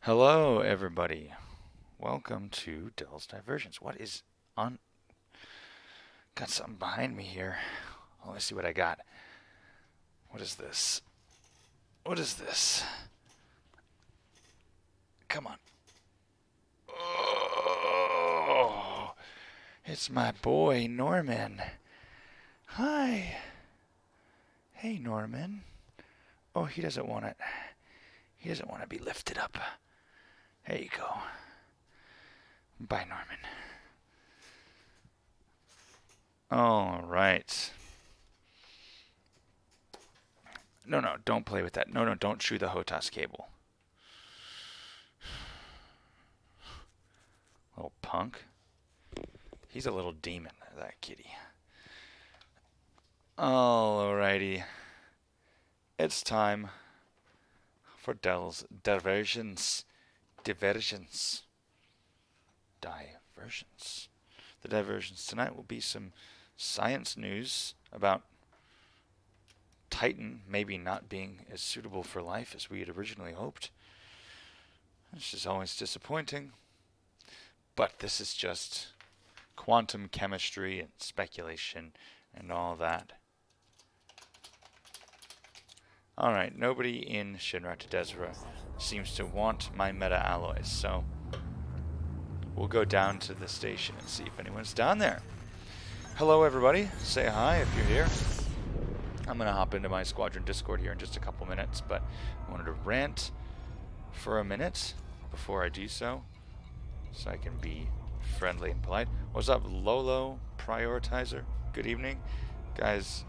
Hello, everybody. Welcome to Dell's Diversions. What is on? Got something behind me here. Oh, let's see what I got. What is this? What is this? Come on. Oh, it's my boy, Norman. Hi. Hey, Norman. Oh, he doesn't want it. He doesn't want to be lifted up. There you go. Bye, Norman. All right. No, don't play with that. No, don't chew the HOTAS cable. Little punk. He's a little demon, that kitty. Alrighty. It's time for Dell's Diversions. Diversions. The diversions tonight will be some science news about Titan maybe not being as suitable for life as we had originally hoped. Which is always disappointing. But this is just quantum chemistry and speculation and all that. Alright, nobody in Shinra Tadezra seems to want my meta-alloys, so we'll go down to the station and see if anyone's down there. Hello, everybody. Say hi if you're here. I'm going to hop into my squadron Discord here in just a couple minutes, but I wanted to rant for a minute before I do so I can be friendly and polite. What's up, Lolo Prioritizer? Good evening. Guys,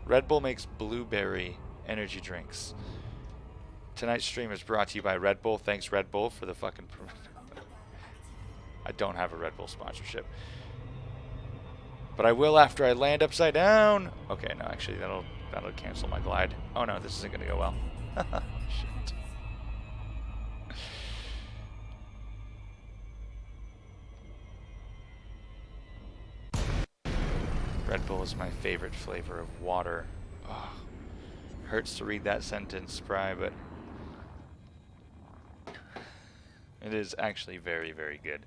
Red Bull makes blueberry energy drinks. Tonight's stream is brought to you by Red Bull. Thanks, Red Bull, for the fucking... I don't have a Red Bull sponsorship. But I will after I land upside down. Okay, no, actually, that'll cancel my glide. Oh, no, this isn't going to go well. Shit. Red Bull is my favorite flavor of water. Oh, hurts to read that sentence, Spry, but it is actually very, very good.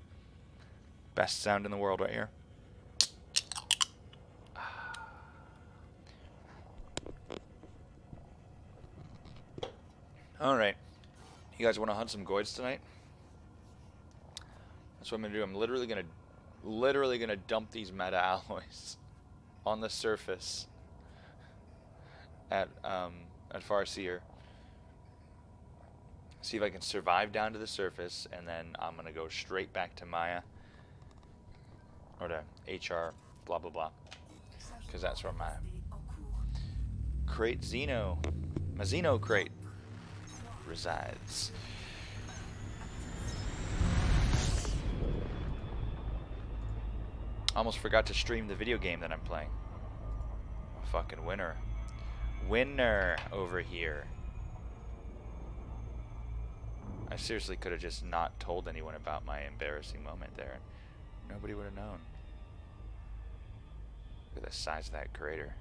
Best sound in the world right here. Alright. You guys want to hunt some goids tonight? That's what I'm going to do. I'm literally gonna dump these meta alloys on the surface at Farseer. See if I can survive down to the surface, and then I'm gonna go straight back to Maya or to HR blah blah blah, because that's where my crate my Xeno crate resides. Almost forgot to stream the video game that I'm playing. Fucking winner over here. I seriously could have just not told anyone about my embarrassing moment there. Nobody would have known. Look at the size of that crater.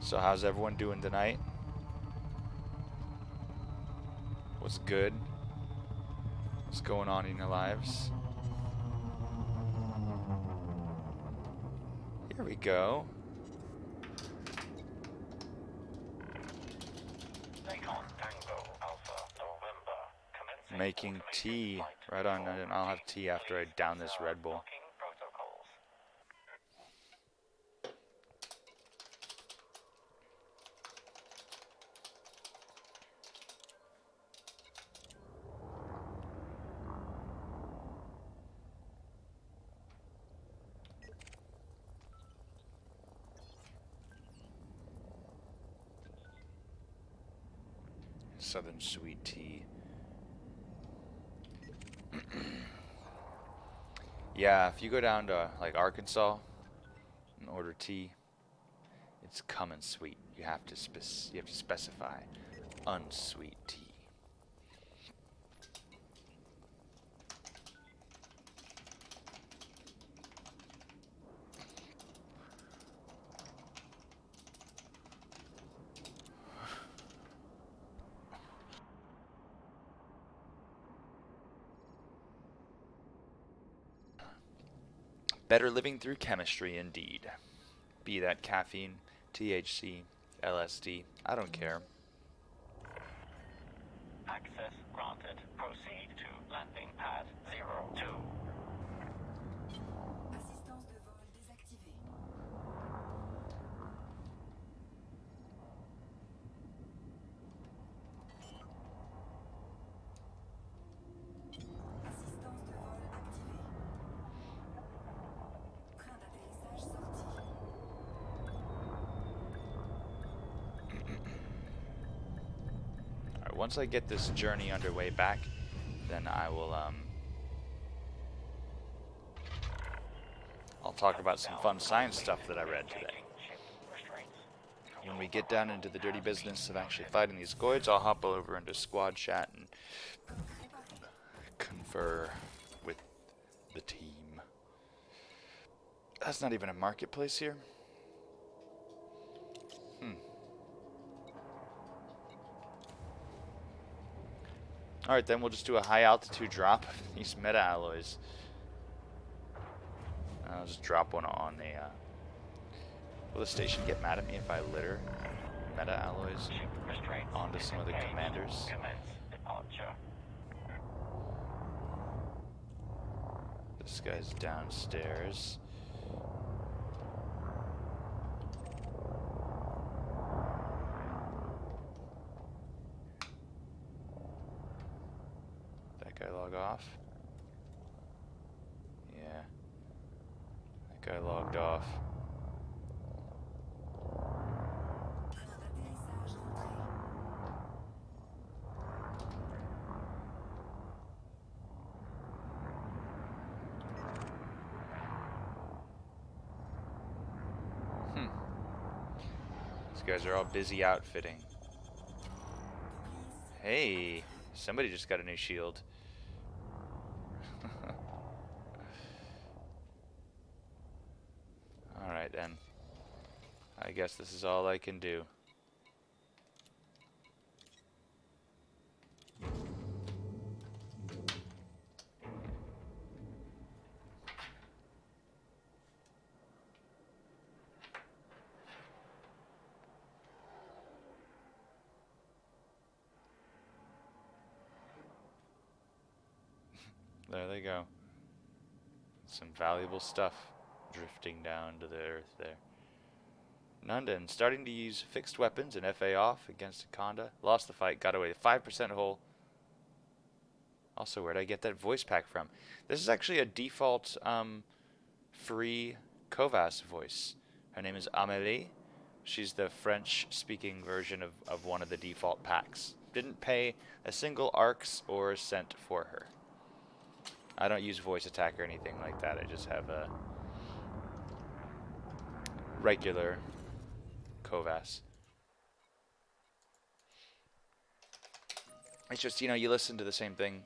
So how's everyone doing tonight? What's good? What's going on in your lives? Here we go. Making tea. Right on, and I'll have tea after I down this Red Bull. Southern sweet tea. Yeah, if you go down to like Arkansas and order tea, it's coming sweet. You have to specify unsweet tea. Better living through chemistry, indeed. Be that caffeine, THC, LSD, I don't care. Access granted. Proceed to landing pad 02. Assistance de vol désactivée. Assistance de vol activée. Train d'atterrissage sorti. Alright, once I get this journey underway back, then I will I'll talk about some fun science stuff that I read today. When we get down into the dirty business of actually fighting these goids, I'll hop over into squad chat and confer with the team. That's not even a marketplace here. Alright, then we'll just do a high altitude drop of these meta alloys. I'll just drop one on a... will the station get mad at me if I litter meta alloys onto some of the commanders? This guy's downstairs. That guy log off? Yeah. That guy logged off. Train d'atterrissage entré. These guys are all busy outfitting. Hey, somebody just got a new shield. Alright then. I guess this is all I can do. There they go. Some valuable stuff drifting down to the earth there. Nundan starting to use fixed weapons and FA off against Akanda. Lost the fight, got away. 5% hole. Also, where'd I get that voice pack from? This is actually a default free Kovas voice. Her name is Amélie. She's the French-speaking version of one of the default packs. Didn't pay a single ARX or cent for her. I don't use voice attack or anything like that. I just have a regular Kovas. It's just, you know, you listen to the same thing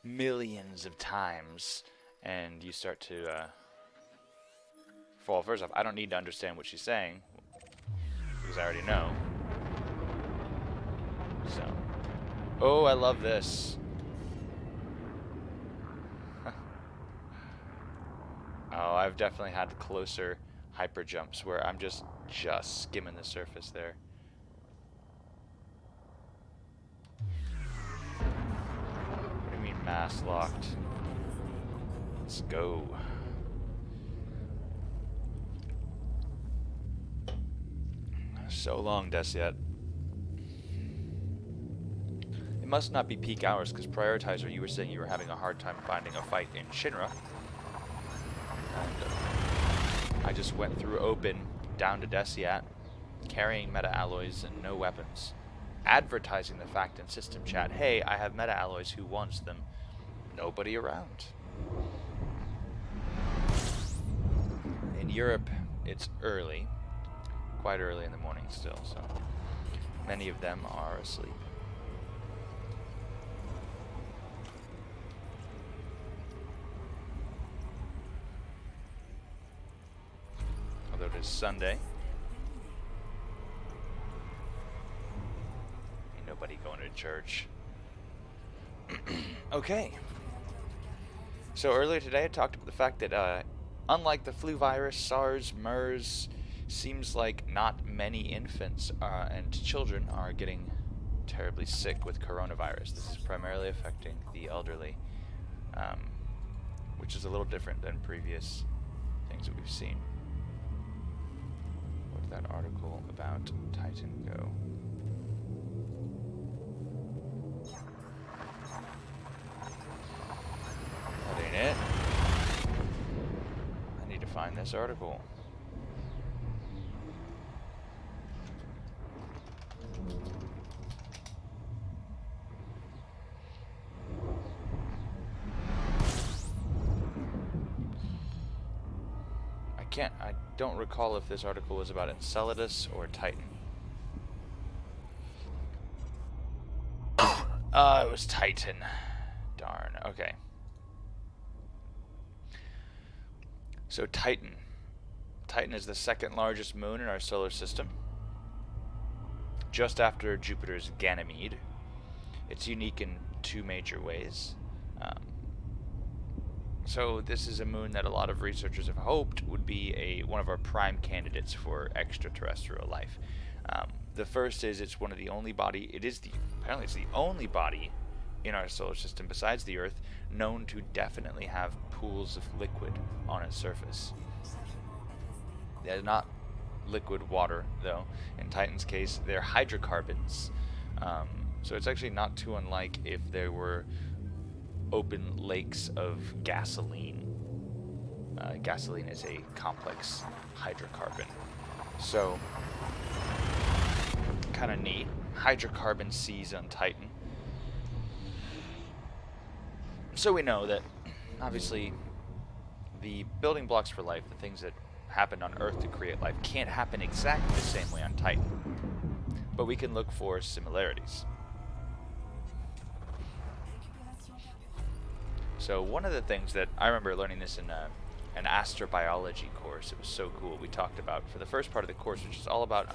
millions of times and you start to well, first off, I don't need to understand what she's saying because I already know. So, oh, I love this. Oh, I've definitely had closer hyper jumps where I'm just skimming the surface there. What do you mean mass locked? Let's go. So long, Desiat. It must not be peak hours, because Prioritizer, you were saying you were having a hard time finding a fight in Shinra. And I just went through open down to Desiat, carrying meta alloys and no weapons, advertising the fact in system chat, hey, I have meta alloys, who wants them? Nobody around. In Europe, it's early, quite early in the morning still, so many of them are asleep. Although it is Sunday. Ain't nobody going to church. Okay. So earlier today I talked about the fact that unlike the flu virus, SARS, MERS, seems like not many infants and children are getting terribly sick with coronavirus. This is primarily affecting the elderly, which is a little different than previous things that we've seen. What did that article about Titan go? That ain't it. I need to find this article. I don't recall if this article was about Enceladus or Titan. It was Titan. Darn. Okay. So Titan. Titan is the second largest moon in our solar system, just after Jupiter's Ganymede. It's unique in two major ways. So this is a moon that a lot of researchers have hoped would be one of our prime candidates for extraterrestrial life. The first is it's one of the only apparently it's the only body in our solar system besides the Earth known to definitely have pools of liquid on its surface. They're not liquid water, though. In Titan's case, they're hydrocarbons. So it's actually not too unlike if there were open lakes of gasoline. Gasoline is a complex hydrocarbon. So, kind of neat. Hydrocarbon seas on Titan. So we know that, obviously, the building blocks for life, the things that happened on Earth to create life, can't happen exactly the same way on Titan. But we can look for similarities. So one of the things that I remember learning this in an astrobiology course, it was so cool. We talked about, for the first part of the course, which is all about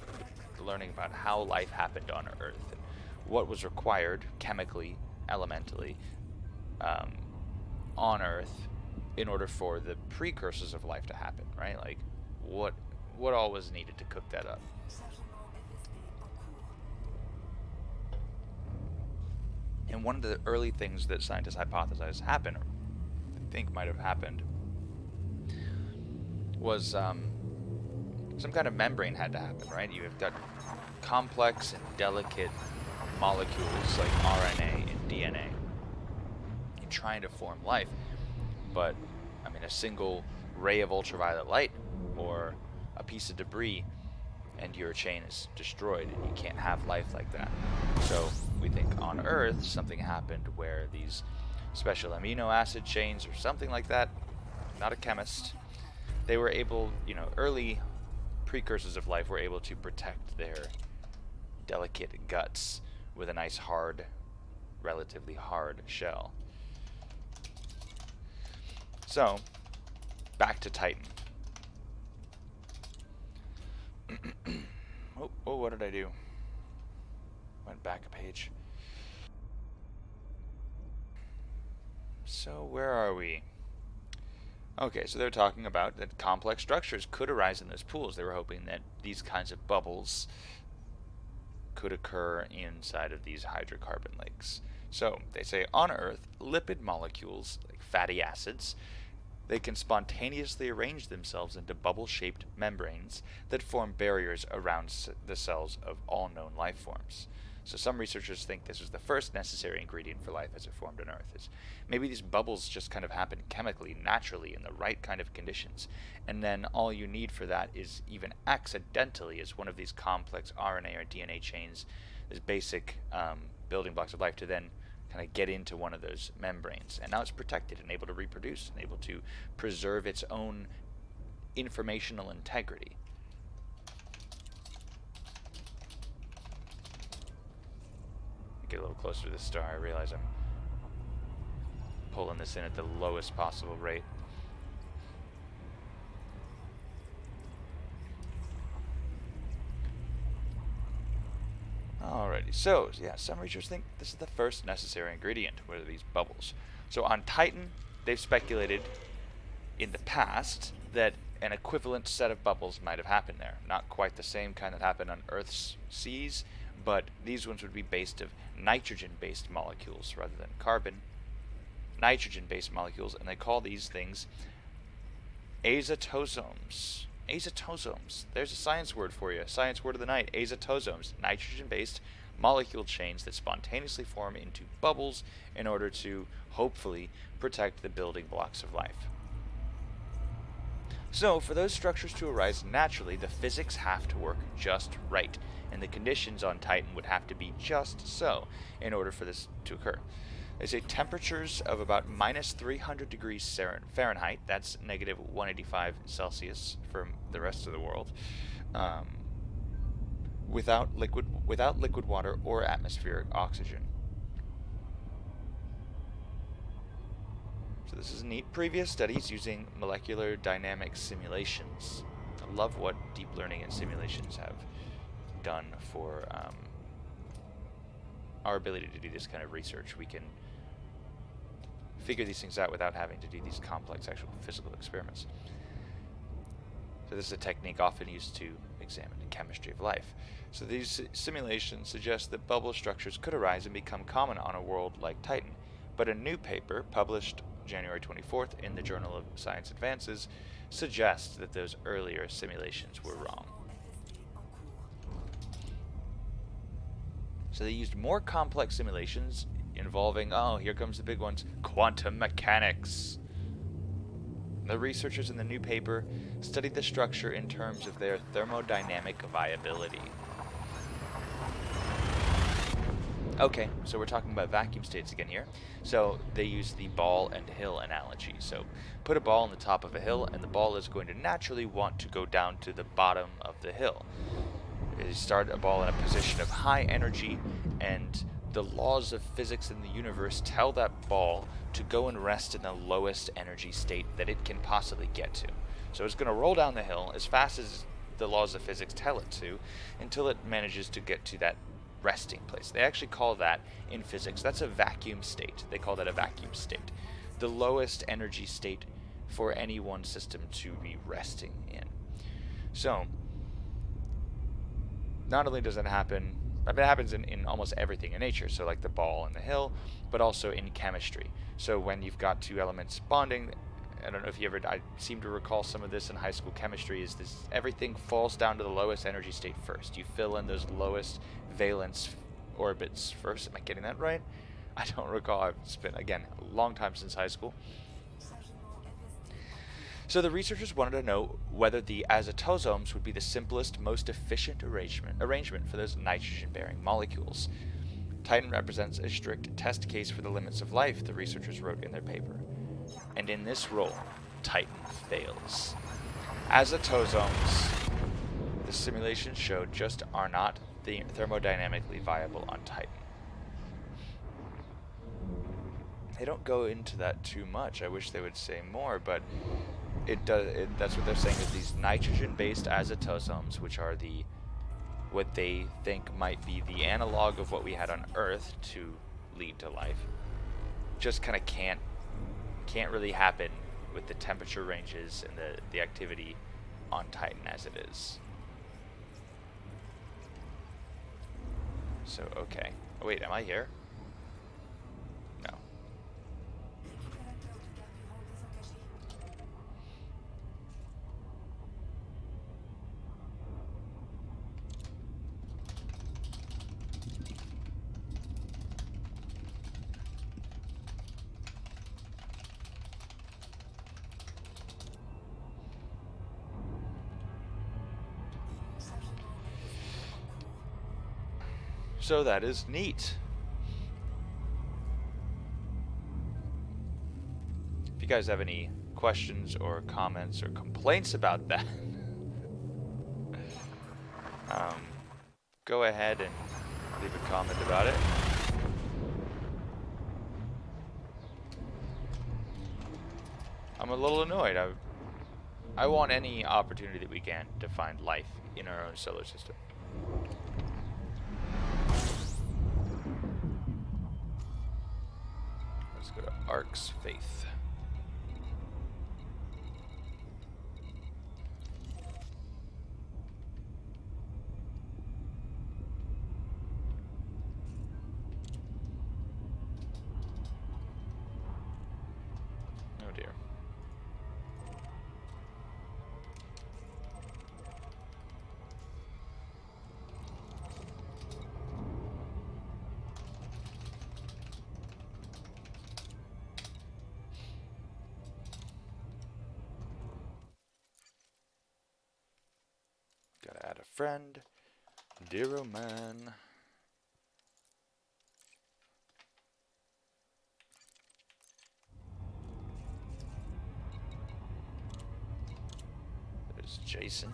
learning about how life happened on Earth, and what was required chemically, elementally, on Earth in order for the precursors of life to happen, right? Like, what all was needed to cook that up. And one of the early things that scientists hypothesized happened, or I think might have happened, was some kind of membrane had to happen, right? You've got complex and delicate molecules like RNA and DNA in trying to form life. But, I mean, a single ray of ultraviolet light or a piece of debris and your chain is destroyed, and you can't have life like that. So we think on Earth something happened where these special amino acid chains or something like that, not a chemist, they were able, early precursors of life were able to protect their delicate guts with a nice relatively hard shell. So, back to Titan. Oh, what did I do? Went back a page. So, where are we? Okay, so they're talking about that complex structures could arise in those pools. They were hoping that these kinds of bubbles could occur inside of these hydrocarbon lakes. So, they say on Earth, lipid molecules, like fatty acids, they can spontaneously arrange themselves into bubble-shaped membranes that form barriers around the cells of all known life forms. So some researchers think this was the first necessary ingredient for life as it formed on Earth. Is maybe these bubbles just kind of happen chemically, naturally, in the right kind of conditions. And then all you need for that is, even accidentally, is one of these complex RNA or DNA chains, this basic building blocks of life, to then kind of get into one of those membranes, and now it's protected and able to reproduce and able to preserve its own informational integrity. Get a little closer to the star. I realize I'm pulling this in at the lowest possible rate. Alrighty, so yeah, some researchers think this is the first necessary ingredient. What are these bubbles? So on Titan, they've speculated in the past that an equivalent set of bubbles might have happened there. Not quite the same kind that happened on Earth's seas, but these ones would be based of nitrogen-based molecules rather than carbon. Nitrogen-based molecules, and they call these things azotosomes. Azotosomes. There's a science word for you. Science word of the night. Azotosomes. Nitrogen-based molecule chains that spontaneously form into bubbles in order to, hopefully, protect the building blocks of life. So, for those structures to arise naturally, the physics have to work just right, and the conditions on Titan would have to be just so in order for this to occur. They say temperatures of about minus 300 degrees Fahrenheit, that's negative 185 Celsius for the rest of the world, without liquid water or atmospheric oxygen. So this is neat. Previous studies using molecular dynamics simulations. I love what deep learning and simulations have done for our ability to do this kind of research. We can figure these things out without having to do these complex actual physical experiments. So this is a technique often used to examine the chemistry of life. So these simulations suggest that bubble structures could arise and become common on a world like Titan. But a new paper published January 24th in the Journal of Science Advances suggests that those earlier simulations were wrong. So they used more complex simulations involving, oh, here comes the big ones, quantum mechanics. The researchers in the new paper studied the structure in terms of their thermodynamic viability. Okay, so we're talking about vacuum states again here. So they use the ball and hill analogy. So put a ball on the top of a hill, and the ball is going to naturally want to go down to the bottom of the hill. You start a ball in a position of high energy, and the laws of physics in the universe tell that ball to go and rest in the lowest energy state that it can possibly get to. So it's going to roll down the hill as fast as the laws of physics tell it to, until it manages to get to that resting place. They actually call that, in physics, that's a vacuum state. They call that a vacuum state. The lowest energy state for any one system to be resting in. So, not only does that happen, it happens in almost everything in nature, so like the ball and the hill, but also in chemistry. So when you've got two elements bonding, I don't know if you ever, I seem to recall some of this in high school chemistry, is this, everything falls down to the lowest energy state first. You fill in those lowest valence orbits first. Am I getting that right? I don't recall. It's been, again, a long time since high school. So the researchers wanted to know whether the azotosomes would be the simplest, most efficient arrangement for those nitrogen-bearing molecules. Titan represents a strict test case for the limits of life, the researchers wrote in their paper. And in this role, Titan fails. Azotosomes, the simulations showed, just are not thermodynamically viable on Titan. They don't go into that too much. I wish they would say more, but that's what they're saying, is these nitrogen-based azotosomes, which are what they think might be the analog of what we had on Earth to lead to life, just kind of can't really happen with the temperature ranges and the activity on Titan as it is. So, okay. Oh, wait, am I here? No. So that is neat. If you guys have any questions or comments or complaints about that, go ahead and leave a comment about it. I'm a little annoyed. I want any opportunity that we can to find life in our own solar system. Let's go to Ark's Faith. Oh dear. Gotta add a friend. Dear man. There's Jason.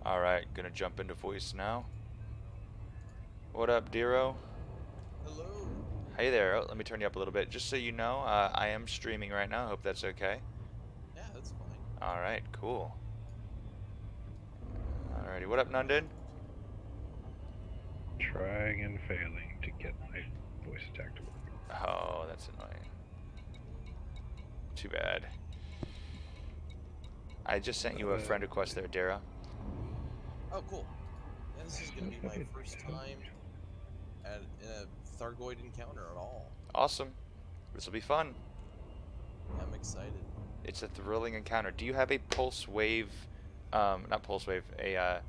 Alright, gonna jump into voice now. What up, Dero? Hello. Hey there. Oh, let me turn you up a little bit. Just so you know, I am streaming right now. Hope that's okay. Yeah, that's fine. Alright, cool. Alrighty, what up, Nundin? Trying and failing to get my voice attack to work. Oh, that's annoying. Too bad. I just sent you a friend request there, Dara. Oh, cool. Yeah, this is gonna be my first time in a Thargoid encounter at all. Awesome. This will be fun. Yeah, I'm excited. It's a thrilling encounter. Do you have a pulse wave, not pulse wave, A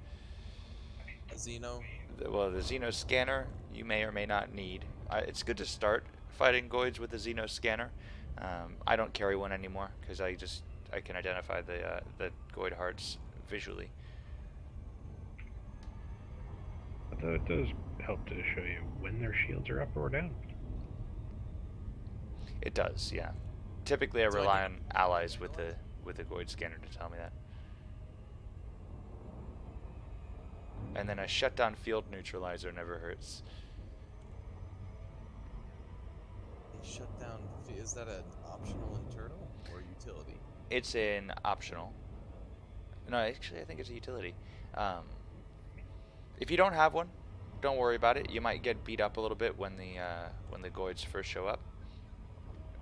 Xeno. well, the Xeno scanner you may or may not need. It's good to start fighting Goids with the Xeno scanner. I don't carry one anymore because I can identify the Goid hearts visually. Although it does help to show you when their shields are up or down. It does, yeah. Typically, I So I rely can- on allies with the Goid scanner to tell me that. And then a shutdown field neutralizer never hurts. A shutdown. Is that an optional internal or utility? It's an optional. No, actually, I think it's a utility. If you don't have one, don't worry about it. You might get beat up a little bit when the Goids first show up.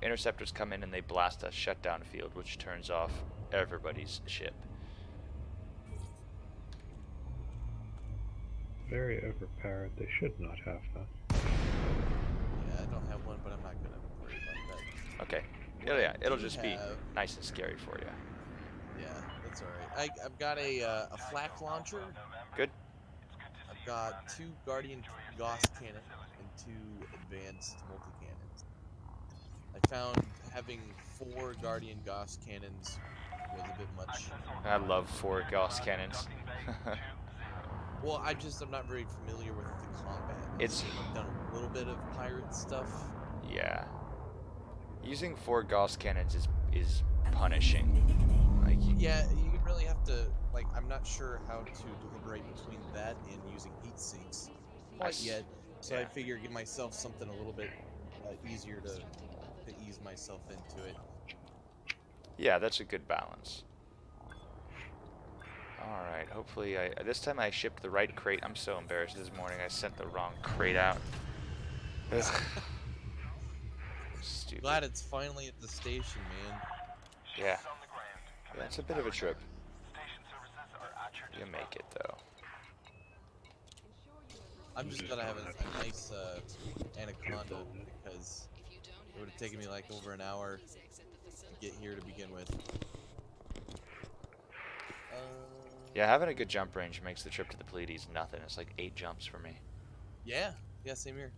Interceptors come in and they blast a shutdown field, which turns off everybody's ship. Very overpowered. They should not have that. Yeah, I don't have one, but I'm not gonna worry about that. Okay. What I Yeah, it'll do just be have- nice and scary for you. Yeah, that's all right. I've got a flak launcher. Good. I've got 2 Guardian Gauss cannon and 2 advanced multi-cannons. I found having 4 Guardian Gauss cannons was a bit much. I love 4 Gauss cannons. Well, I'm not very familiar with the combat. It's- I've done a little bit of pirate stuff. Yeah. Using 4 Gauss cannons is punishing. Like, Yeah, you really have to, like, I'm not sure how to deliberate between that and using heat sinks quite yet. So I yeah. figure give myself something a little bit easier to ease myself into it. Yeah, that's a good balance. Alright, hopefully this time I shipped the right crate. I'm so embarrassed this morning. I sent the wrong crate out. Ugh. Stupid. Glad it's finally at the station, man. Yeah. Yeah, it's a bit of a trip. You make it, though. I'm just glad I have a nice anaconda because it would have taken me like over an hour to get here to begin with. Yeah, having a good jump range makes the trip to the Pleiades nothing. It's like 8 jumps for me. Yeah, same here.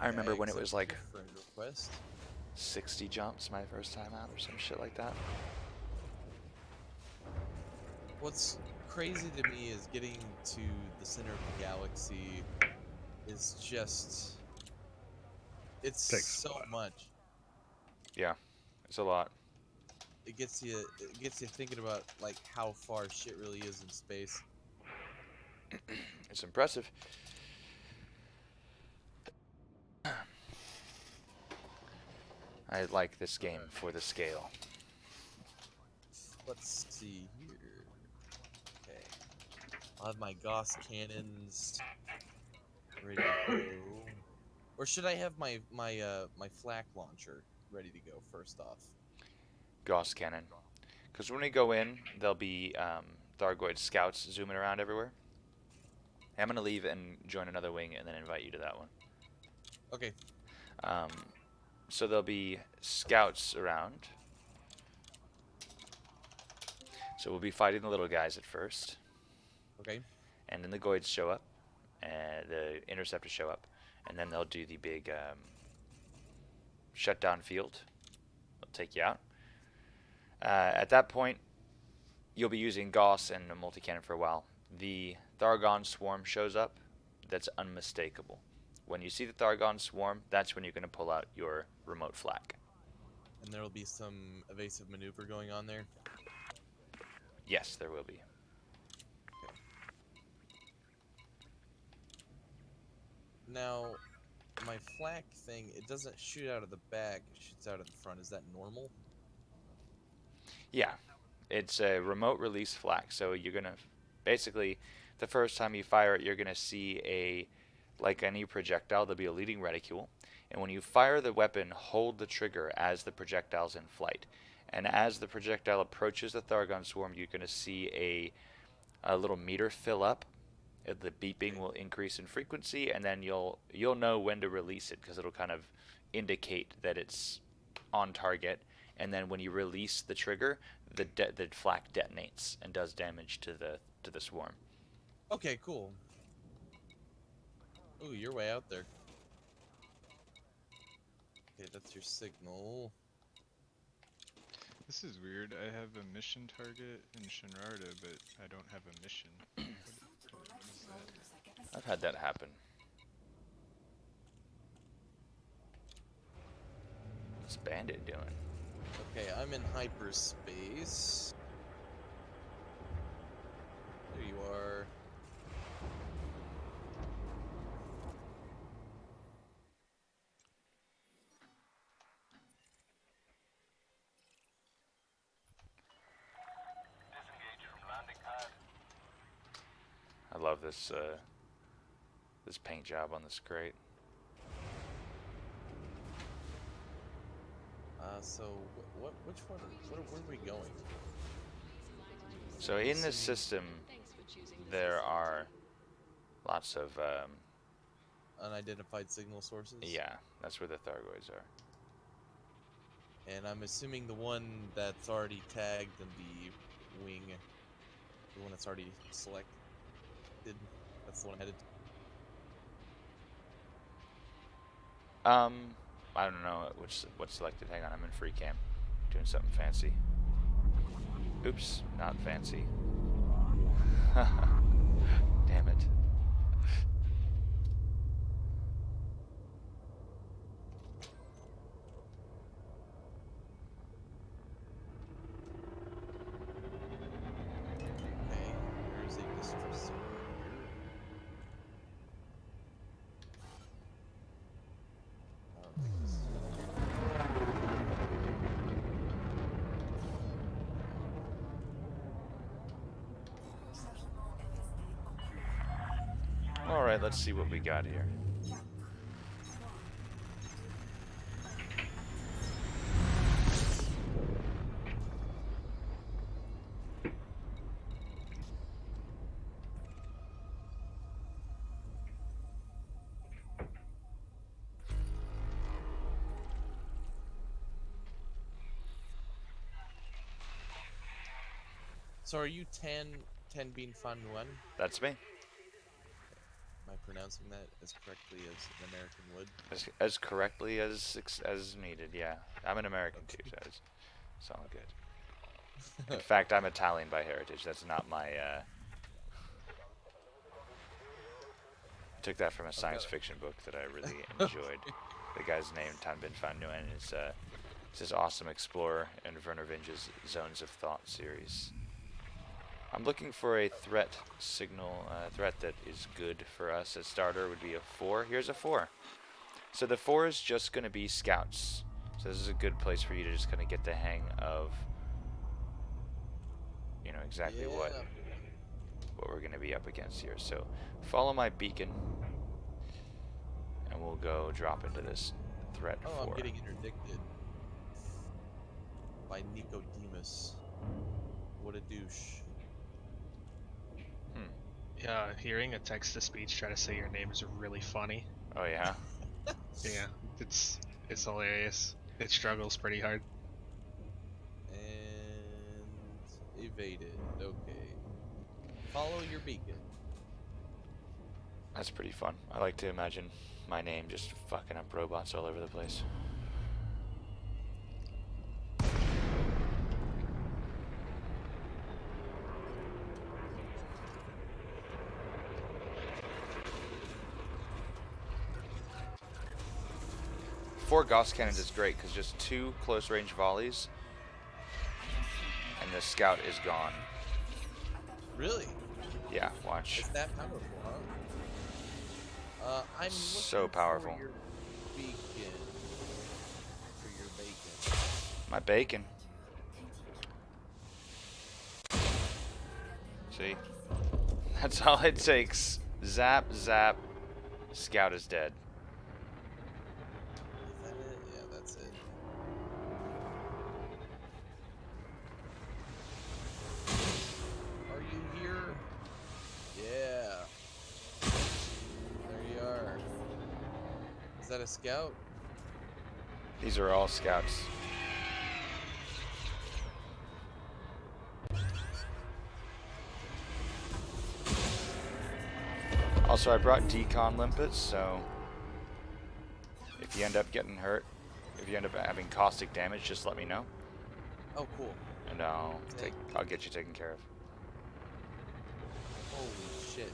I remember when it accept was like your friend request. 60 jumps my first time out or some shit like that. What's crazy to me is getting to the center of the galaxy is just it's Takes a so while. much. Yeah, it's a lot. It gets you thinking about like how far shit really is in space. It's impressive. I like this game for the scale. Let's see here. Okay. I'll have my Gauss cannons. ready to go. Or should I have my flak launcher ready to go first off? Gauss cannon. Because when we go in, there'll be Thargoid scouts zooming around everywhere. I'm going to leave and join another wing and then invite you to that one. Okay. So there'll be scouts around. So we'll be fighting the little guys at first. Okay. And then the Goids show up. And the Interceptors show up. And then they'll do the big shutdown field. They'll take you out. At that point, you'll be using Gauss and a multi-cannon for a while. The Thargon swarm shows up. That's unmistakable. When you see the Thargon swarm, that's when you're going to pull out your remote flak. And there will be some evasive maneuver going on there. Yes, there will be. Now, my flak thing, it doesn't shoot out of the back, it shoots out of the front. Is that normal? Yeah, it's a remote release flak. So you're going to, basically, the first time you fire it, you're going to see like any projectile, there'll be a leading reticule. And when you fire the weapon, hold the trigger as the projectile's in flight. And as the projectile approaches the Thargon swarm, you're going to see a little meter fill up. The beeping will increase in frequency, and then you'll know when to release it because it'll kind of indicate that it's on target. And then when you release the trigger, the flak detonates and does damage to the swarm. Okay, cool. Ooh, you're way out there. Okay, that's your signal. This is weird. I have a mission target in Shinrarta, but I don't have a mission. What is that? I've had that happen. What's Bandit doing? Okay, I'm in hyperspace. There you are. Disengage from landing pad. I love this this paint job on this crate. So which one? Where are we going? So in this system, there are lots of Unidentified signal sources? yeah, that's where the Thargoids are. And I'm assuming the one that's already tagged in the wing, the one that's already selected, that's the one I'm headed to. I don't know what's selected. Hang on, I'm in free cam, doing something fancy. Oops, not fancy. Damn it. Okay, there's a distress. I don't think this is... All right, let's see what we got here. So are you Tan Bin Fan Nguyen? That's me. Am I pronouncing that as correctly as an American would? As correctly as needed, yeah. I'm an American too, so it's all good. In fact, I'm Italian by heritage. That's not my. I took that from a science fiction book that I really enjoyed. The guy's name, Tan Bin Fan Nguyen, is this awesome explorer in Werner Vinge's Zones of Thought series. I'm looking for a threat signal, threat that is good for us. A starter would be a 4. Here's a 4. So the 4 is just going to be scouts. So this is a good place for you to just kind of get the hang of, you know, exactly what we're going to be up against here. So follow my beacon. and we'll go drop into this threat Oh, I'm 4. getting interdicted by Nicodemus. What a douche. Yeah, hearing a text-to-speech try to say your name is really funny. Oh yeah. Yeah, it's hilarious. It struggles pretty hard. And evaded. Okay. Follow your beacon. That's pretty fun. I like to imagine my name just fucking up robots all over the place. Four Gauss cannons is great because just 2 close range volleys and the scout is gone. Really? Yeah, watch. It's that powerful, huh? I'm So looking powerful. for your beacon. For your bacon. My bacon. See? That's all it takes. Zap, zap. Scout is dead. Is that it? Yeah, that's it. Are you here? Yeah. There you are. Is that a scout? These are all scouts. Also, I brought decon limpets, so if you end up getting hurt, if you end up having caustic damage, just let me know, Oh, cool. and I'll get you taken care of. Holy shit.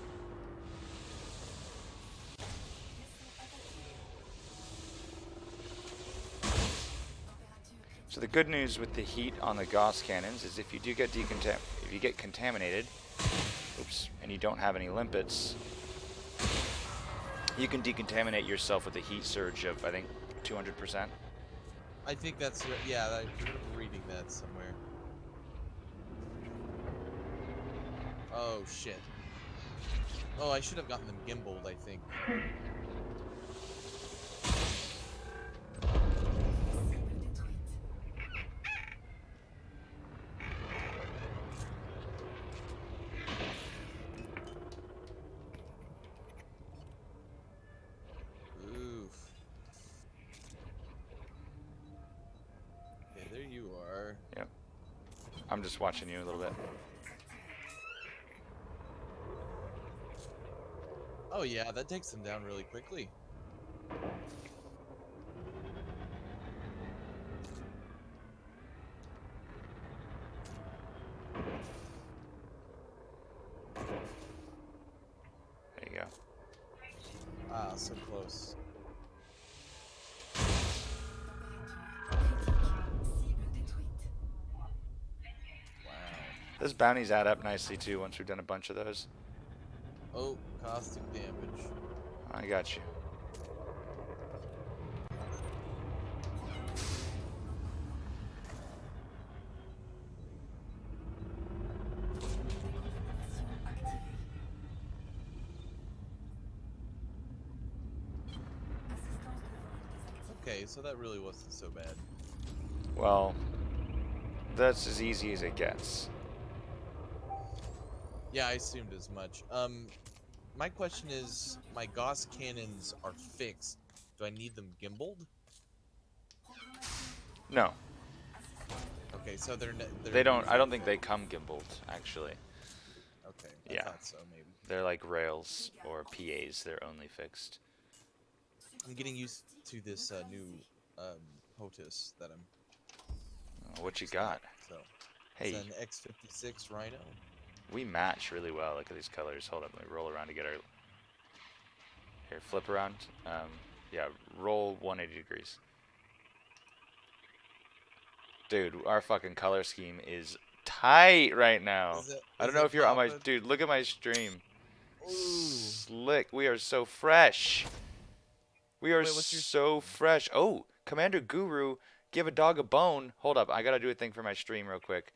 So the good news with the heat on the Gauss cannons is if you do get if you get contaminated, oops, and you don't have any limpets, you can decontaminate yourself with a heat surge of, I think, 200%. I think that's, yeah, I remember reading that somewhere. Oh, shit. Oh, I should have gotten them gimbaled, I think. Oof. Okay, there you are. Yep. I'm just watching you a little bit. Oh yeah, that takes them down really quickly. There you go. Ah, so close. Wow. Those bounties add up nicely too once we've done a bunch of those. Oh, caustic damage. I got you. Okay, so that really wasn't so bad. Well, that's as easy as it gets. Yeah, I assumed as much. My question is, my Gauss cannons are fixed. Do I need them gimbaled? No, Okay, so they're they don't. I don't think they come gimbaled, actually. Okay, Yeah. I thought so, maybe. They're like rails or PAs. They're only fixed. I'm getting used to this new POTUS that I'm. What you got? So Hey, it's an X56 Rhino. we match really well. Look at these colors. Hold up, let me roll around to get our. Here, flip around. Yeah, roll 180 degrees. Dude, our fucking color scheme is tight right now. I don't know if you're on my... Dude, look at my stream. Ooh. Slick. We are so fresh. We are Wait, what's your so fresh. Oh, Commander Guru, give a dog a bone. Hold up, I gotta do a thing for my stream real quick.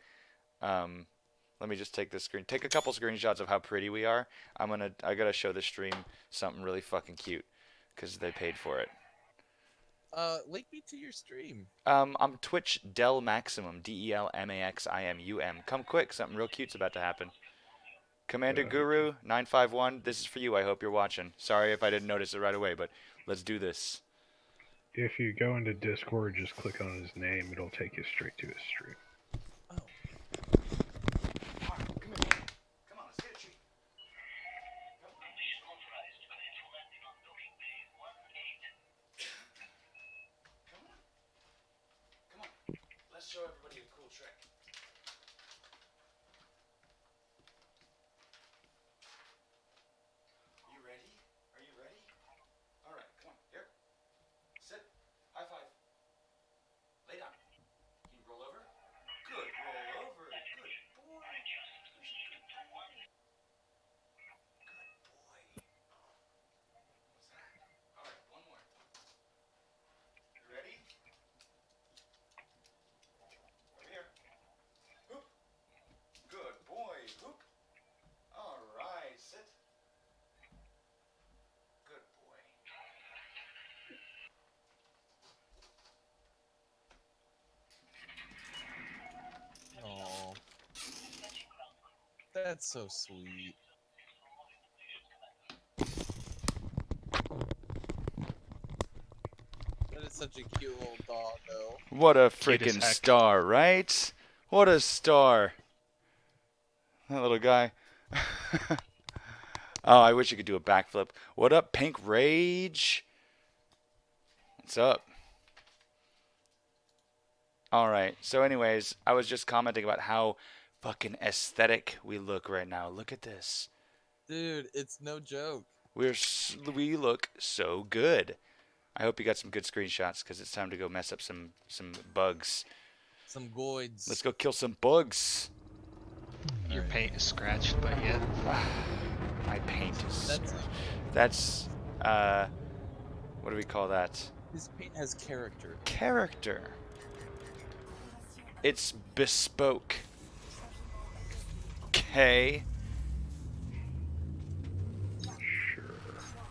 Let me just take this screen. Take a couple screenshots of how pretty we are. I gotta show the stream something really fucking cute. because they paid for it. Link me to your stream. I'm Twitch Del Maximum, DELMAXIMUM. Come quick, something real cute's about to happen. Commander Guru 951, this is for you. I hope you're watching. Sorry if I didn't notice it right away, but let's do this. If you go into Discord, just click on his name. It'll take you straight to his stream. Oh. Come on, let's get a treat. Come on. Let's show everybody a cool trick. You ready? Are you ready? All right, come on. Here. Sit. High five. Lay down. Can you roll over? Good. Roll over. Good boy. Good boy. What's that? All right, one more. You ready? Over here. Hoop. Good boy. Hoop. All right, sit. Good boy. Oh. That's so sweet. That is such a cute little doggo. What a Cute as freaking heck. star, right? What a star. That little guy. Oh, I wish you could do a backflip. What up, Pink Rage? What's up? Alright, so anyways, I was just commenting about how fucking aesthetic we look right now. Look at this. Dude, it's no joke. We look so good. I hope you got some good screenshots because it's time to go mess up some bugs. Some goids. Let's go kill some bugs. Your paint is scratched, but yeah. My paint is. That's What do we call that? his paint has character. Character. It's bespoke. Okay. Sure.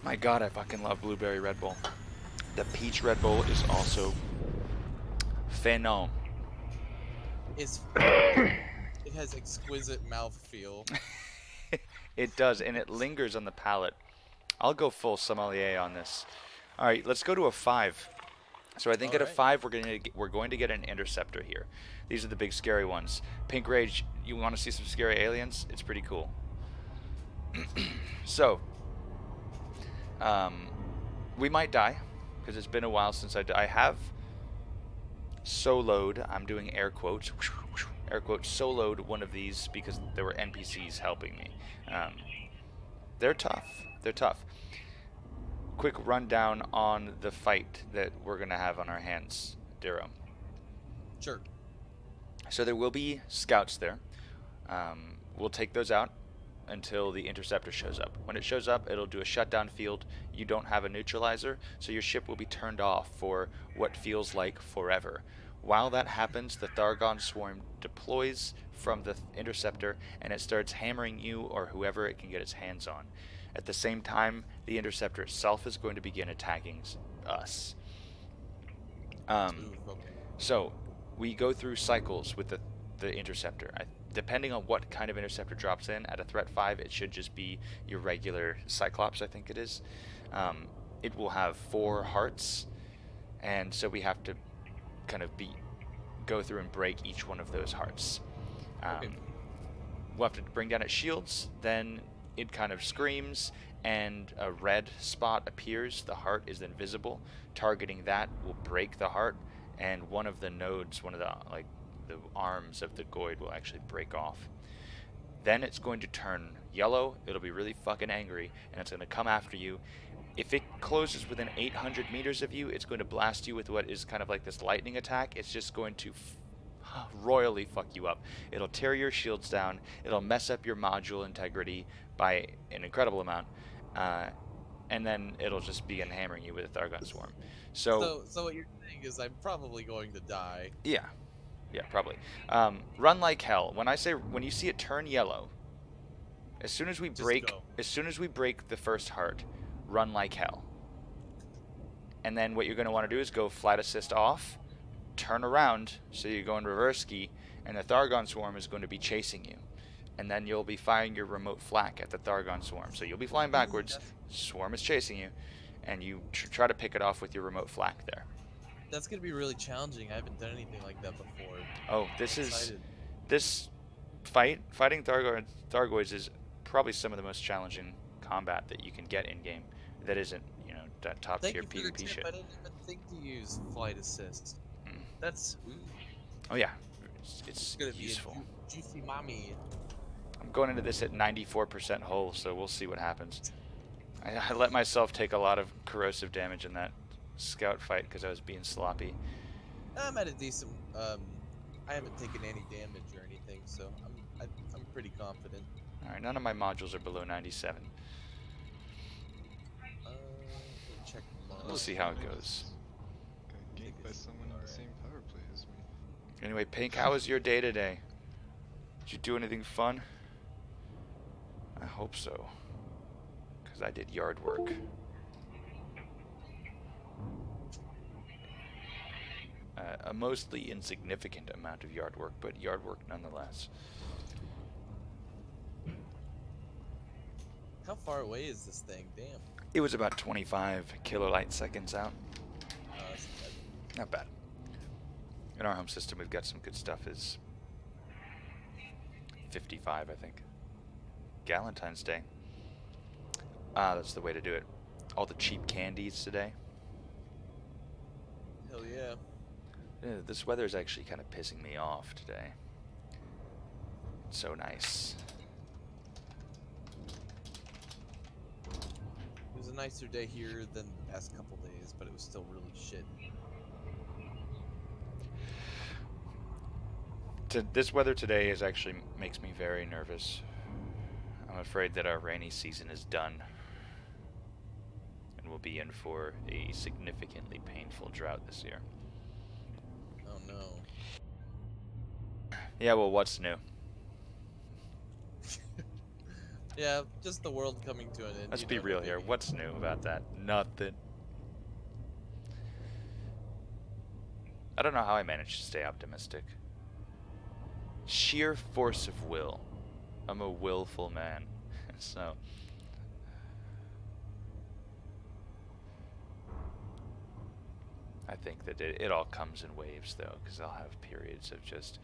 My God, I fucking love blueberry Red Bull. The peach Red Bull is also phenom. It's it has exquisite mouthfeel. It does, and it lingers on the palate. I'll go full sommelier on this. All right, let's go to a 5. So I think at a Alright. 5, we're going to get an interceptor here. These are the big scary ones. Pink Rage, you want to see some scary aliens? It's pretty cool. So, we might die because it's been a while since I have soloed. I'm doing air quotes. Air quotes soloed one of these because there were NPCs helping me. They're tough. They're tough. Quick rundown on the fight that we're gonna have on our hands, Diro. Sure. So there will be scouts there. We'll take those out until the interceptor shows up. When it shows up, it'll do a shutdown field. You don't have a neutralizer, so your ship will be turned off for what feels like forever. While that happens, the Thargon swarm deploys from the interceptor and it starts hammering you or whoever it can get its hands on. At the same time, the interceptor itself is going to begin attacking us. Okay. So we go through cycles with the interceptor. Depending on what kind of interceptor drops in, at a threat 5, it should just be your regular Cyclops, I think it is. It will have 4 hearts, and so we have to kind of go through and break each one of those hearts. Okay. We'll have to bring down its shields, then it kind of screams, and a red spot appears. The heart is then visible. Targeting that will break the heart, and one of the nodes, one of the arms of the Goid will actually break off. Then it's going to turn yellow. It'll be really fucking angry, and it's going to come after you. If it closes within 800 meters of you, it's going to blast you with what is kind of like this lightning attack. It's just going to royally fuck you up. It'll tear your shields down. It'll mess up your module integrity by an incredible amount. And then it'll just begin hammering you with a Thargon swarm. So what you're saying is I'm probably going to die. yeah, probably. Run like hell. When you see it turn yellow, as soon as we Just break go. the first heart, run like hell. And then what you're going to want to do is go flight assist off, turn around, so you go in reverse ski, and the Thargon swarm is going to be chasing you. And then you'll be firing your remote flak at the Thargon swarm. So you'll be flying backwards, swarm is chasing you, and you try to pick it off with your remote flak there. That's gonna be really challenging. I haven't done anything like that before. Oh, I'm excited. this fighting Thargoids is probably some of the most challenging combat that you can get in game. That isn't, you know, that top Thank tier you for the PvP tip. shit. I didn't even think to use flight assist. Mm. That's Oh yeah, it's gonna useful. be a juicy mommy. I'm going into this at 94% hull, so we'll see what happens. I let myself take a lot of corrosive damage in that scout fight because I was being sloppy. I'm at a decent. I haven't taken any damage or anything, so I'm pretty confident. All right, none of my modules are below 97. Let me check. We'll see how it goes. Got ganked by someone in the same power play as me. Anyway, Pink, how was your day today? Did you do anything fun? I hope so, because I did yard work. A mostly insignificant amount of yard work, but yard work nonetheless. How far away is this thing? Damn. It was about 25 kilolight seconds out. That's bad. Not bad. In our home system, we've got some good stuff. Is 55, I think. Galentine's Day. Ah, that's the way to do it. All the cheap candies today. Hell yeah. This weather is actually kind of pissing me off today. It's so nice. It was a nicer day here than the past couple days, but it was still really shit. This weather today is actually makes me very nervous. I'm afraid that our rainy season is done. And we'll be in for a significantly painful drought this year. Oh no. Yeah, well, what's new? Yeah, just the world coming to an end. Let's you be know, real maybe. here. What's new about that? Nothing. I don't know how I managed to stay optimistic. Sheer force of will. I'm a willful man. So I think that it all comes in waves, though, because I'll have periods of just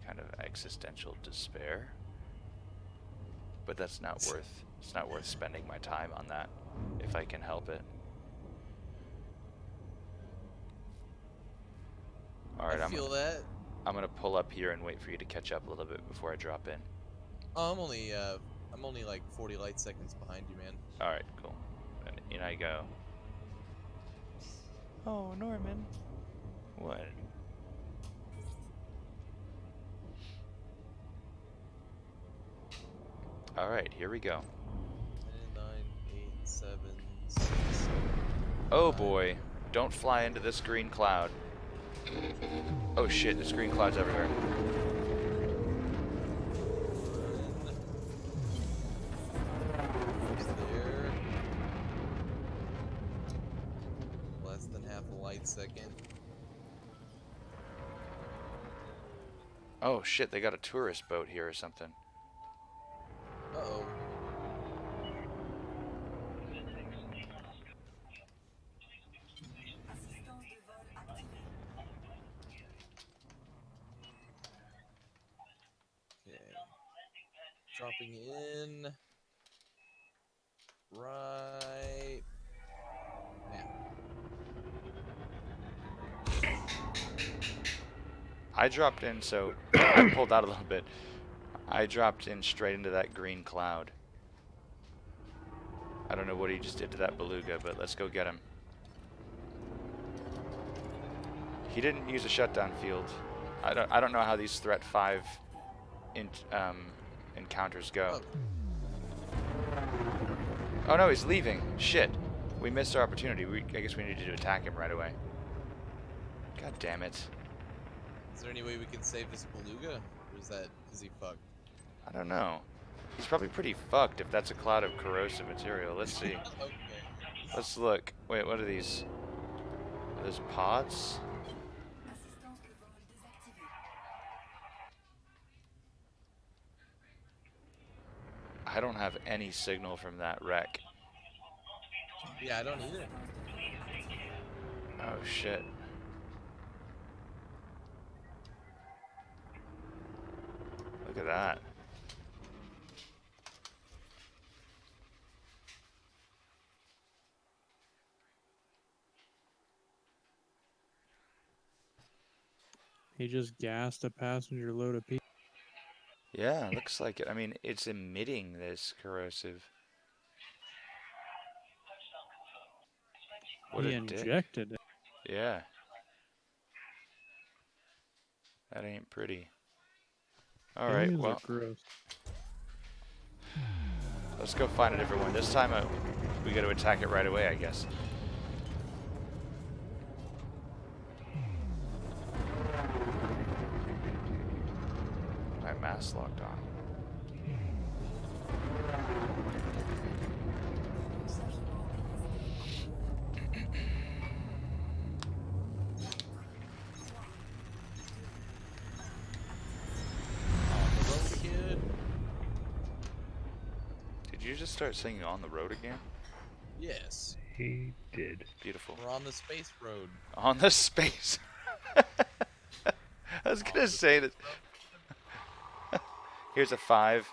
kind of existential despair. But that's not worth. It's not worth spending my time on that if I can help it. All right, I feel that. I'm gonna pull up here and wait for you to catch up a little bit before I drop in. Oh, I'm only like 40 light seconds behind you, man. All right, cool. And in I go. Oh, Norman. What? All right, here we go. 10, 9, 8, 7, 6. Oh boy, don't fly into this green cloud. Oh shit, there's green clouds everywhere. There. Less than half a light second. Oh shit, they got a tourist boat here or something. Uh-oh. Assistance de vol activée. Okay. Dropping in. Right now. I dropped in, so I pulled out a little bit. I dropped in straight into that green cloud. I don't know what he just did to that beluga, but let's go get him. He didn't use a shutdown field. I don't know how these threat 5 encounters go. Oh no, he's leaving. Shit. We missed our opportunity. I guess we needed to attack him right away. God damn it. Is there any way we can save this beluga? Or is he fucked? I don't know. He's probably pretty fucked if that's a cloud of corrosive material. Let's see. Okay. Let's look. Wait, what are these? Are those pods? Assistance de vol désactivée. I don't have any signal from that wreck. Yeah, I don't either. Oh shit. Look at that. He just gassed a passenger load of people. Yeah, looks like it. I mean, it's emitting this corrosive. What He a dick. injected it. Yeah. That ain't pretty. Alright, Aliens well, are gross. let's go find a different one. This time we gotta attack it right away, I guess. My mask locked on. The road again. Did you just start singing On the Road again? Yes, He did. Beautiful. we're on the space road. On the space. I was gonna say that. Here's a 5,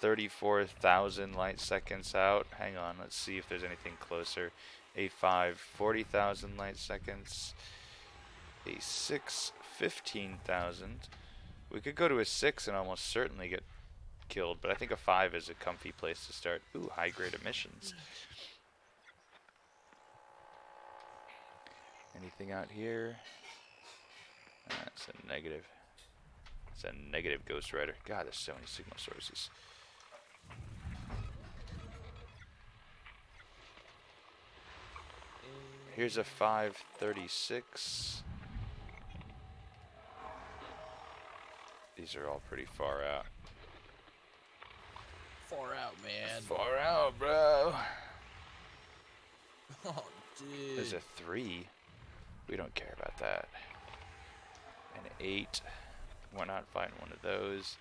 34,000 light seconds out. Hang on, let's see if there's anything closer. A 5, 40,000 light seconds. A 6, 15,000. We could go to a 6 and almost certainly get killed, but I think a 5 is a comfy place to start. Ooh, high grade emissions. Anything out here? That's a negative. It's a negative Ghost Rider. God, there's so many signal sources. Here's a 536. These are all pretty far out. Far out, man. Far out, bro. Oh, dude. There's a 3. We don't care about that. An 8. We're not fighting one of those.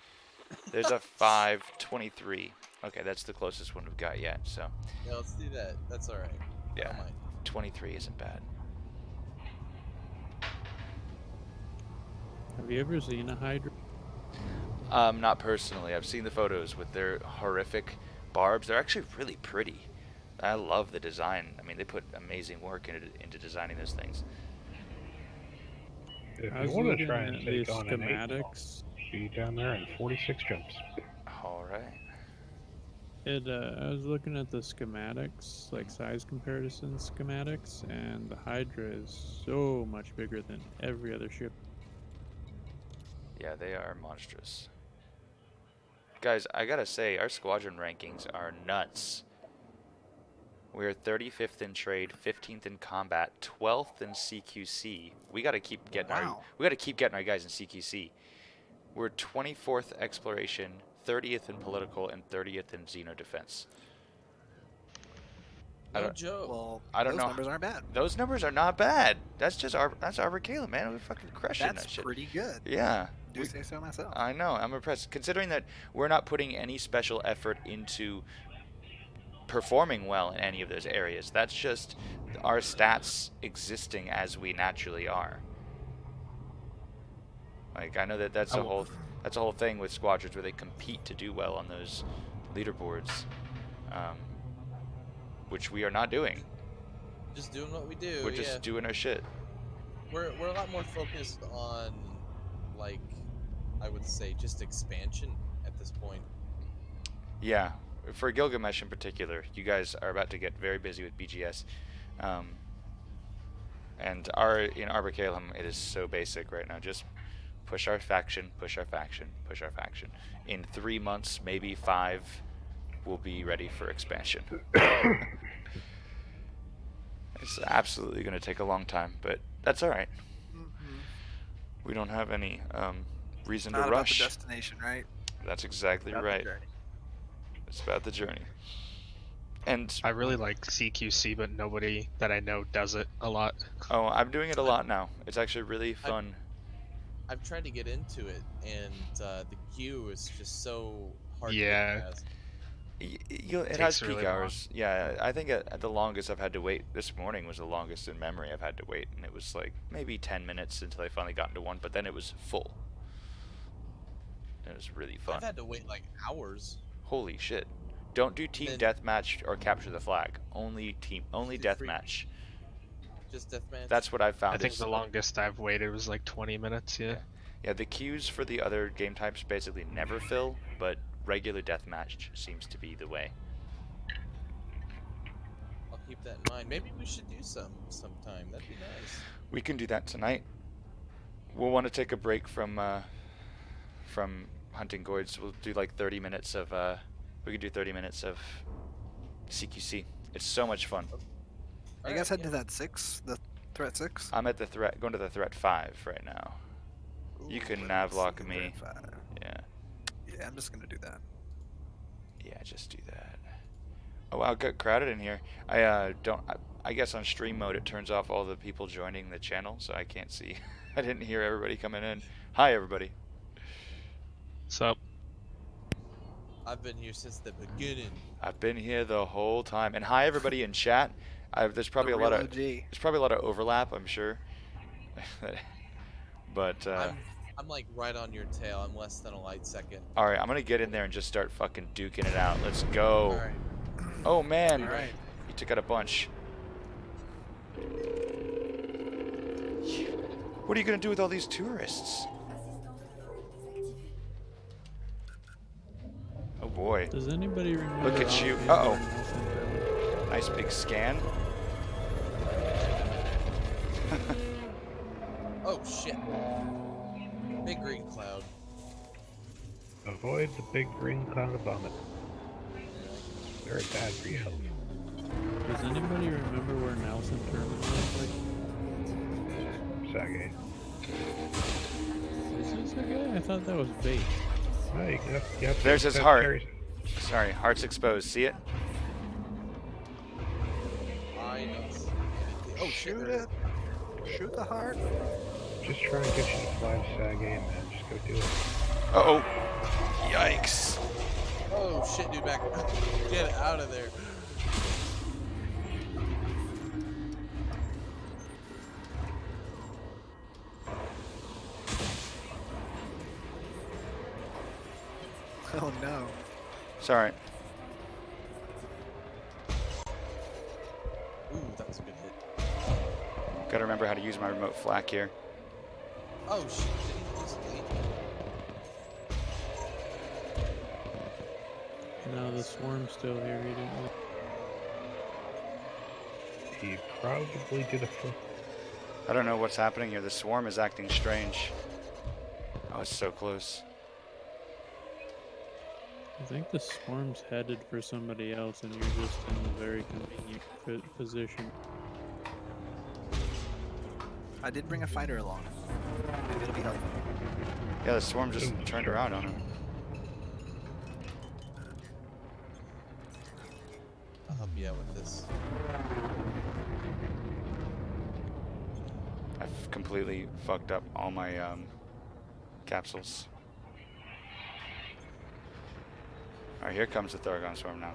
There's a 523. Okay, that's the closest one we've got yet. So, Yeah, let's do that. That's alright. I yeah, don't mind. 23 isn't bad. Have you ever seen a Hydra? Not personally. I've seen the photos with their horrific barbs. They're actually really pretty. I love the design. I mean, they put amazing work into designing those things. If I you was want to looking try and at take the on an 8, schematics. be down there in 46 jumps. All right. I was looking at the schematics, like size comparison schematics, and the Hydra is so much bigger than every other ship. Yeah, they are monstrous. Guys, I gotta say, our squadron rankings are nuts. We're 35th in trade, 15th in combat, 12th in CQC. We gotta keep getting our guys in CQC. We're 24th exploration, 30th in political, and 30th in xeno defense. I No don't- joke. Well, I don't those know. numbers aren't bad. Those numbers are not bad. That's just that's Arbor Caleb, man. We're fucking crushing That's that shit. pretty good. Yeah. Do say so myself. I know. I'm impressed. Considering that we're not putting any special effort into performing well in any of those areas. That's just our stats existing as we naturally are. Like, I know that that's a whole thing with squadrons where they compete to do well on those leaderboards, which we are not doing. Just doing what we do. We're just doing our shit. We're a lot more focused on, like, I would say, just expansion at this point. Yeah, for Gilgamesh in particular, you guys are about to get very busy with BGS, and in Arbor Calum, it is so basic right now. Just push our faction, push our faction, push our faction. In 3 months, maybe 5, we'll be ready for expansion. It's absolutely going to take a long time, but that's all right. We don't have any reason Not to about rush. the destination, right? That's exactly About the right. journey. It's about the journey. And I really like CQC, but nobody that I know does it a lot. oh, I'm doing it a lot now. It's actually really fun. I've tried to get into it, and the queue is just so hard to Yeah. get past. It has Takes peak really long. hours. Yeah, I think at the longest I've had to wait this morning was the longest in memory I've had to wait, and it was like maybe 10 minutes until I finally got into one, but then it was full. It was really fun. I've had to wait like hours. Holy shit. Don't do team Then- deathmatch or capture the flag. Only Do free- deathmatch. Just deathmatch. That's what I've found. I think is- the longest I've waited was like 20 minutes. Yeah. Yeah, the queues for the other game types basically never fill, but regular deathmatch seems to be the way. I'll keep that in mind. Maybe we should do some sometime. That'd be nice. We can do that tonight. We'll want to take a break from hunting gourds. We'll do like 30 minutes of we could do 30 minutes of CQC. It's so much fun. You guys head to that 6, the threat 6? I'm at the going to the threat 5 right now. You can navlock me. Yeah. Yeah, I'm just gonna do that. Yeah, just do that. Oh wow, got crowded in here. I guess on stream mode it turns off all the people joining the channel, so I can't see. I didn't hear everybody coming in. Hi everybody. So I've been here since the beginning. I've been here the whole time. And hi everybody in chat. There's probably a lot of overlap, I'm sure. But I'm like right on your tail. I'm less than a light second. all right, I'm gonna get in there and just start fucking duking it out. Let's go. All right. Oh man, All right. he took out a bunch. What are you gonna do with all these tourists? Oh boy. Does anybody remember? Look at you. offhand Uh-oh. where Nelson Terminal- Nice big scan. Oh shit. Big green cloud. Avoid the big green cloud of vomit. Very bad for your health. Does anybody remember where Nelson Terminal is? Sage. Is this a guy? I thought that was bait. Oh, you got There's his heart. Sorry, heart's exposed. See it? I know. Oh shit. Shoot it! Shoot the heart! Just trying to get you to fly to Sage, man. Just go do it. Uh-oh. Yikes. Oh shit, dude, back. Get out of there. Oh no. Sorry. Ooh, that was a good hit. Gotta remember how to use my remote flak here. Oh shit, did he lose the lead? No, the swarm's still here. He didn't. He probably did a flip. I don't know what's happening here. The swarm is acting strange. Oh, it's so close. I think the swarm's headed for somebody else, and you're just in a very convenient position. I did bring a fighter along. Maybe it'll be helpful. Yeah, the swarm just Ooh, turned sure. around on him. I'll help you out with this. I've completely fucked up all my capsules. Alright, here comes the Thorgon swarm now.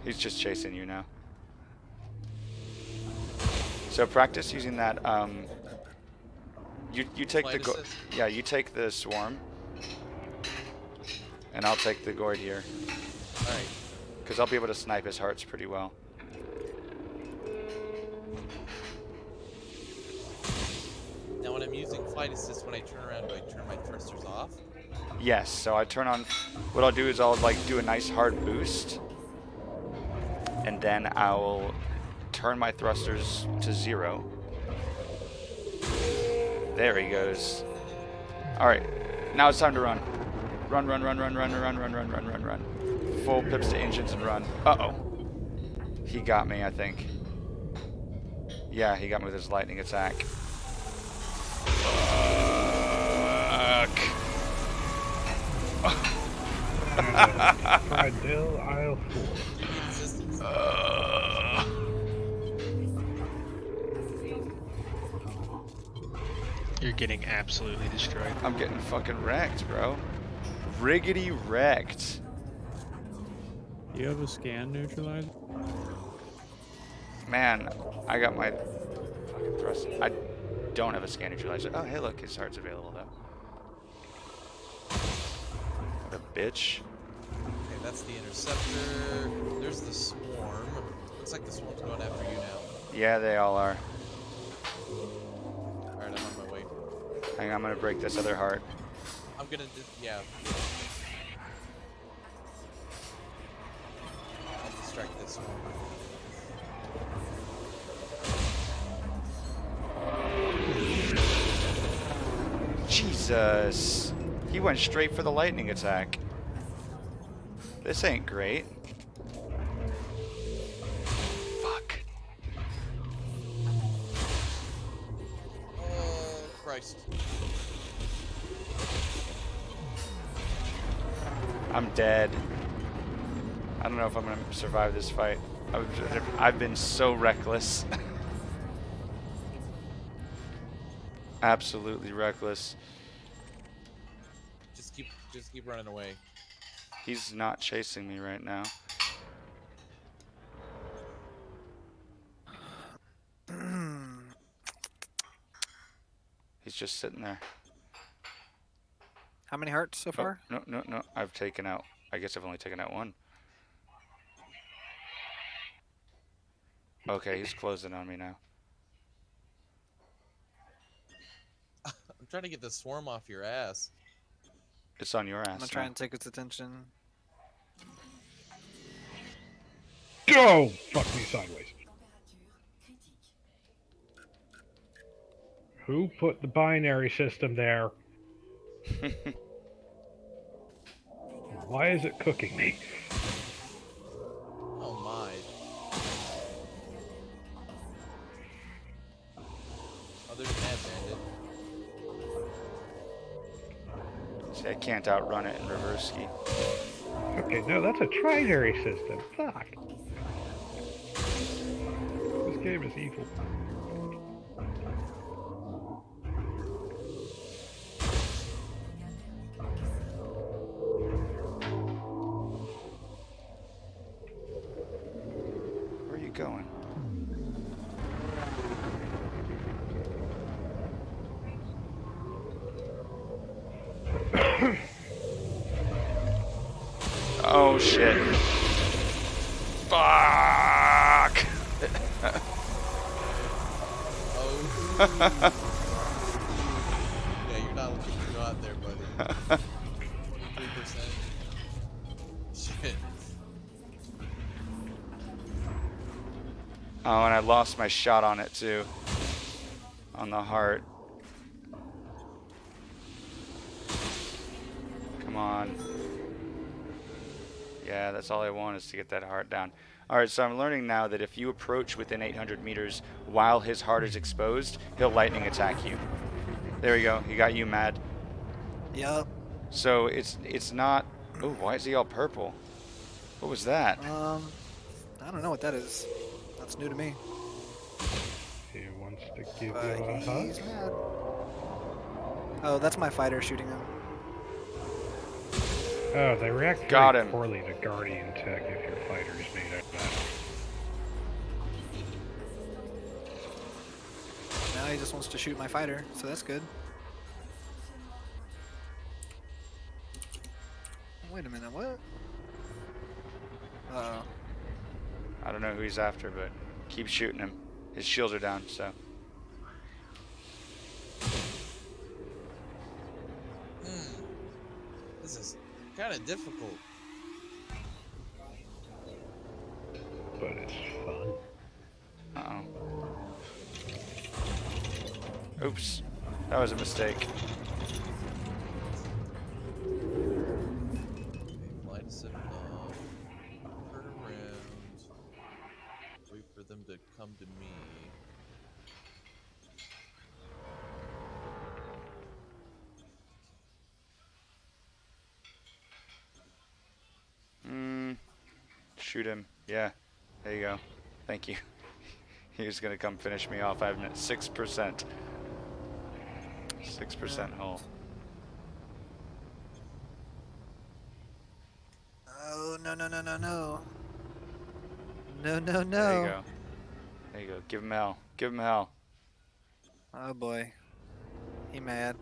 He's just chasing you now. So practice using that. You take the Flight assist? yeah, you take the swarm, and I'll take the gourd here, All right. because I'll be able to snipe his hearts pretty well. Now when I'm using flight assist, when I turn around, do I turn my thrusters off? Yes. So I turn on. What I'll do is I'll like do a nice hard boost, and then I'll turn my thrusters to 0. There he goes. All right. Now it's time to run. Run, run, run, run, run, run, run, run, run, run, run. Full pips to engines and run. Uh-oh. He got me, I think. Yeah, he got me with his lightning attack. Fuck. Fried dill, aisle 4. Assistance. You're getting absolutely destroyed. I'm getting fucking wrecked, bro. Riggedy wrecked. Do you have a scan neutralizer? Man, I got my fucking thrust. I don't have a scan neutralizer. Oh, hey, look, his heart's available, though. What a bitch. Okay, that's the interceptor. There's the swarm. Looks like the swarm's going after you now. Yeah, they all are. Alright, I'm on my way. Hang on, I'm gonna break this other heart. I'm gonna yeah. I'll distract this swarm. Jesus. He went straight for the lightning attack. This ain't great. Fuck. Oh, Christ. I'm dead. I don't know if I'm gonna survive this fight. I've been so reckless. Absolutely reckless. Just keep running away. He's not chasing me right now. He's just sitting there. How many hearts so far? Oh, no. I've taken out. I guess I've only taken out one. Okay, he's closing on me now. I'm trying to get the swarm off your ass. It's on your ass. I'm gonna try and take its attention. Go! Fuck me sideways. Who put the binary system there? Why is it cooking me? Oh my. Other than that, bandit. See, I can't outrun it in reverse ski. Okay, no, that's a trinary system. Fuck. This game is evil. Where are you going? Oh shit. Fuck! Oh. Yeah, you're not looking to go out there, buddy. 3%. Shit. Oh, and I lost my shot on it too. On the heart. Come on. Yeah, that's all I want is to get that heart down. Alright, so I'm learning now that if you approach within 800 meters while his heart is exposed, he'll lightning attack you. There we go. He got you mad. Yup. So it's not... Oh, why is he all purple? What was that? I don't know what that is. That's new to me. He wants to give you a hug? He's mad. Oh, that's my fighter shooting him. Oh, they react Got very him. poorly to Guardian Tech if your fighter is made out of that. Now he just wants to shoot my fighter, so that's good. Wait a minute, what? Uh-oh. I don't know who he's after, but keep shooting him. His shields are down, so... This is kind of difficult. But it's fun. Uh-oh. Oops. That was a mistake. Light us up. Turn around. Wait for them to come to me. Shoot him. Yeah. There you go. Thank you. He was gonna come finish me off. I have 6%. 6% hull. Oh, no, no, no, no, no. No, no, There you no. go. There you go. Give him hell. Give him hell. Oh boy. He mad.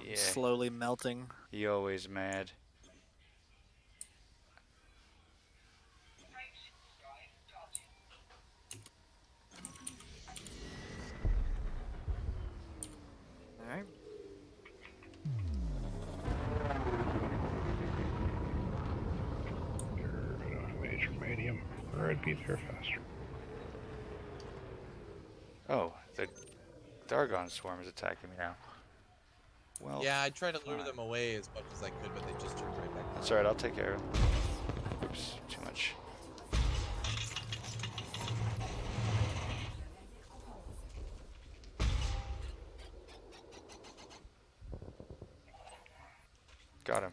Yeah. Slowly melting. He always mad. Alright. Turn off major medium, or I'd be there faster. Oh, the Dargon swarm is attacking me now. Well, Yeah, I tried to lure fine. them away as much as I could, but they just turned right back. That's alright, I'll take care of him. Oops, too much. Got him.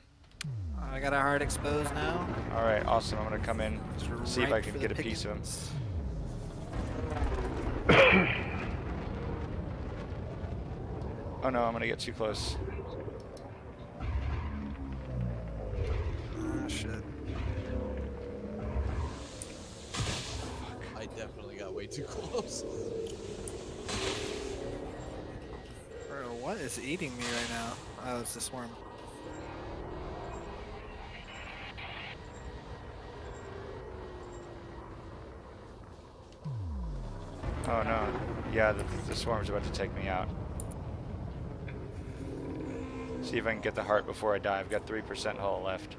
I got a heart exposed now. Alright, awesome. I'm gonna come in, see if I Right can for get the a piece of him. pickings. Oh no, I'm gonna get too close. Ah, shit. I definitely got way too close. Bro, what is eating me right now? Oh, it's the swarm. Oh no. Yeah, the swarm's about to take me out. See if I can get the heart before I die. I've got 3% hull left.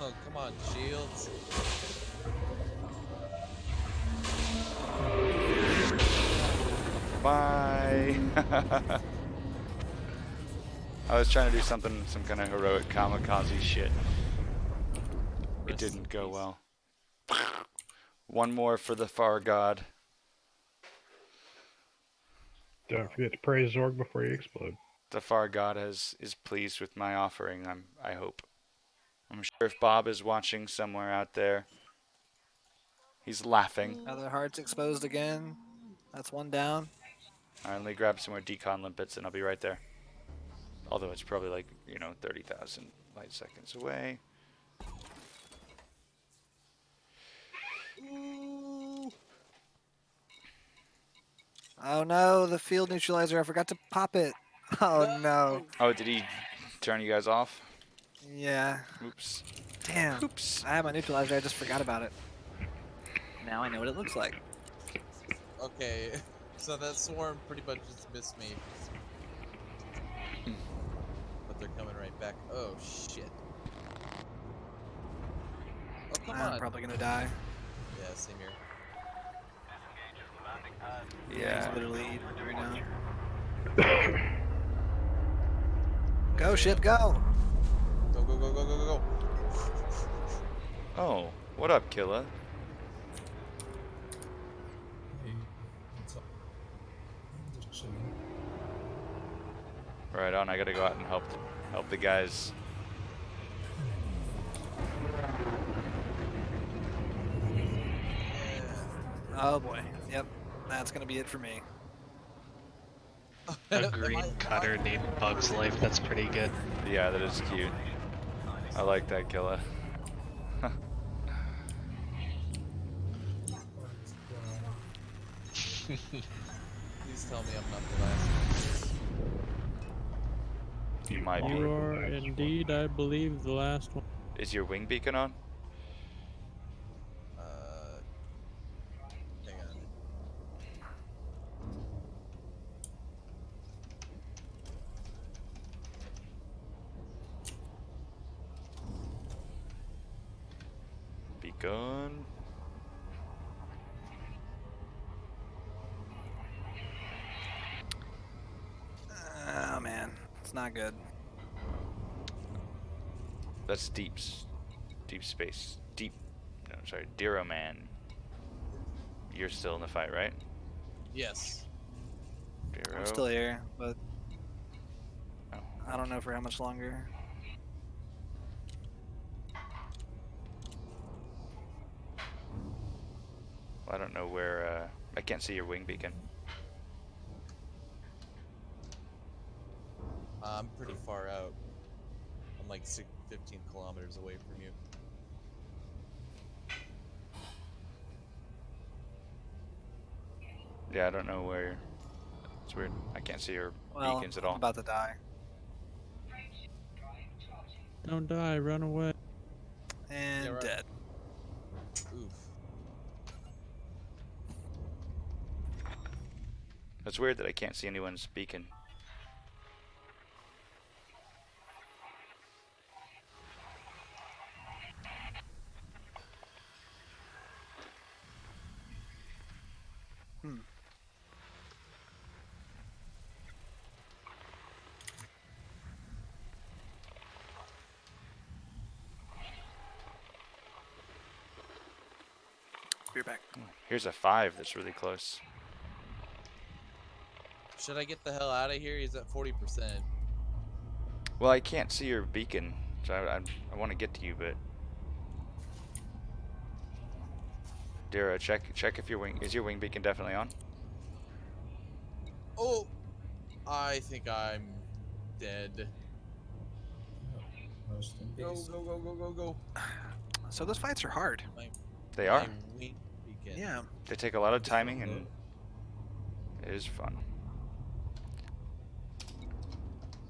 Oh, come on, shields. Bye. I was trying to do something, some kind of heroic kamikaze shit. It Rest in didn't go peace. well. One more for the far god. Don't forget to praise Zorg before you explode. The far god is pleased with my offering. I hope. I'm sure if Bob is watching somewhere out there, he's laughing. Other hearts exposed again. That's one down. I only grab some more decon limpets and I'll be right there. Although it's probably like, 30,000 light seconds away. Oh no, the field neutralizer. I forgot to pop it. Oh no. Oh, did he turn you guys off? Yeah. Oops. Damn. Oops. I have my neutralizer. I just forgot about it. Now I know what it looks like. Okay, so that swarm pretty much just missed me. But they're coming right back. Oh shit. Oh come I'm on. probably gonna die. Yeah, same here. Yeah. He's literally eating it right now. Go ship, go! Go go go go go go go. Oh, what up, Killa? Right on. I gotta go out and help the guys. Oh boy. Yep. That's gonna be it for me. A green cutter named Bug's Life, that's pretty good. Yeah, that is cute. I like that, Killa. Please tell me I'm not the last. You might be. You are indeed, I believe, the last one. Is your wing beacon on? Hang on. Beacon. Oh man, it's not good. That's deep space. No, sorry, Diro Man. you're still in the fight, right? Yes. Dero. I'm still here, but Oh, I don't know for how much longer. well, I don't know where. I can't see your wing beacon. I'm pretty far out. I'm like 15 kilometers away from you. Yeah, I don't know where. It's weird. I can't see your Well, beacons at I'm all. about to die. Don't die, run away. And right. dead. Oof. It's weird that I can't see anyone's beacon. Hmm. Be back. Here's a 5 that's really close. Should I get the hell out of here? He's at 40%. Well, I can't see your beacon, so I want to get to you, but Dero, check if your wing is your wing beacon definitely on. Oh, I think I'm dead. Go, go, go, go, go, go. So those fights are hard. They My are. wing beacon. Yeah. They take a lot of timing, and it is fun.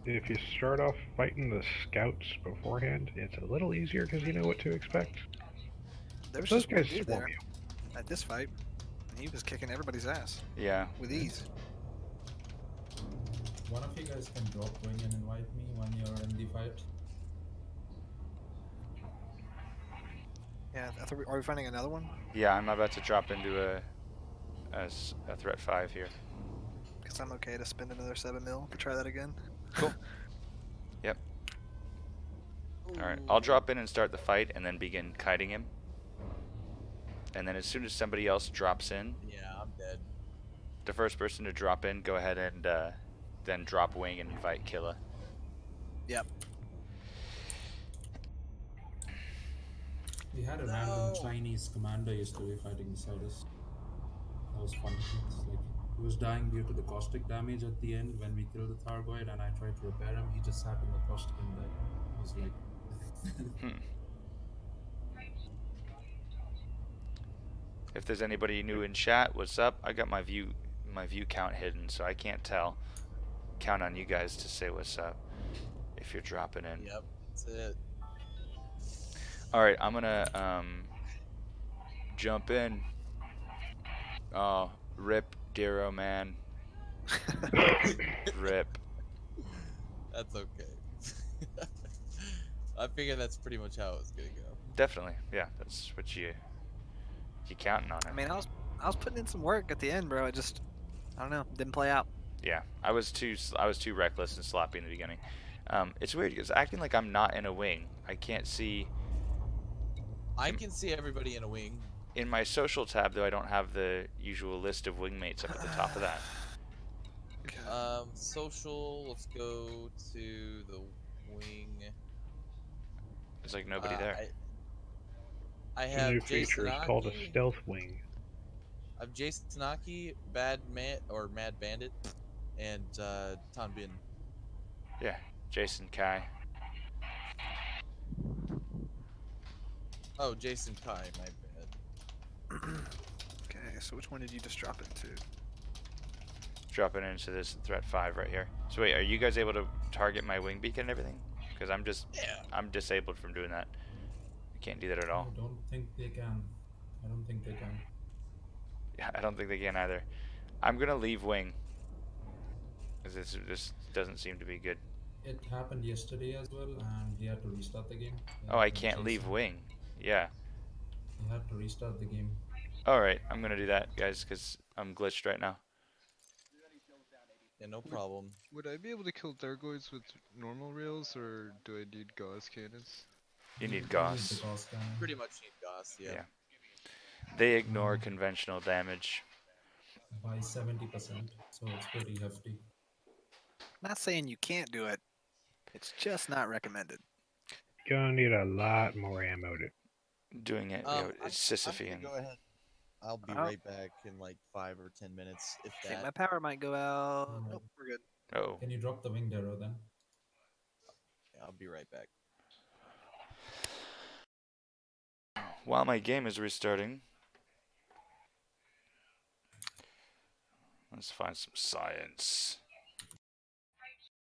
If you start off fighting the scouts beforehand, it's a little easier because you know what to expect. There was Those just one guys dude swarm there you. at this fight, and he was kicking everybody's ass Yeah. with ease. One of you guys can drop wing and invite me when you're in the fight. Yeah, are we finding another one? Yeah, I'm about to drop into a threat 5 here. Because I'm okay to spend another 7 mil to try that again. Cool. Yep. Alright, I'll drop in and start the fight and then begin kiting him. And then as soon as somebody else drops in, Yeah, I'm dead. the first person to drop in, go ahead and then drop wing and invite Killa. Yep. We had a random Chinese commander yesterday fighting beside us. That was fun. It's like he was dying due to the caustic damage at the end when we killed the Thargoid, and I tried to repair him. He just sat in the caustic and died. I was like, If there's anybody new in chat, what's up? I got my view count hidden, so I can't tell. Count on you guys to say what's up if you're dropping in. Yep, that's it. All right, I'm gonna jump in. Oh, rip Dero, man. Rip. That's okay. I figure that's pretty much how it's gonna go. Definitely, yeah. That's what you counting on it. I mean, I was putting in some work at the end, bro. I don't know, didn't play out. Yeah, I was too reckless and sloppy in the beginning. It's weird because acting like I'm not in a wing. I can't see. I can see everybody in a wing. In my social tab, though, I don't have the usual list of wingmates up at the top of that. Social. Let's go to the wing. There's like nobody there. I The have new feature is called a stealth wing. I have Jason Tanaki, Mad Bandit, and Tan Bin. Yeah, Jason Kai. Oh, Jason Kai, my bad. Okay, so which one did you just drop into? Dropping into this threat 5 right here. So wait, are you guys able to target my wing beacon and everything? Because I'm disabled from doing that. I can't do that at all. I don't think they can. I don't think they can. Yeah, I don't think they can either. I'm gonna leave wing. Because this doesn't seem to be good. It happened yesterday as well, and he had to restart the game. Oh, I can't leave wing. Yeah. He had to restart the game. Alright, I'm gonna do that, guys, because I'm glitched right now. Yeah, no problem. Would I be able to kill Thargoids with normal rails, or do I need Gauss cannons? You need the Gauss. Gauss cannon. Pretty much need Gauss, yeah. They ignore conventional damage. by 70%, so it's pretty hefty. Not saying you can't do it. It's just not recommended. You're gonna need a lot more ammo to. Doing it, it's I'm gonna Sisyphean. go ahead. I'll be Oh. right back in like 5 or 10 minutes, if I think that. my power might go out. Alright. Nope, we're good. Oh. Can you drop the winged arrow then? Yeah, I'll be right back. While my game is restarting, let's find some science.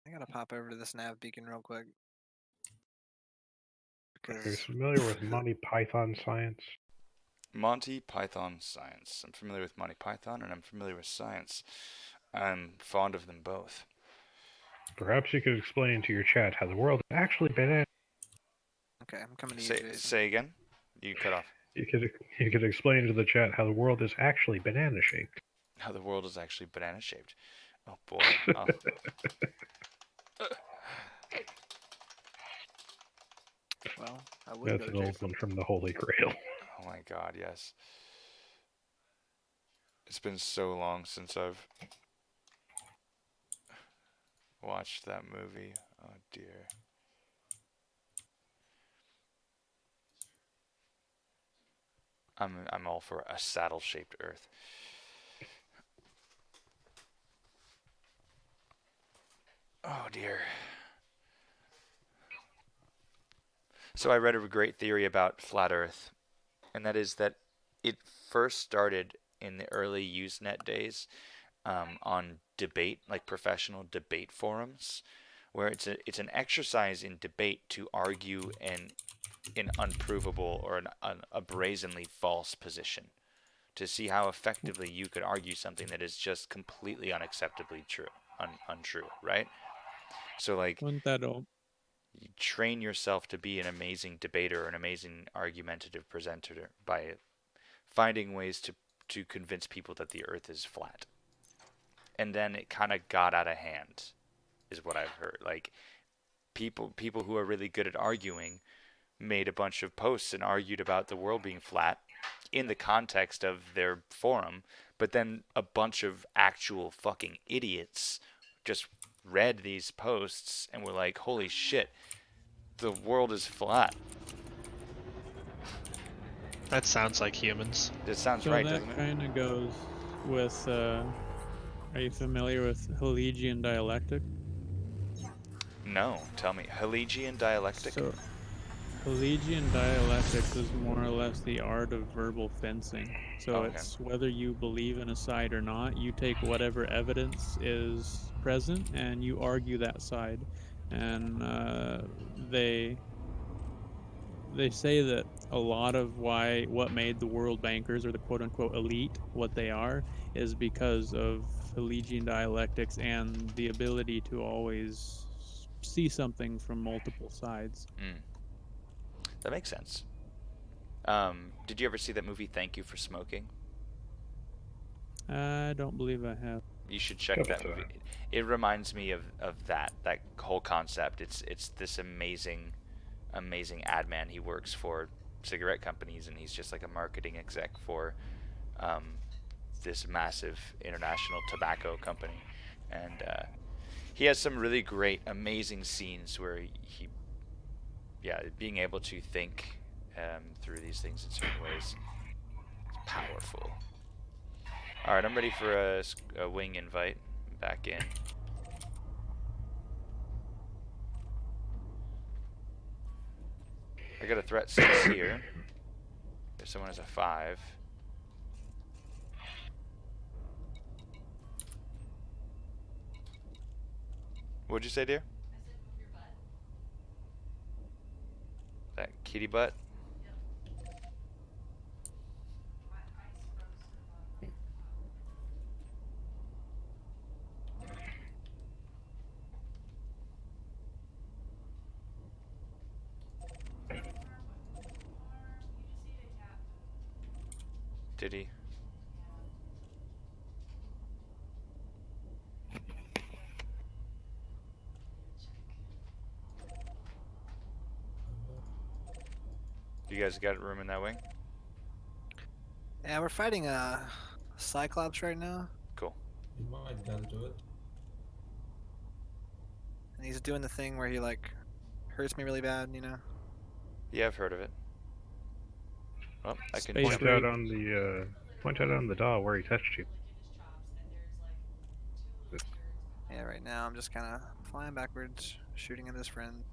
I gotta pop over to this nav beacon real quick. Are you Because familiar with Monty Python science? Monty Python science. I'm familiar with Monty Python and I'm familiar with science. I'm fond of them both. Perhaps you could explain to your chat how the world has actually been. okay, I'm coming to you, Say Jason. say again. You cut off. You could explain to the chat how the world is actually banana shaped. How the world is actually banana shaped. Oh boy. Oh. Well, I would That's go an to old Jason. one from the Holy Grail. Oh my god, yes. It's been so long since I've watched that movie. Oh dear. I'm all for a saddle-shaped Earth. Oh dear. So I read a great theory about flat Earth, and that is that it first started in the early Usenet days on debate, like professional debate forums, where it's an exercise in debate to argue an unprovable or a brazenly false position, to see how effectively you could argue something that is just completely unacceptably true, untrue, right? So like Wouldn't that all? you train yourself to be an amazing debater, an amazing argumentative presenter by finding ways to convince people that the earth is flat. And then it kind of got out of hand is what I've heard. Like people who are really good at arguing made a bunch of posts and argued about the world being flat in the context of their forum, but then a bunch of actual fucking idiots just read these posts and were like, holy shit, the world is flat. That sounds like humans. That sounds So right, that doesn't it? kind of goes with. Are you familiar with Hegelian dialectic? No, tell me. Hegelian dialectic? So, Hegelian dialectics is more or less the art of verbal fencing. So Okay. it's whether you believe in a side or not, you take whatever evidence is present and you argue that side. And they say that a lot of what made the world bankers or the quote unquote elite what they are is because of Hegelian dialectics and the ability to always see something from multiple sides. That makes sense. Did you ever see that movie Thank You for Smoking? I don't believe I have. You should check that movie. It reminds me of that whole concept. It's this amazing ad man. He works for cigarette companies and he's just like a marketing exec for this massive international tobacco company. And he has some really great, amazing scenes where he being able to think through these things in certain ways is powerful. All right, I'm ready for a wing invite back in. I got a threat 6 here. If someone has a 5. What'd you say, dear? That kitty butt? Did he? You guys got room in that wing? Yeah, we're fighting a Cyclops right now, Cool. Invite Del to it. and he's doing the thing where he like hurts me really bad, you know. Yeah, I've heard of it. Well, I can Space jump. Point out on the doll where he touched you. Yeah, right now I'm just kind of flying backwards, shooting at his friend.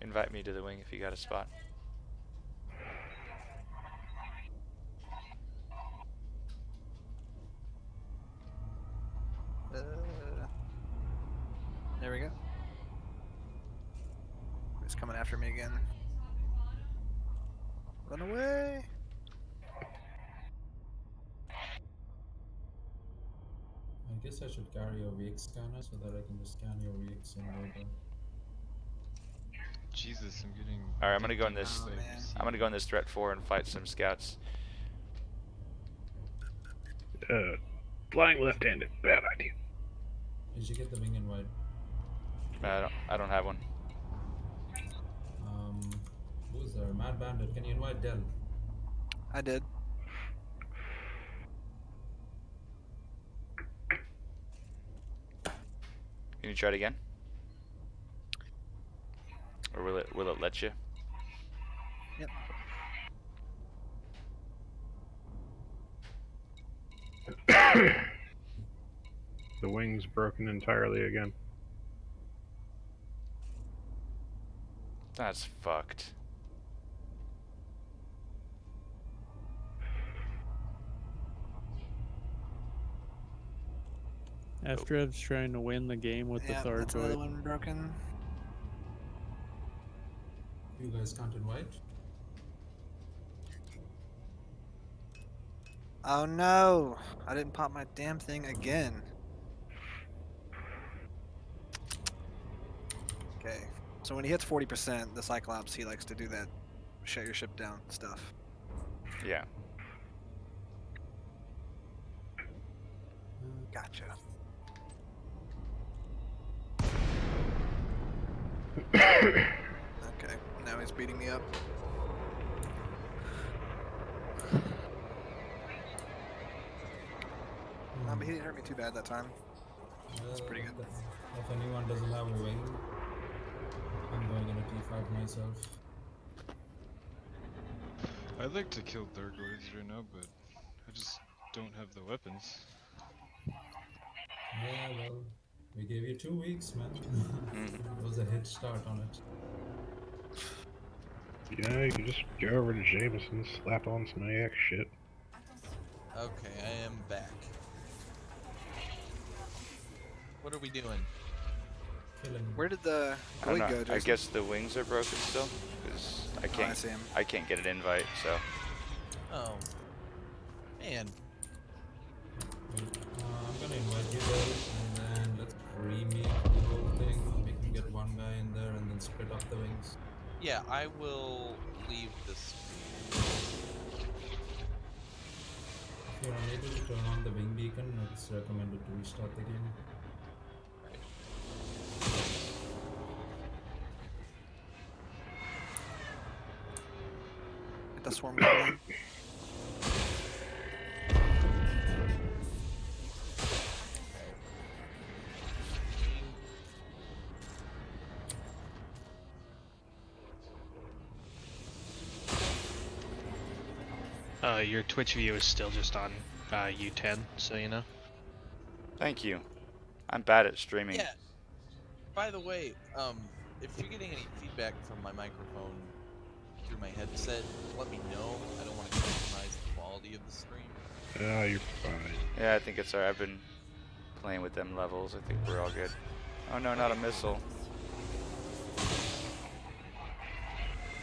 Invite me to the wing if you got a spot. There we go. He's coming after me again. Run away! I guess I should carry a wake scanner so that I can just scan your wakes in order. Jesus, I'm getting. All right, I'm gonna go in this. Oh, man. I'm gonna go in this threat 4 and fight some scouts. Flying left-handed, bad idea. Did you get the wing invite? I don't have one. Who's there? Mad Bandit, can you invite Del? I did. Can you try it again? Or will it let you? Yep. The wing's broken entirely again. That's fucked. After I was trying to win the game with Yeah, the that's another Thargoid. one broken. You guys can't invite? Oh no! I didn't pop my damn thing again. Okay, so when he hits 40%, the Cyclops, he likes to do that shut your ship down stuff. Yeah. Gotcha. Okay, now he's beating me up. No, but he didn't hurt me too bad that time. That's pretty good. If anyone doesn't have a wing, I'm going in a T5 myself. I'd like to kill Thargoids right now, but I just don't have the weapons. Yeah, well, we gave you 2 weeks, man. Mm. It was a head start on it. Yeah, you can just go over to Jameson, slap on some AX shit. Okay, I am back. What are we doing? Kill him. Where did the I don't Goid know. go, Jason? I guess the wings are broken still, because I I can't. see him. I can't get an invite. So Oh, man. I'm gonna invite you guys, and then let's remake the whole thing. We can get one guy in there and then split up the wings. Yeah, I will leave this. If you're unable to turn on the wing beacon, it's recommended to restart the game. Get the swarm going in. Your Twitch view is still just on U10, so you know. thank you. I'm bad at streaming. Yeah. By the way, if you're getting any feedback from my microphone through my headset, let me know. I don't want to compromise the quality of the stream. Ah, you're fine. Yeah, I think it's alright. I've been playing with them levels. I think we're all good. Oh no, not a missile.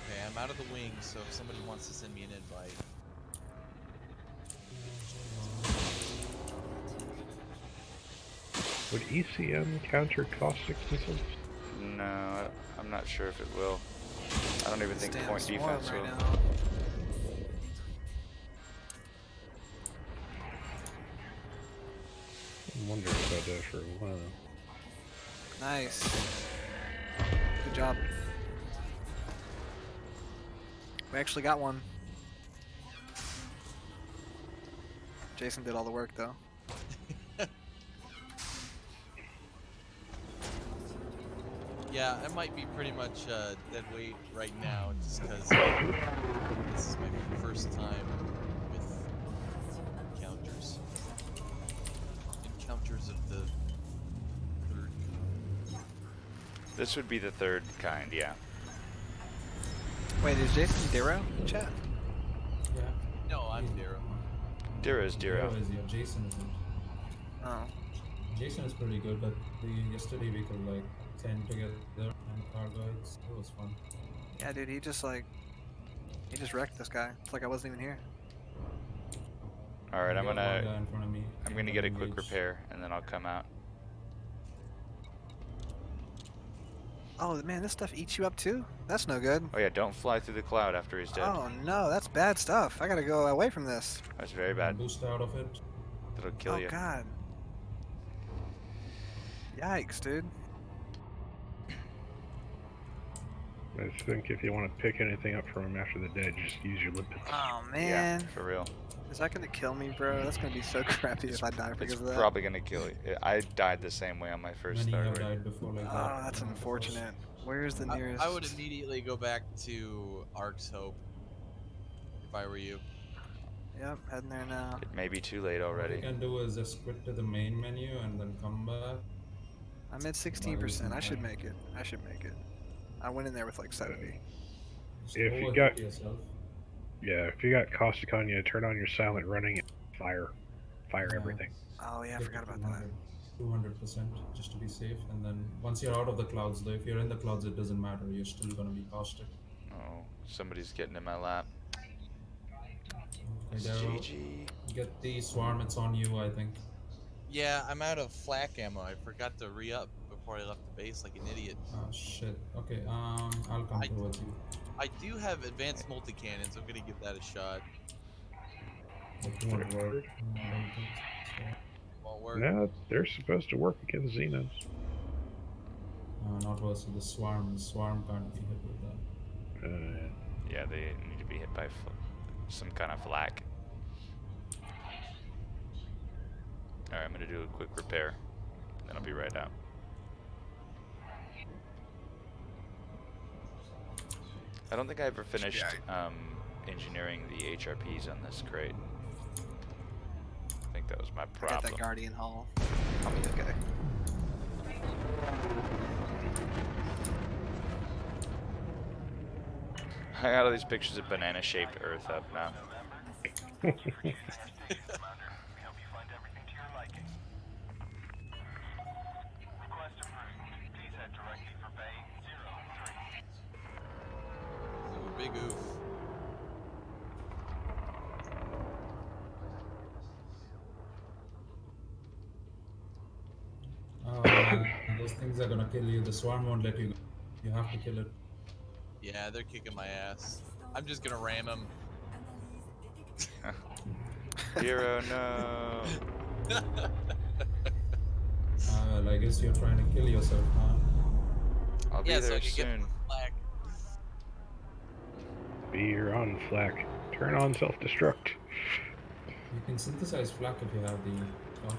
Okay, I'm out of the wing, so if somebody wants to send me an invite. Would ECM counter caustic missiles? No, I'm not sure if it will. I don't even think Damn point swarm defense right will. now. I'm wondering about that for a while. Nice. Good job. We actually got one. Jason did all the work though. Yeah, I might be pretty much dead weight right now, just because this is my first time with encounters. Encounters of the third kind. This would be the third kind, yeah. Wait, is Jason Diro in chat? Yeah. No, I'm Darrow. Diro's Diro. Is yeah, Jason isn't. Oh. Jason is pretty good, but yesterday we could like 10 together and car guides. It was fun. Yeah, dude, he just wrecked this guy. It's like I wasn't even here. Alright, I'm Got one gonna guy in front of me. get a quick Engage. repair and then I'll come out. Oh man, this stuff eats you up too? That's no good. Oh yeah, don't fly through the cloud after he's dead. Oh no, that's bad stuff. I gotta go away from this. That's very bad. Boost out of it. It'll kill Oh you. god. Yikes, dude. I think if you want to pick anything up from him after the dead, just use your lipids. Oh Yeah, man. for real. Is that gonna kill me, bro? That's gonna be so crappy if I die It's because of that. probably gonna kill you. I died the same way on my first Many have Thargoid. died before like that. Oh, that's unfortunate. Where's the nearest? I would immediately go back to Ark's Hope if I were you. Yep, heading there now. It may be too late What already. you can do is just quit to the main menu and then come back. I'm at 16%. I should make it. I should make it. I went in there with like 70. Just If you overheat got- yourself. Yeah, if you got caustic on you, turn on your silent running and fire Yeah. everything. Oh yeah, I Get forgot to about that. 200% just to be safe, and then once you're out of the clouds, though, if you're in the clouds, it doesn't matter. You're still gonna be caustic. Oh, somebody's getting in my lap. Okay, It's Daryl, GG. get the swarm. It's on you, I think. Yeah, I'm out of flak ammo. I forgot to re-up before I left the base like an idiot. Oh shit. Okay. I'll come towards you. I do have advanced multi-cannons. I'm gonna give that a shot. It won't work. No, I don't think so. Won't work. No, they're supposed to work against Xenos. Not versus the swarm. The swarm can't be hit with that. Yeah, they need to be hit by some kind of flak. Alright, I'm gonna do a quick repair. Then I'll be right out. I don't think I ever finished engineering the HRPs on this crate. I think that was my I got problem. that Guardian Hall. I'll be okay. I got all these pictures of banana-shaped Earth up now. Ooh, big oof. Those things are gonna kill you. The swarm won't let you go. You have to kill it. Yeah, they're kicking my ass. I'm just gonna ram them. Hero, no. Well, I guess you're trying to kill yourself, huh? I'll be Yeah, so there I can get soon. flak. Be your on flak. Turn on self-destruct. You can synthesize flak if you have the stuff.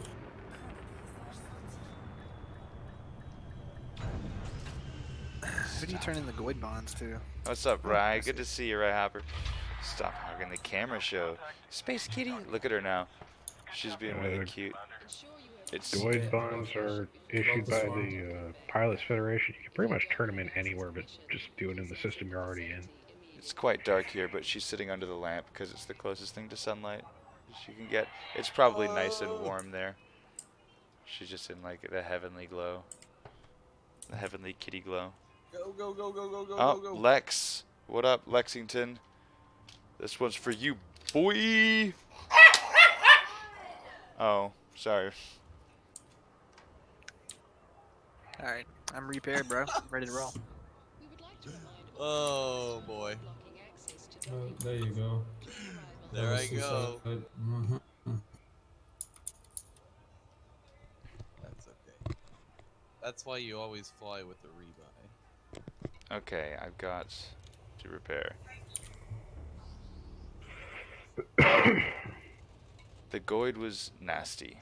Who do you turn in the Goid bonds to? What's up, Rye? Good to see you, Rye Hopper. Stop hogging the camera show. Space Kitty, look at her now. She's being really cute. It's Droid bonds are issued by the Pilots Federation. You can pretty much turn them in anywhere, but just do it in the system you're already in. It's quite dark here, but she's sitting under the lamp because it's the closest thing to sunlight she can get. It's probably nice and warm there. She's just in like the heavenly glow. The heavenly kitty glow. Go, go, go, go, go, go, Oh, go, go. Lex. What up, Lexington? This one's for you, boy. Oh, sorry. Alright, I'm repaired, bro. I'm ready to roll. Oh boy. Well, there you go. There That I was go. suicide. That's okay. That's why you always fly with the rebuy. Okay, I've got to repair. The Goid was nasty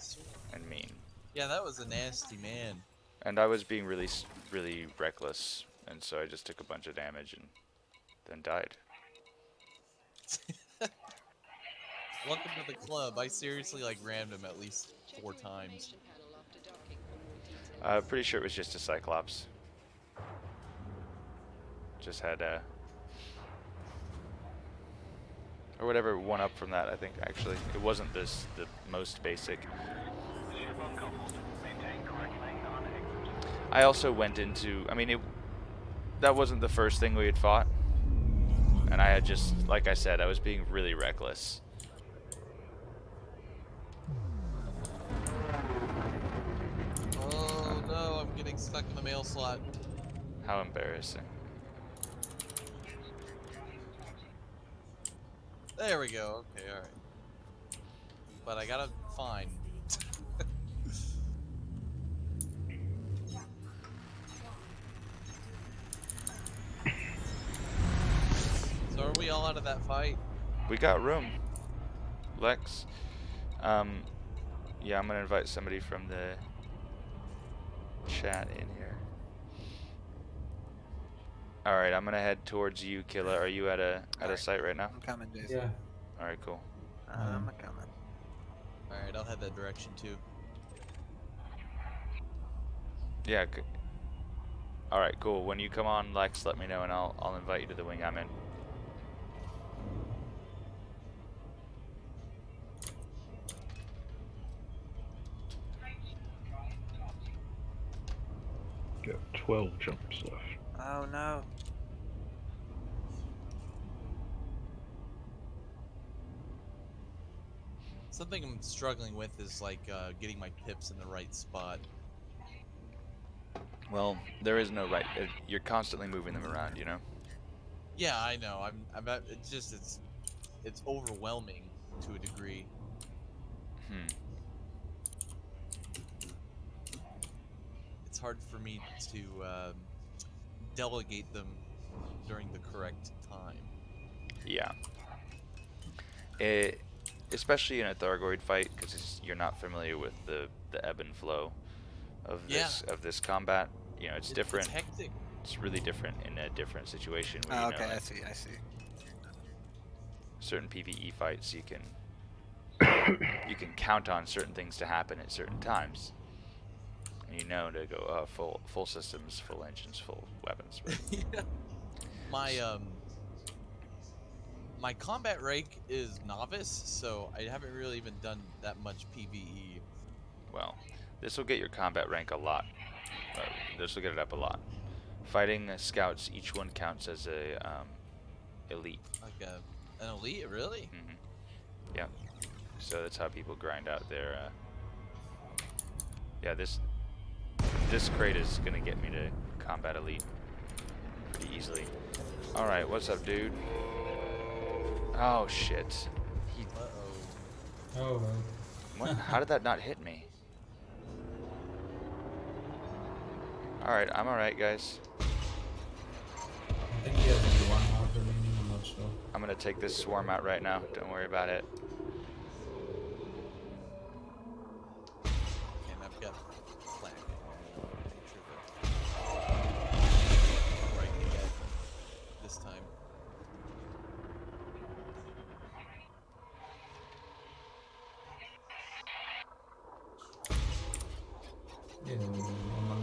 and mean. Yeah, that was a nasty man. And I was being really reckless, and so I just took a bunch of damage and then died. Welcome to the club. I seriously like rammed him at least 4 times. Pretty sure it was just a Cyclops. Just had or whatever one up from that. I think actually it wasn't the most basic. I also went into. I mean, that wasn't the first thing we had fought, and I had just, like I said, I was being really reckless. Oh no, I'm getting stuck in the mail slot. How embarrassing. There we go. Okay, alright. But I gotta find. So are we all out of that fight? We got room. Lex. Yeah, I'm gonna invite somebody from the chat in here. Alright, I'm gonna head towards you, Killa. Are you at a site right now? I'm coming, Jason. Yeah. Alright, cool. I'm coming. Alright, I'll head that direction too. Yeah. Alright, cool. When you come on, Lex, let me know and I'll invite you to the wing I'm in. Got 12 jumps left. Oh no. Something I'm struggling with is like getting my pips in the right spot. Well, there is no right. You're constantly moving them around, you know? Yeah, I know. I'm at, it's overwhelming to a degree. It's hard for me to delegate them during the correct time. Yeah. Especially in a Thargoid fight, because you're not familiar with the ebb and flow of this combat. You know, it's different. It's hectic. It's really different in a different situation. Where, Oh, you know, okay, like I see. certain PvE fights, you can count on certain things to happen at certain times, and you know to go full systems, full engines, full weapons. Yeah. My combat rank is novice, so I haven't really even done that much PvE. Well, this will get your combat rank a lot. This will get it up a lot. Fighting scouts, each one counts as a elite. Like an elite, really? Yeah. So that's how people grind out their. Yeah, this crate is gonna get me to combat elite pretty easily. All right, what's up, dude? Oh shit. Oh well. What? How did that not hit me? Alright, I'm alright, guys. I think he has only one heart remaining, I'm not sure. I'm gonna take this swarm out right now. Don't worry about it. And I've got flag. Right again this time. Yeah, I'm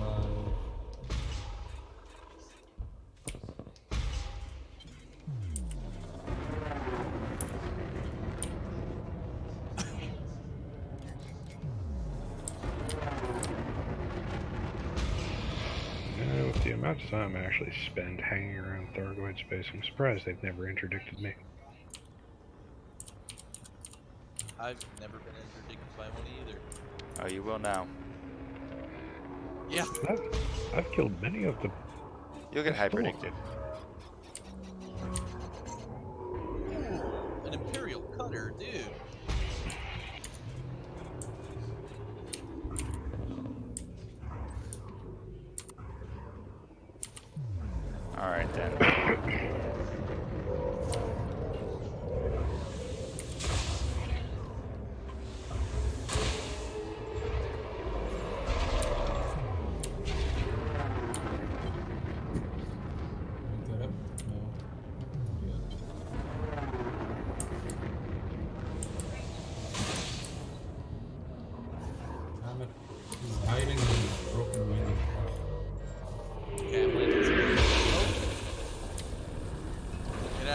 With the amount of time I actually spend hanging around Thargoid space, I'm surprised they've never interdicted me. I've never been interdicted by one either. Oh, you will now. Yeah. I've killed many of them. You'll get hyperdicted. An Imperial cutter, dude. Alright then.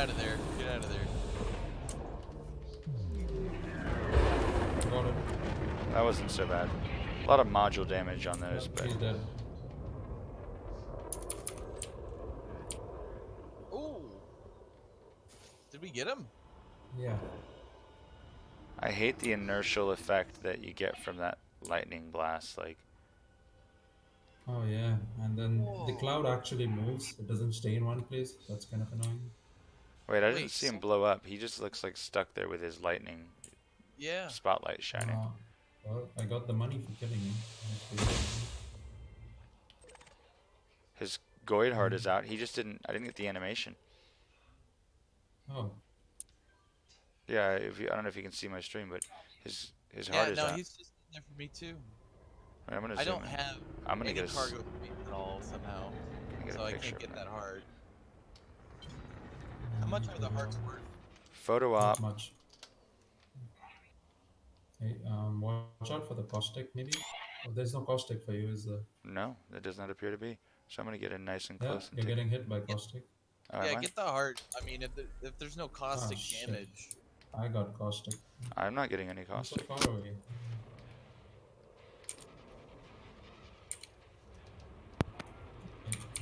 out of there. Get out of there. Got it. That wasn't so bad. A lot of module damage on those, Yep, but he's dead. Ooh. Did we get him? Yeah. I hate the inertial effect that you get from that lightning blast. Like, Oh yeah, and then the cloud actually moves. It doesn't stay in one place. That's kind of annoying. wait, I Wait, didn't see him blow up. He just looks like stuck there with his lightning Yeah. spotlight shining. Well, I got the money for killing him. That's His Goid heart is out. He just didn't. I didn't get the animation. Oh, Yeah, I don't know if you can see my stream, but his Yeah, heart is no, out. he's just in there for me too. Wait, I'm gonna I zoom don't in. have I'm gonna any get a, cargo space at all somehow, get a so I picture can't of get him. that heart. How much are the hearts worth? Photo not op. much. Hey, watch out for the caustic, maybe. Oh, there's no caustic for you, is there? No, that does not appear to be. So I'm gonna get in nice and Yeah, close and you're take. getting hit by caustic. Oh, Yeah, am I? get the heart. I mean, if there's no caustic shit. damage. I got caustic. I'm not getting any I'm so caustic. far away.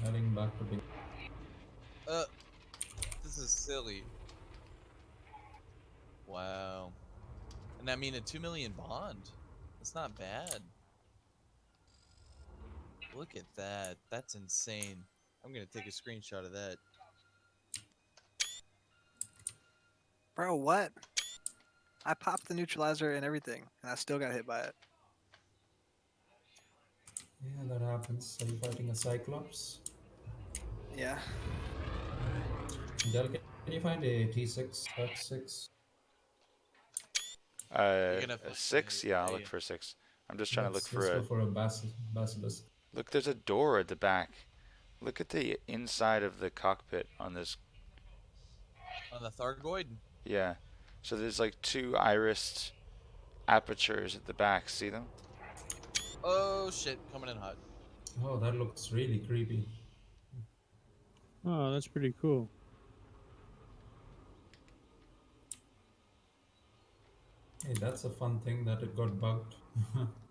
Heading back to big. This is silly. Wow. And I mean, a 2 million bond. That's not bad. Look at that. That's insane. I'm gonna take a screenshot of that. Bro, what? I popped the neutralizer and everything, and I still got hit by it. Yeah, that happens. Are you fighting a Cyclops? Yeah. Del, can you find a T6, F6? You're gonna A 6? Yeah, I'll look a- for a 6. I'm just trying to look for Let's a. go for a basilisk. Look, there's a door at the back. Look at the inside of the cockpit on this. on the Thargoid. Yeah. So there's like 2 irised apertures at the back. See them? Oh shit, coming in hot. Oh, that looks really creepy. Oh, that's pretty cool. Hey, that's a fun thing that it got bugged.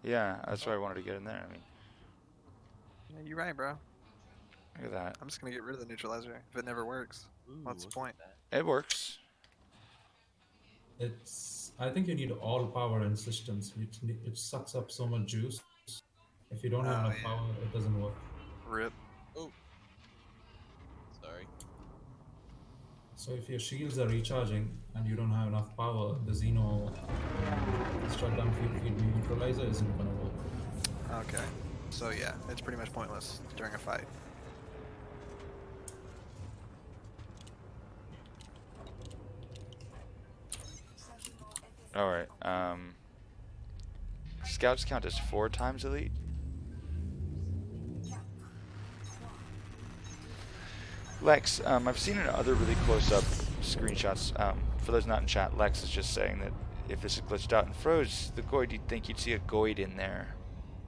Yeah, that's why I wanted to get in there. I mean, Yeah, you're right, bro. look at that. I'm just gonna get rid of the neutralizer if it never works. What's the look point? at that. It works. I think you need all power in systems. It sucks up so much juice. If you don't have Oh, enough yeah. power, it doesn't work. Rip. Oh. Sorry. So if your shields are recharging and you don't have enough power, the Xeno struck down field neutralizer isn't gonna work. Okay. So yeah, it's pretty much pointless during a fight. Alright, scouts count as 4 times elite? Lex, I've seen in other really close-up screenshots, for those not in chat, Lex is just saying that if this is glitched out and froze, the Goid, you'd think you'd see a Goid in there,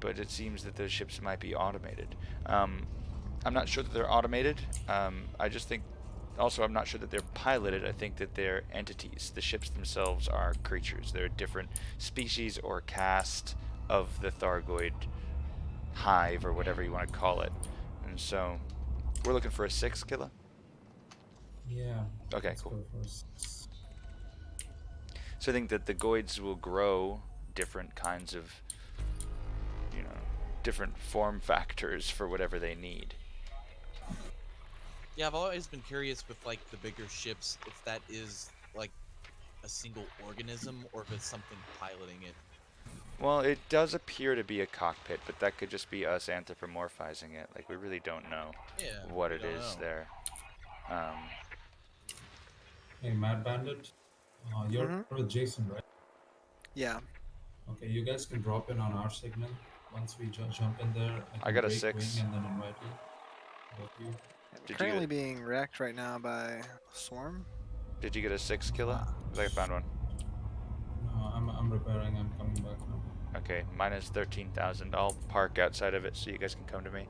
but it seems that those ships might be automated. I'm not sure that they're automated, I just think, also I'm not sure that they're piloted, I think that they're entities. The ships themselves are creatures, they're a different species or caste of the Thargoid hive, or whatever you want to call it. And so, we're looking for a 6 killer? Yeah. Okay, let's cool. go for 6. So I think that the Goids will grow different kinds of, you know, different form factors for whatever they need. Yeah, I've always been curious with like the bigger ships if that is like a single organism or if it's something piloting it. Well, it does appear to be a cockpit, but that could just be us anthropomorphizing it. Like, we really don't know Yeah. what we it don't is know. there. Hey, Mad Bandit, you're with Jason, right? Yeah. Okay, you guys can drop in on our segment. Once we jump in there, I I can got a break 6. wing and then invite you. Both you. I'm Did you currently get- being wrecked right now by Swarm. Did you get a 6 killer? 'Cause I found one. No, I'm repairing. I'm coming back now. Okay, mine is 13,000. I'll park outside of it so you guys can come to me.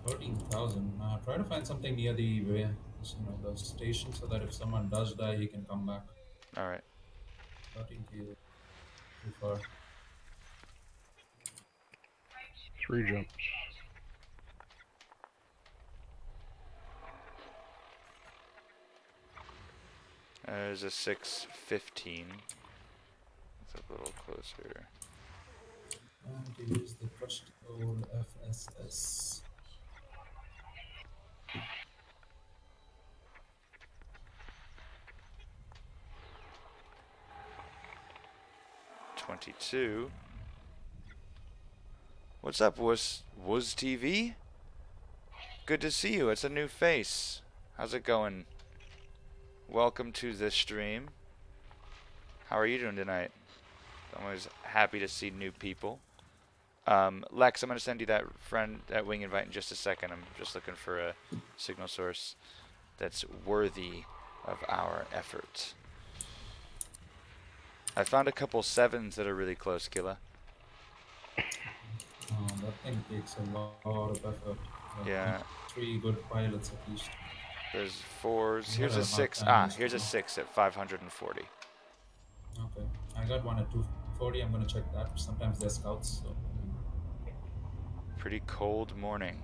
13,000. Try to find something near the the station, so that if someone does die, he can come back. All right. 13 is too far. 3 jumps. There's a 615. It's a little closer. And he is the trusty old FSS. 22. What's up, Was TV? Good to see you. It's a new face. How's it going? Welcome to the stream. How are you doing tonight? I'm always happy to see new people. Lex, I'm going to send you that wing invite in just a second. I'm just looking for a signal source that's worthy of our effort. I found a couple 7s that are really close, Killa. That thing takes a lot of effort. Yeah. 3 good pilots at least. There's 4s. Yeah, Here's a about 6. 10 Here's a 6 at 540. Okay, I got one at 240. I'm gonna check that. Sometimes they're scouts. So. Pretty cold morning.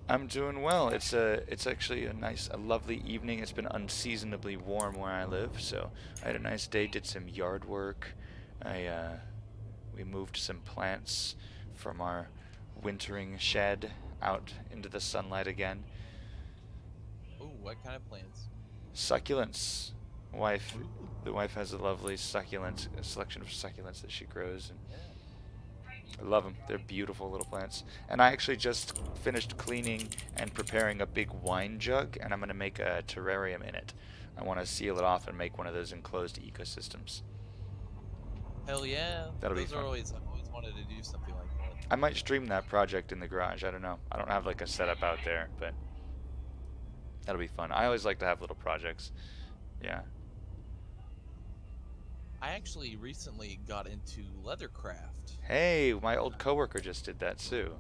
I'm doing well. It's actually a lovely evening. It's been unseasonably warm where I live, so I had a nice day. Did some yard work. We moved some plants from our wintering shed out into the sunlight again. Oh, what kind of plants? Succulents. The wife has a lovely selection of succulents that she grows, and I love them. They're beautiful little plants. And I actually just finished cleaning and preparing a big wine jug, and I'm going to make a terrarium in it. I want to seal it off and make one of those enclosed ecosystems. Hell yeah. That'll be Those fun. are always, I've always wanted to do something like that. I might stream that project in the garage. I don't know. I don't have like a setup out there, but that'll be fun. I always like to have little projects. Yeah. I actually recently got into leathercraft. Hey, my old coworker just did that too.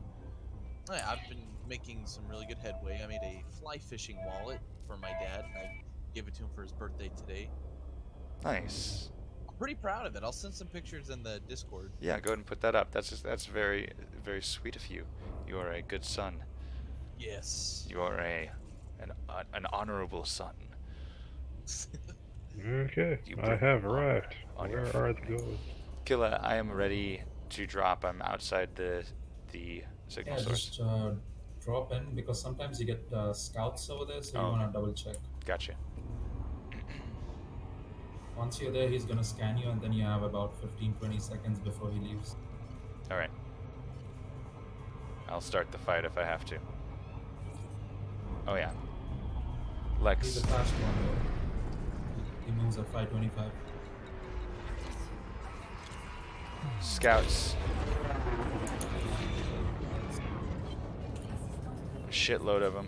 I've been making some really good headway. I made a fly fishing wallet for my dad, and I gave it to him for his birthday today. Nice. I'm pretty proud of it. I'll send some pictures in the Discord. Yeah, go ahead and put that up. That's very, very sweet of you. You are a good son. Yes. You are an honorable son. Okay, You I bring have honor arrived. on your Where are the goals? Killa, I am ready to drop. I'm outside the signal Yeah, source. just drop in because sometimes you get scouts over there, so you Oh. wanna double check. Gotcha. Once you're there, he's gonna scan you, and then you have about 15-20 seconds before he leaves. All right. I'll start the fight if I have to. Oh yeah. He's Lex. a fast one though. He moves at 525. Scouts. A shitload of them.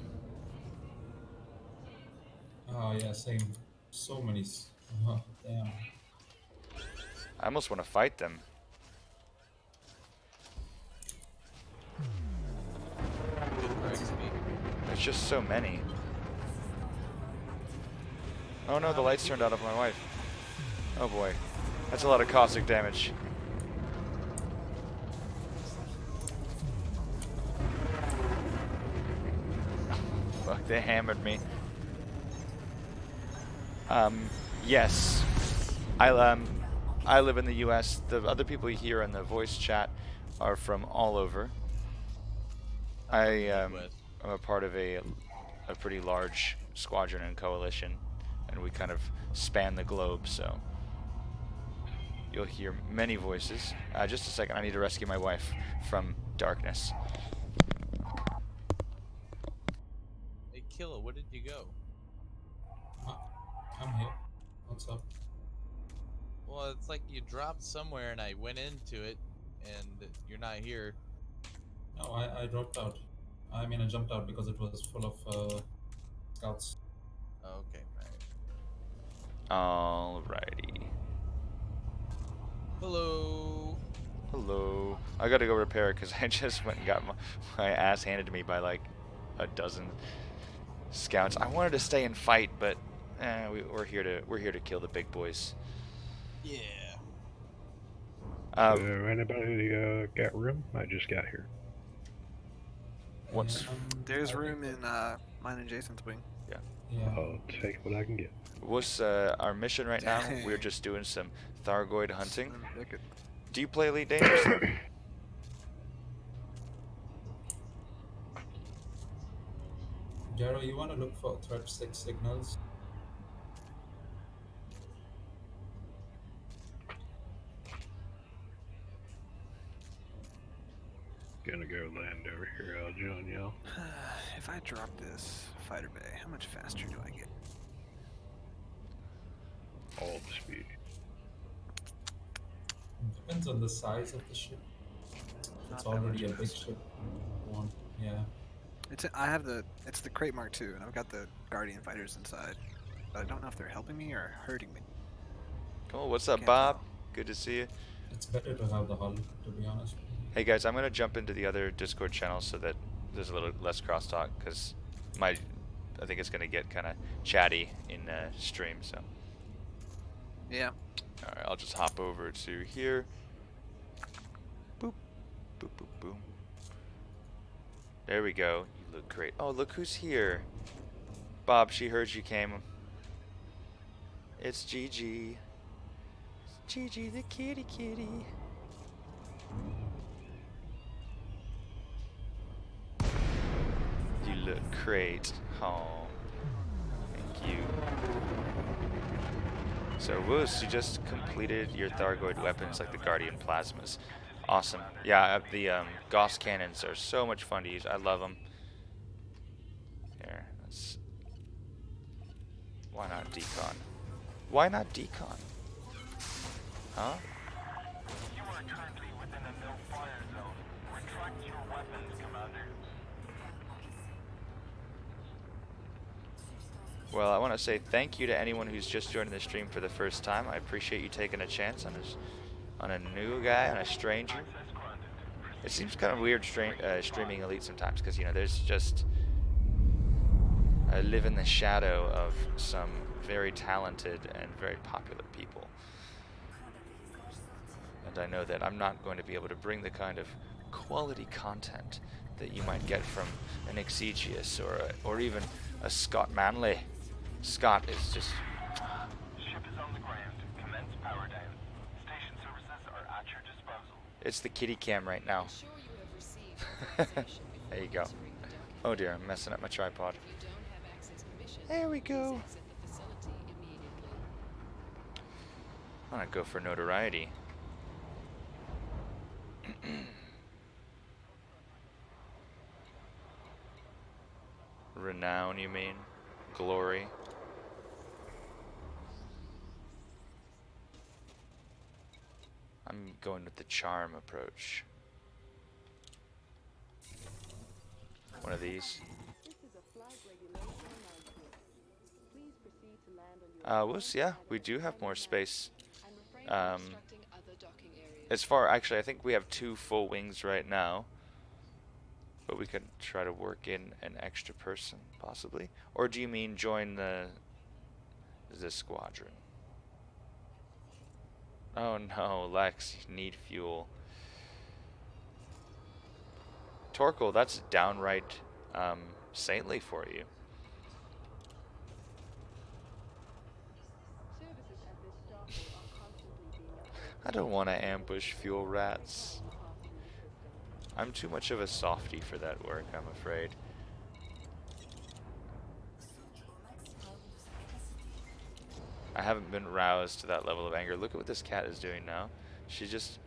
Oh yeah, same. So many. Oh, damn. I almost want to fight them. There's just so many. Oh no, the lights turned out of my wife. Oh boy. That's a lot of caustic damage. Fuck, they hammered me. Yes. I live in the US. The other people here in the voice chat are from all over. I'm a part of a pretty large squadron and coalition, and we kind of span the globe, so you'll hear many voices. Just a second, I need to rescue my wife from darkness. Hey, Killa, where did you go? I'm here. What's up? Well, it's like you dropped somewhere and I went into it, and you're not here. No, I dropped out. I mean, I jumped out because it was full of scouts. Oh, okay, right. Alrighty. Hello. Hello. I gotta go repair it because I just went and got my ass handed to me by like a dozen scouts. I wanted to stay and fight, but we're here to kill the big boys. Yeah. So anybody got room? I just got here. What's There's room in mine and Jason's wing. Yeah. I'll take what I can get. what's our mission right now? We're Dang. just doing some Thargoid hunting. Slim picket. Do you play Elite Dangerous? Jaro, you want to look for threat signals? Gonna go land over here. I'll join y'all. If I drop this fighter bay, how much faster do I get? All the speed. Depends on the size of the ship. It's Not that already a much big faster. ship. One. Yeah. It's the Crate Mark II, and I've got the Guardian fighters inside, but I don't know if they're helping me or hurting me. Cool. What's up, Can't Bob? tell. Good to see you. It's better to have the hull, to be honest. Hey guys, I'm gonna jump into the other Discord channel so that there's a little less crosstalk, because I think it's gonna get kind of chatty in stream. So. Yeah. All right, I'll just hop over to here. Boop, boop, boop, boom. There we go. You look great. Oh, look who's here. Bob, she heard you came. It's Gigi. It's Gigi the kitty kitty. You look great. Oh, thank you. So, Woos, you just completed your Thargoid weapons like the Guardian Plasmas. Awesome. Yeah, the Gauss cannons are so much fun to use. I love them. Here, let's... Why not decon? Why not decon? Huh? You are currently within a no-fire zone. Retract your weapons, Commander. Well, I want to say thank you to anyone who's just joining the stream for the first time. I appreciate you taking a chance on a new guy, on a stranger. It seems kind of weird streaming Elite sometimes, because, you know, there's just... I live in the shadow of some very talented and very popular people. And I know that I'm not going to be able to bring the kind of quality content that you might get from an Exegius or even a Scott Manley. Scott is just... Ship is on the ground. Commence power down. Station services are at your disposal. It's the kitty cam right now. There you go. Oh dear, I'm messing up my tripod. There we go. I'm gonna go for notoriety. Renown, you mean? Glory? I'm going with the charm approach. One of these. Yeah, we do have more space. As far, actually, I think we have 2 full wings right now. But we could try to work in an extra person, possibly. Or do you mean join the squadron? Oh no, Lex, you need fuel. Torkel, that's downright saintly for you. I don't want to ambush fuel rats. I'm too much of a softie for that work, I'm afraid. I haven't been roused to that level of anger. Look at what this cat is doing now. She's just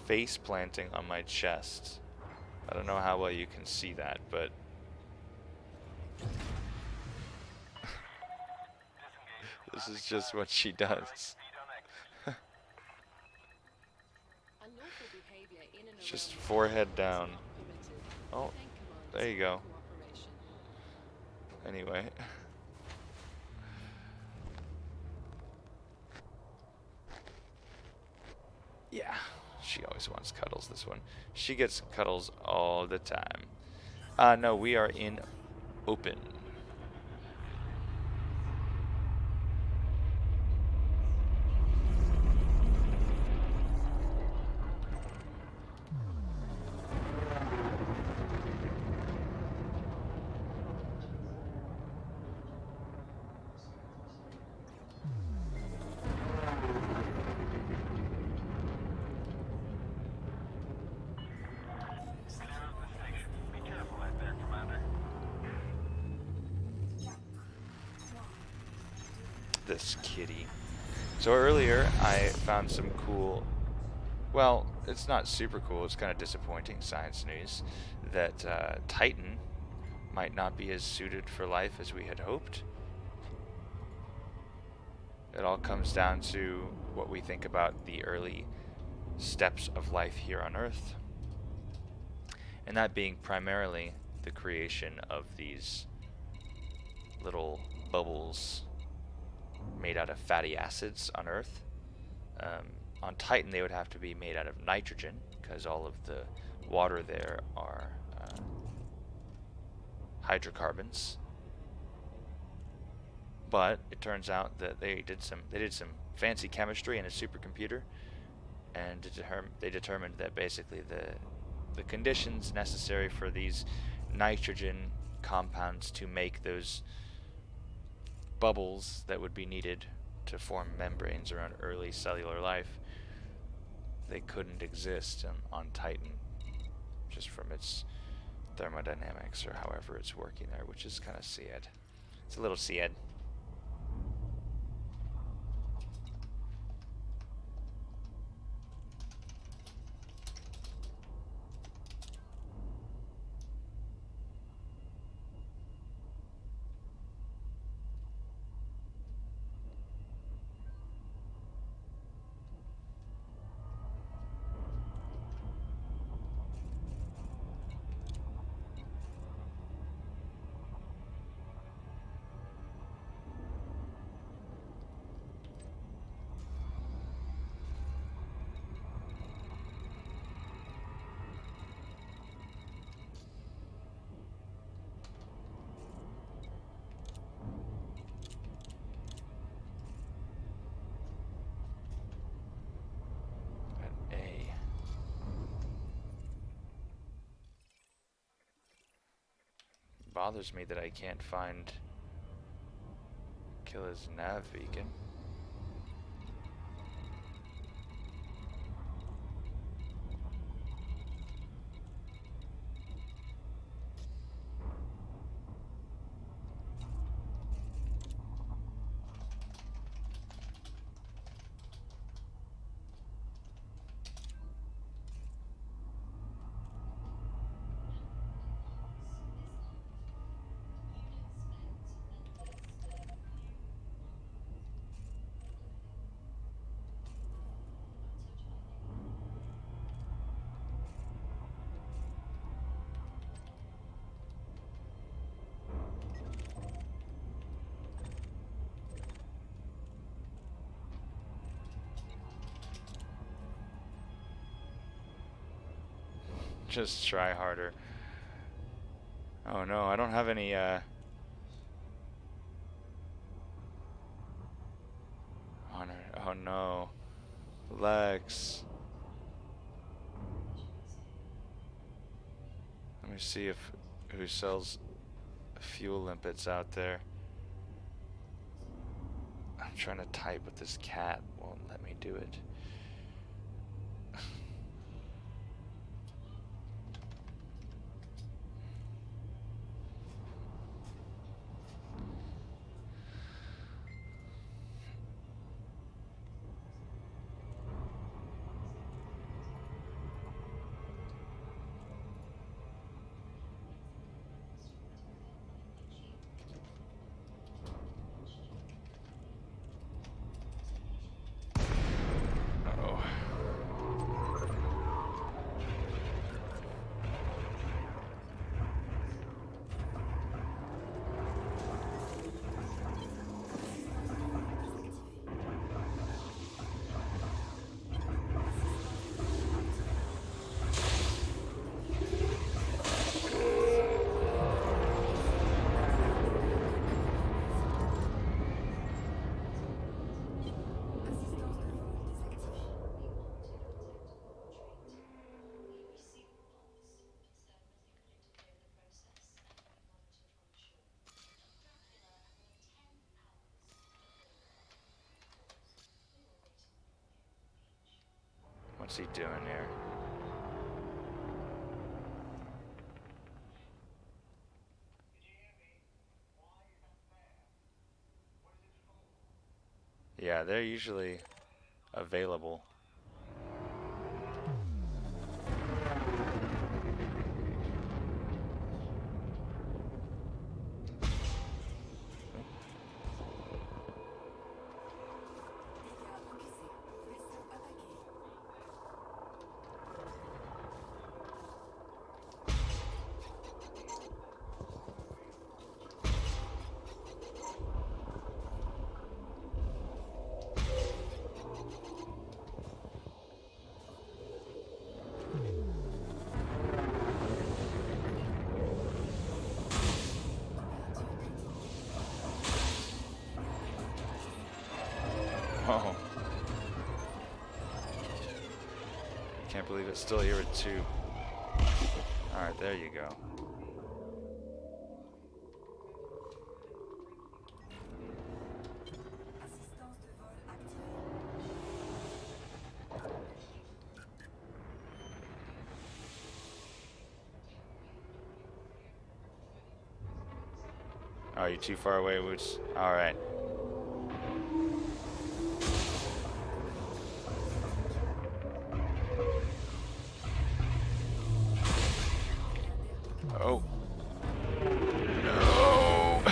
face planting on my chest. I don't know how well you can see that, but this is just what she does. Just forehead down. Oh, there you go. Anyway. Yeah, she always wants cuddles, this one. She gets cuddles all the time. No, we are in open. Clear of the station. Be careful out there, Commander. This kitty. So earlier I found some cool, well, it's not super cool, it's kind of disappointing science news that Titan might not be as suited for life as we had hoped. It all comes down to what we think about the early steps of life here on Earth, and that being primarily the creation of these little bubbles made out of fatty acids on Earth. On Titan they would have to be made out of nitrogen because all of the water there are hydrocarbons. But it turns out that they did some fancy chemistry in a supercomputer, and they determined that basically the conditions necessary for these nitrogen compounds to make those bubbles that would be needed to form membranes around early cellular life, they couldn't exist on Titan, just from its thermodynamics or however it's working there, which is kind of sad. It's a little sad. Bothers me that I can't find Killa's nav beacon. Just try harder. Oh no, I don't have any oh no. Lex. Let me see if who sells fuel limpets out there. I'm trying to type, but this cat won't let me do it. What's he doing here? Yeah, they're usually available. Oh. Can't believe it's still here at 2. Alright, there you go. Assistance de vol activée. Oh, you too far away, Woods? Alright. Oh. No!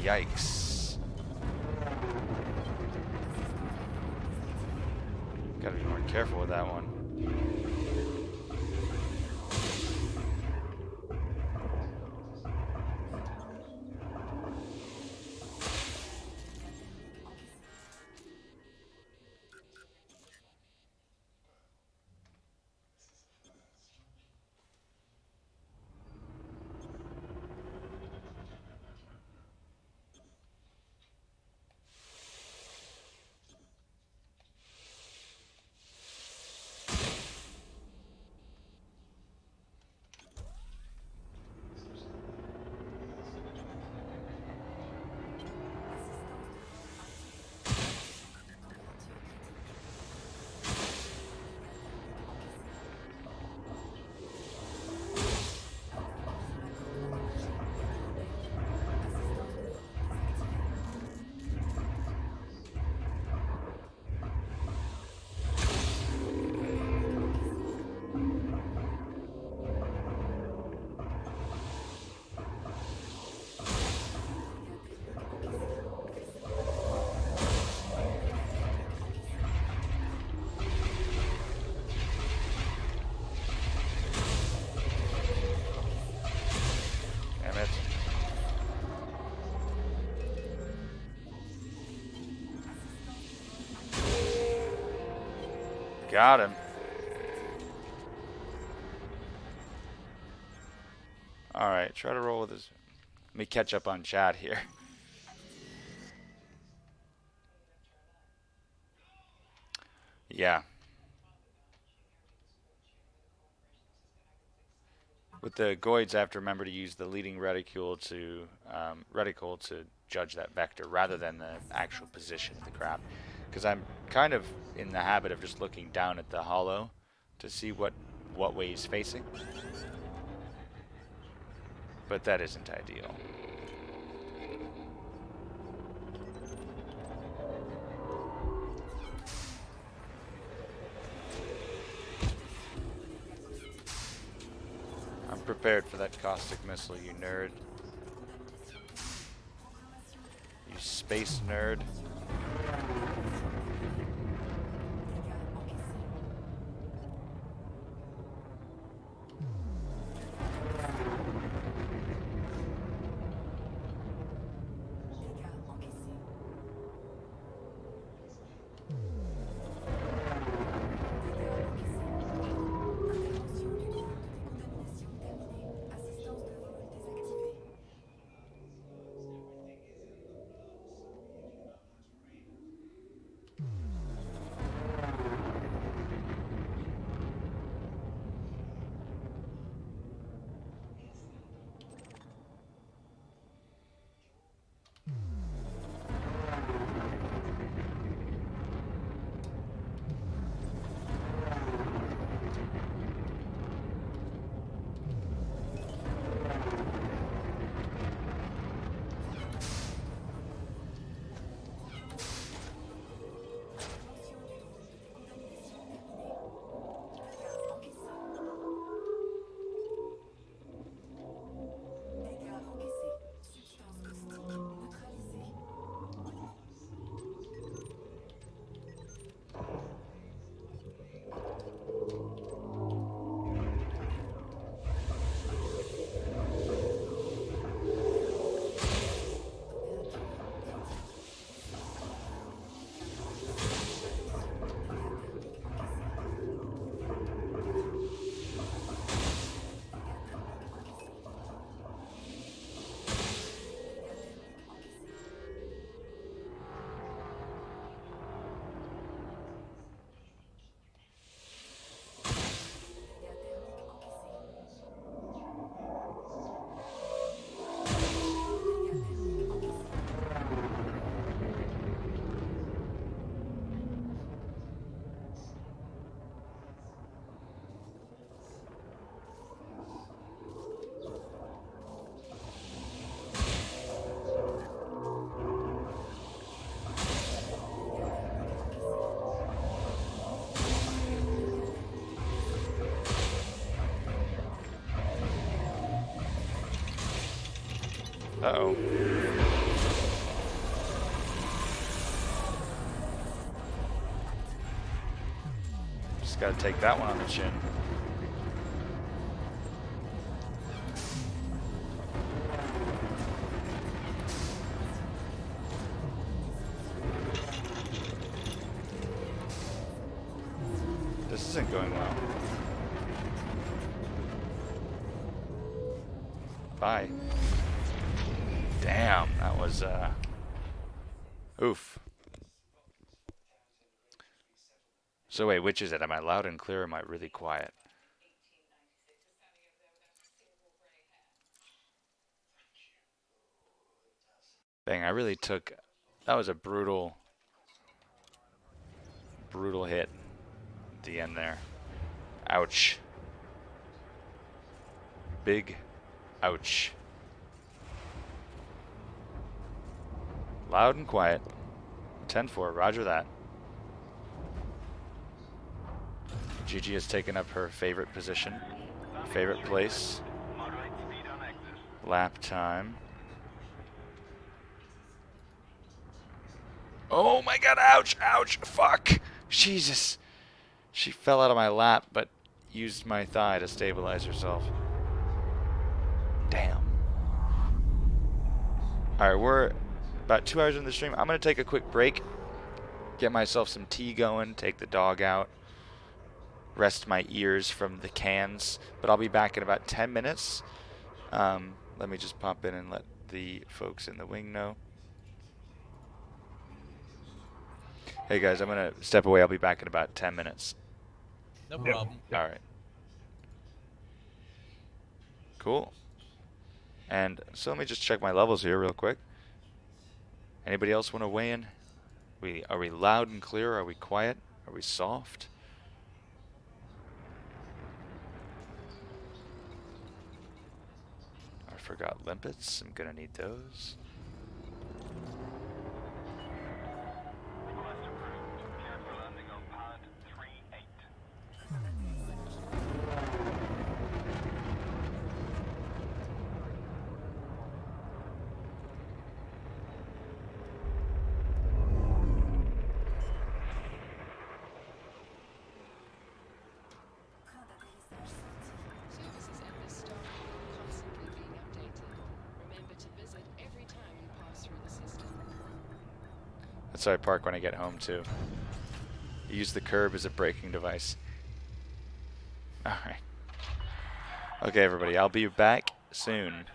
Yikes. Gotta be more careful with that one. Damn it. Got him. Alright, try to roll with his... Let me catch up on chat here. Yeah. With the Goids, I have to remember to use the leading reticle to judge that vector rather than the actual position of the craft. Because I'm kind of in the habit of just looking down at the hollow to see what way he's facing. But that isn't ideal. I'm prepared for that caustic missile, you nerd. You space nerd. Uh-oh. Just gotta take that one on the chin. This isn't going well. Bye. Damn, that was, oof. So wait, which is it? Am I loud and clear or am I really quiet? Dang, I really took... That was a brutal hit at the end there. Ouch. Big ouch. Loud and quiet. 10-4, roger that. Gigi has taken up her favorite position. Favorite place. Lap time. Oh my god, ouch, ouch, fuck. Jesus. She fell out of my lap, but used my thigh to stabilize herself. Damn. Alright, we're about 2 hours in the stream. I'm going to take a quick break. Get myself some tea going, take the dog out. Rest my ears from the cans. But I'll be back in about 10 minutes. Let me just pop in and let the folks in the wing know. Hey guys, I'm going to step away. I'll be back in about 10 minutes. No problem. Alright. Cool. And so let me just check my levels here real quick. Anybody else want to weigh in? Are we loud and clear? Are we quiet? Are we soft? I forgot limpets. I'm gonna need those. Request approved. Cleared for landing on pad 3-8. Train d'atterrissage sorti. Services at this stop are constantly being updated. Remember to visit every time you pass through the system. That's how I park when I get home too. Use the curb as a braking device. Alright. Okay everybody, I'll be back soon.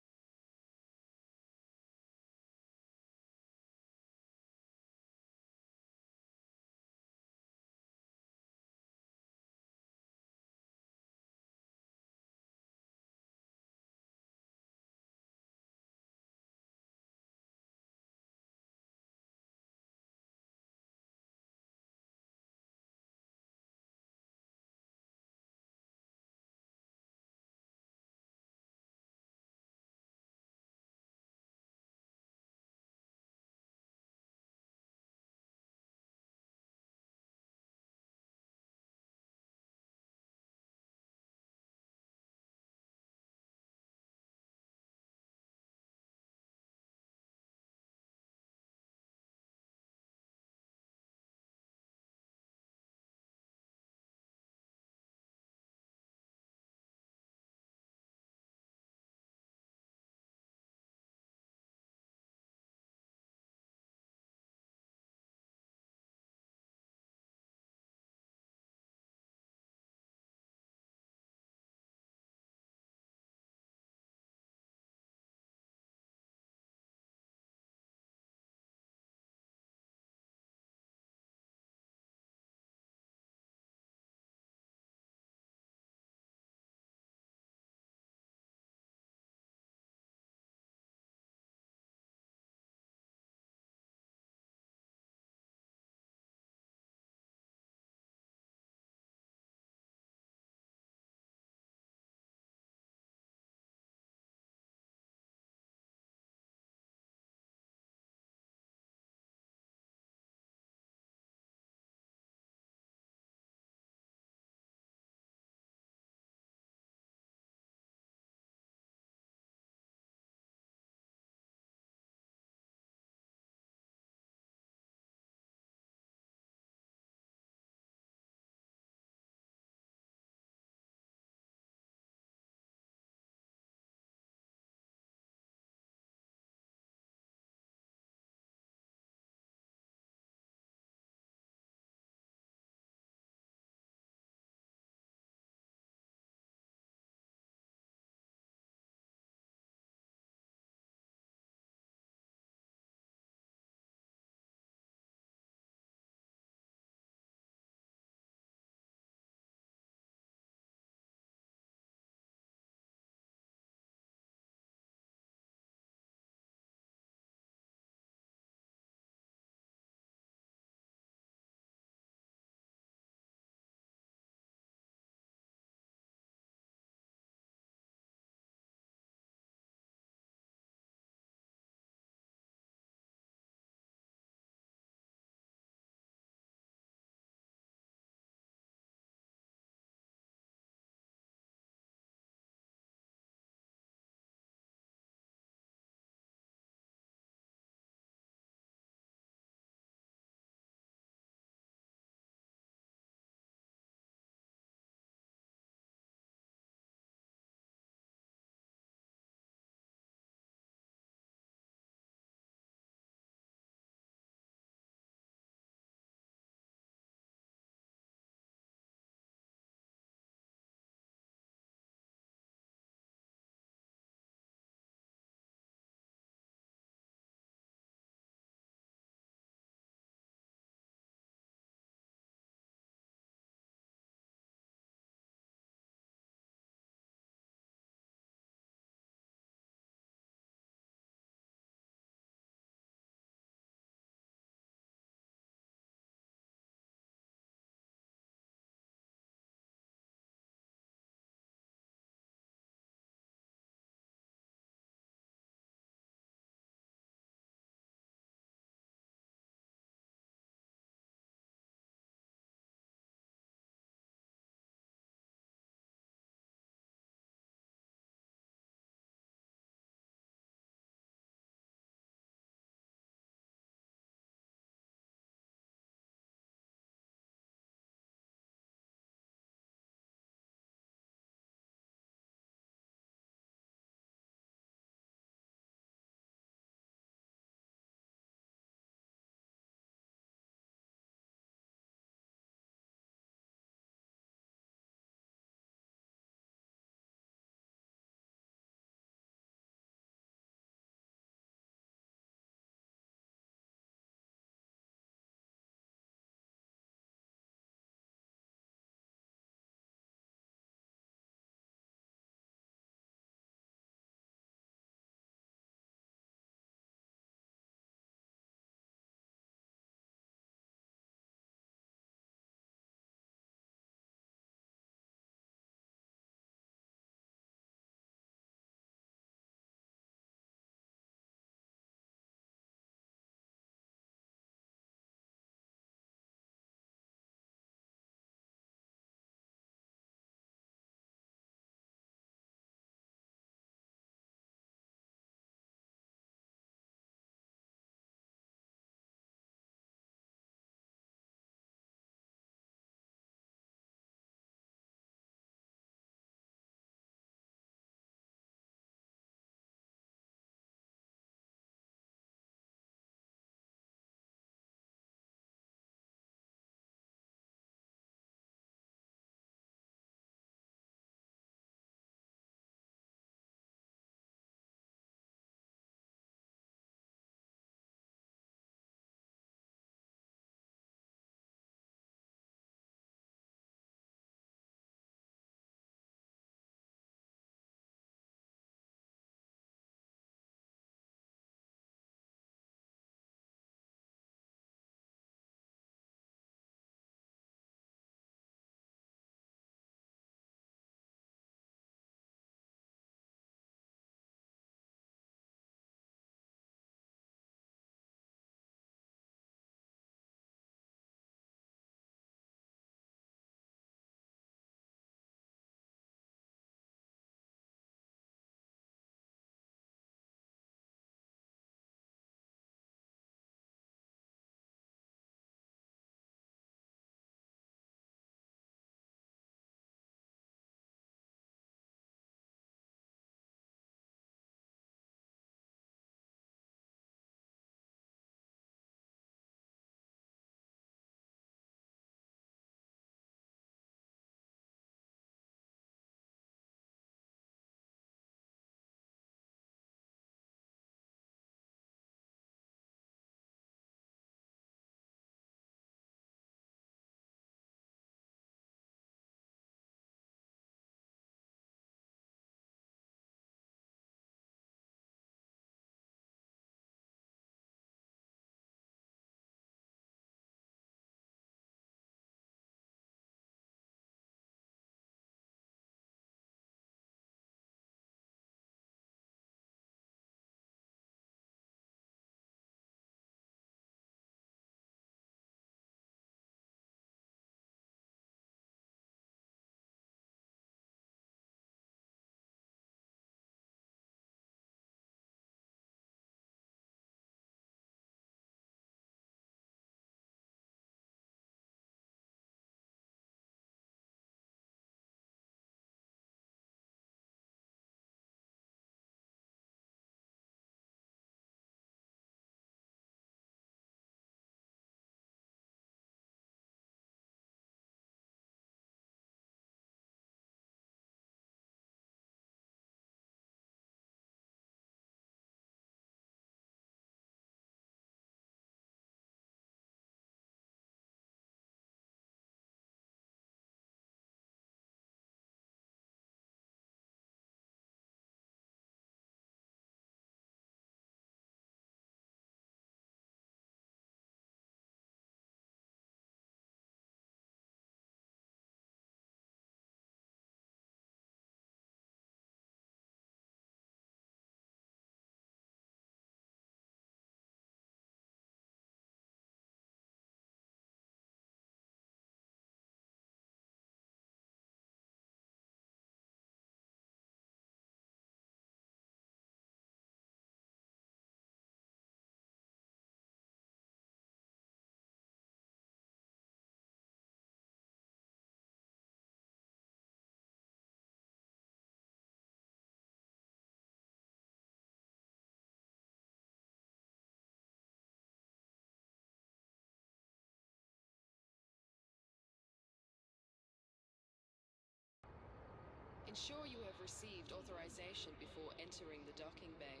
Ensure you have received authorization before entering the docking bay.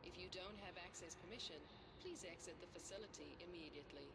If you don't have access permission, please exit the facility immediately.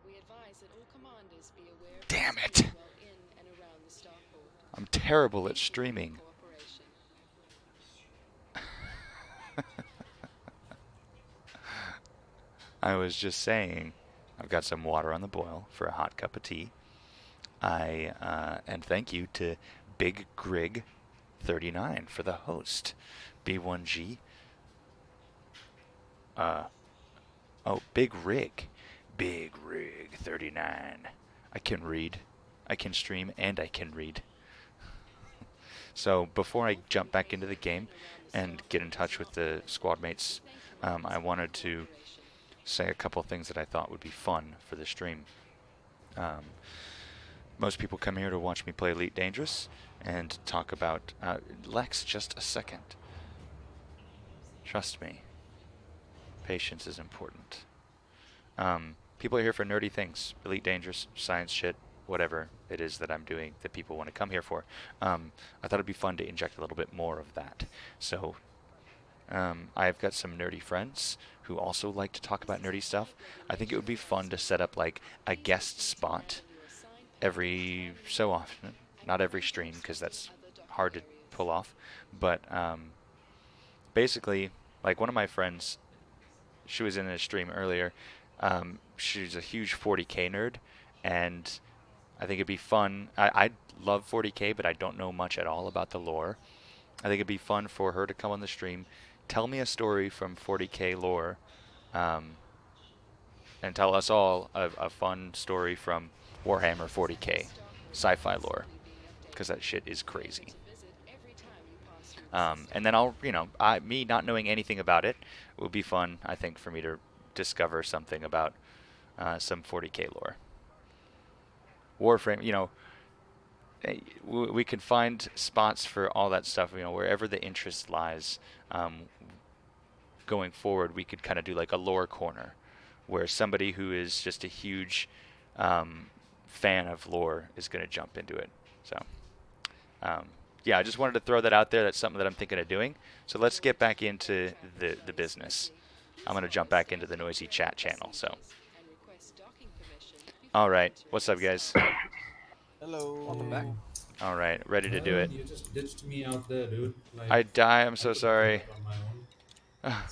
We advise that all commanders be aware of Damn the it. speed while in and around the starport. I'm terrible at Thank you for your streaming. cooperation. I was just saying, I've got some water on the boil for a hot cup of tea. And thank you to Big Grig 39 for the host. B1G. Big Rig. Big Rig 39. I can read. I can stream and I can read. So before I jump back into the game and get in touch with the squad mates, I wanted to say a couple things that I thought would be fun for the stream. Most people come here to watch me play Elite Dangerous and talk about... Lex, just a second. Trust me. Patience is important. People are here for nerdy things. Elite Dangerous, science shit, whatever it is that I'm doing that people want to come here for. I thought it'd be fun to inject a little bit more of that. So I've got some nerdy friends who also like to talk about nerdy stuff. I think it would be fun to set up like a guest spot every so often. Not every stream, because that's hard to pull off. But basically, like one of my friends, she was in a stream earlier. She's a huge 40k nerd, and I think it'd be fun. I love 40k, but I don't know much at all about the lore. I think it'd be fun for her to come on the stream, tell me a story from 40k lore, and tell us all a fun story from Warhammer 40k sci-fi lore, because that shit is crazy. And then I'll, me not knowing anything about it, it would be fun, I think, for me to discover something about some 40k lore. Warframe, we can find spots for all that stuff, wherever the interest lies. Going forward, we could kind of do like a lore corner, where somebody who is just a huge fan of lore is going to jump into it. So, yeah, I just wanted to throw that out there. That's something that I'm thinking of doing. So let's get back into the business. I'm going to jump back into the noisy chat channel. So, all right, what's up, guys? Hello. Welcome back. All right, ready to do it. You just ditched me out there, dude. Like, I die. I'm I so could've sorry. done it on my own.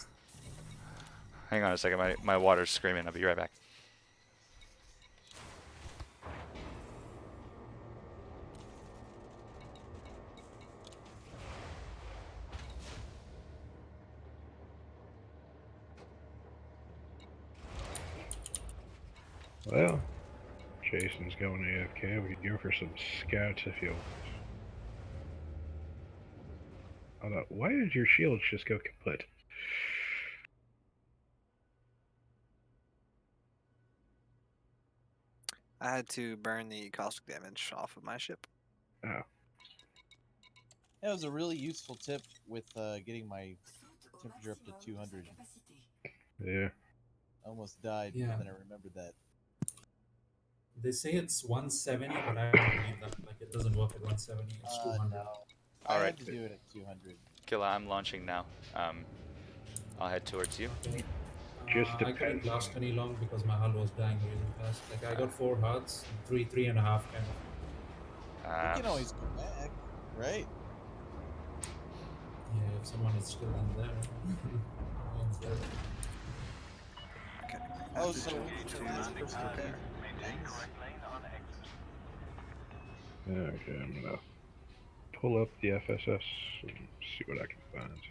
Hang on a second. My water's screaming. I'll be right back. Well, Jason's going AFK. We could go for some scouts if you want. Although, why did your shields just go kaput? I had to burn the caustic damage off of my ship. Oh. That was a really useful tip with getting my temperature up to 200. Yeah. I almost died, Yeah. and then I remembered that. They say it's 170, but I don't believe that. Like, it doesn't work at 170. It's 200. No. All I right. had to do it at 200. Killa, I'm launching now. I'll head towards you. Okay. Just I couldn't depends last on- any long because my hull was dying really fast. Like, I got 4 hearts, 3.5 kind of. We can always go back, right? Yeah, if someone is still in there. No one's there. Okay. Oh, After so joining we can the this command, person okay. Maintain correct lane on exit. Okay, I'm gonna pull up the FSS and see what I can find.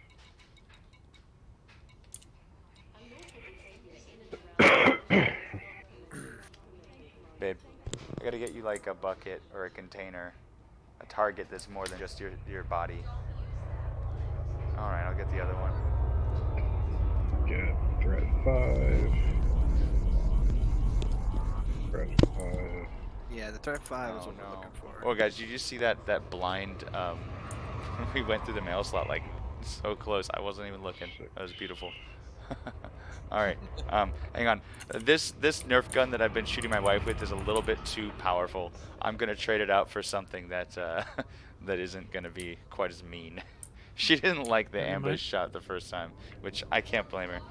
Babe, I gotta get you like a bucket or a container, a target that's more than just your body. All right, I'll get the other one. Good. Threat 5. Threat 5. Yeah, the threat 5 is Oh what we're no. looking for. Oh guys, did you see that blind? We went through the mail slot like so close. I wasn't even looking. That was beautiful. All right. Hang on. This Nerf gun that I've been shooting my wife with is a little bit too powerful. I'm gonna trade it out for something that that isn't gonna be quite as mean. She didn't like the Never mind. ambush shot the first time, which I can't blame her.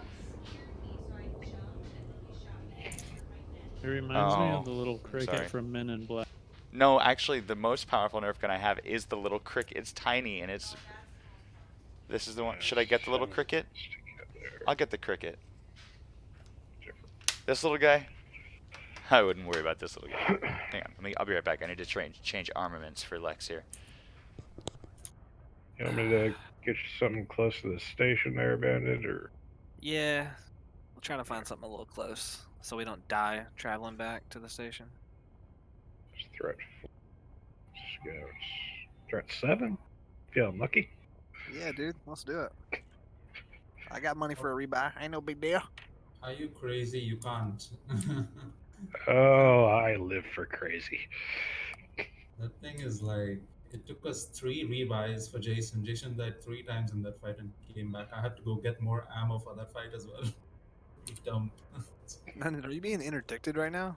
It reminds me Oh, of the little I'm cricket sorry. from Men in Black. No, actually, the most powerful Nerf gun I have is the little cricket. It's tiny and it's. This is the one. Should I get the little 7 cricket? together. I'll get the cricket. This little guy? I wouldn't worry about this little guy. Hang on, I'll be right back. I need to change armaments for Lex here. You want me to get you something close to the station there, Bandit, or? Yeah, we'll try to find something a little close so we don't die traveling back to the station. Threat 4. Scouts. Threat 7? Feeling lucky? Yeah, dude, let's do it. I got money for a rebuy. Ain't no big deal. Are you crazy? You can't. Oh, I live for crazy. The thing is, like, it took us 3 rebuys for Jason. Jason died 3 times in that fight and came back. I had to go get more ammo for that fight as well. Dumb. None, are you being interdicted right now?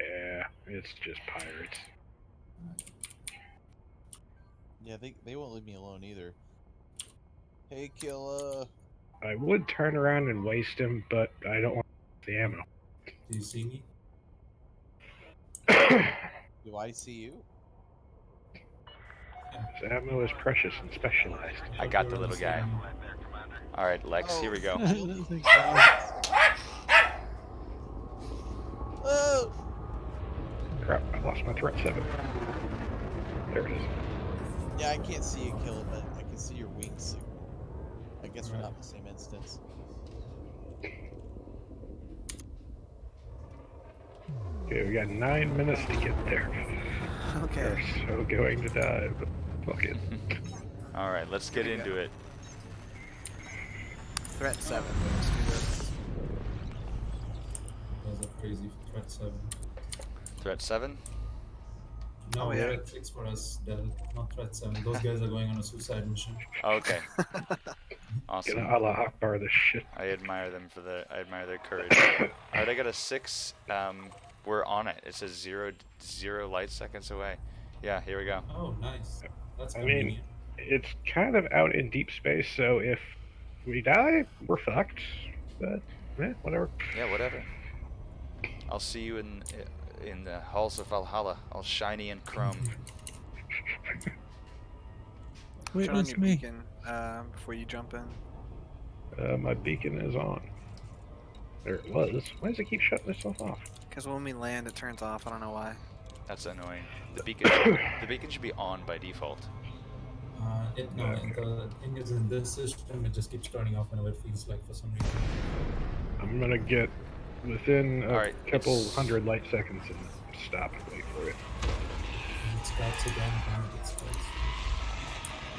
Yeah, it's just pirates. Yeah, they won't leave me alone either. Hey, Killa. I would turn around and waste him, but I don't want the ammo. Do you see me? Do I see you? This ammo is precious and specialized. I got the little guy. All right, Lex, here we go. Oh! Crap, I lost my threat 7. There it is. Yeah, I can't see you, Killa, but I can see your wings. I guess we're not in the same instance. Okay, we got 9 minutes to get there. Okay. We're so going to die, but fuck it. All right, let's get into it. Threat 7. Let's do this. That was a crazy threat 7. Threat 7. No, Oh, we're yeah. at 6 for us, Del. Not threat 7. Those guys are going on a suicide mission. Okay. Gonna Awesome. Allah Akbar this shit. I admire them for I admire their courage. All right, I got a 6. We're on it. It says 0 light seconds away. Yeah, here we go. Oh, nice. That's I convenient. mean, it's kind of out in deep space, so if we die, we're fucked. But, whatever. Yeah, whatever. I'll see you in the halls of Valhalla, all shiny and chrome. Turn on Witness your me. beacon before you jump in. My beacon is on. There it was. Why does it keep shutting itself off? Because when we land, it turns off. I don't know why. That's annoying. The beacon should be on by default. The thing is, in this system, it just keeps turning off whenever it feels like for some reason. I'm gonna get within a Alright, couple it's- hundred light seconds and stop and wait for it. And it scouts again, and it scouts.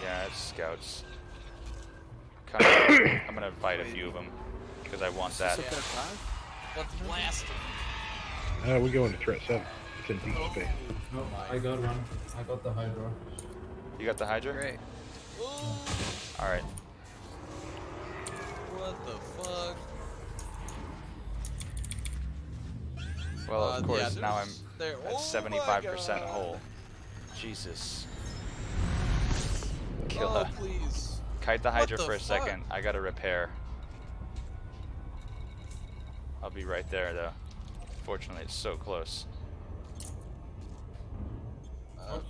Yeah, it's scouts. I'm gonna fight a few of them because I want that. So threat 5? Let's blast him. We go into threat 7. It's in deep space. No, I got one. I got the Hydra. You got the Hydra? Great. All right. What the fuck? Well, of course, yeah, now I'm there. at 75% whole. Jesus. Killa. Oh, please. Kite the Hydra the for a fuck? second. I gotta repair. I'll be right there, though. Fortunately, it's so close.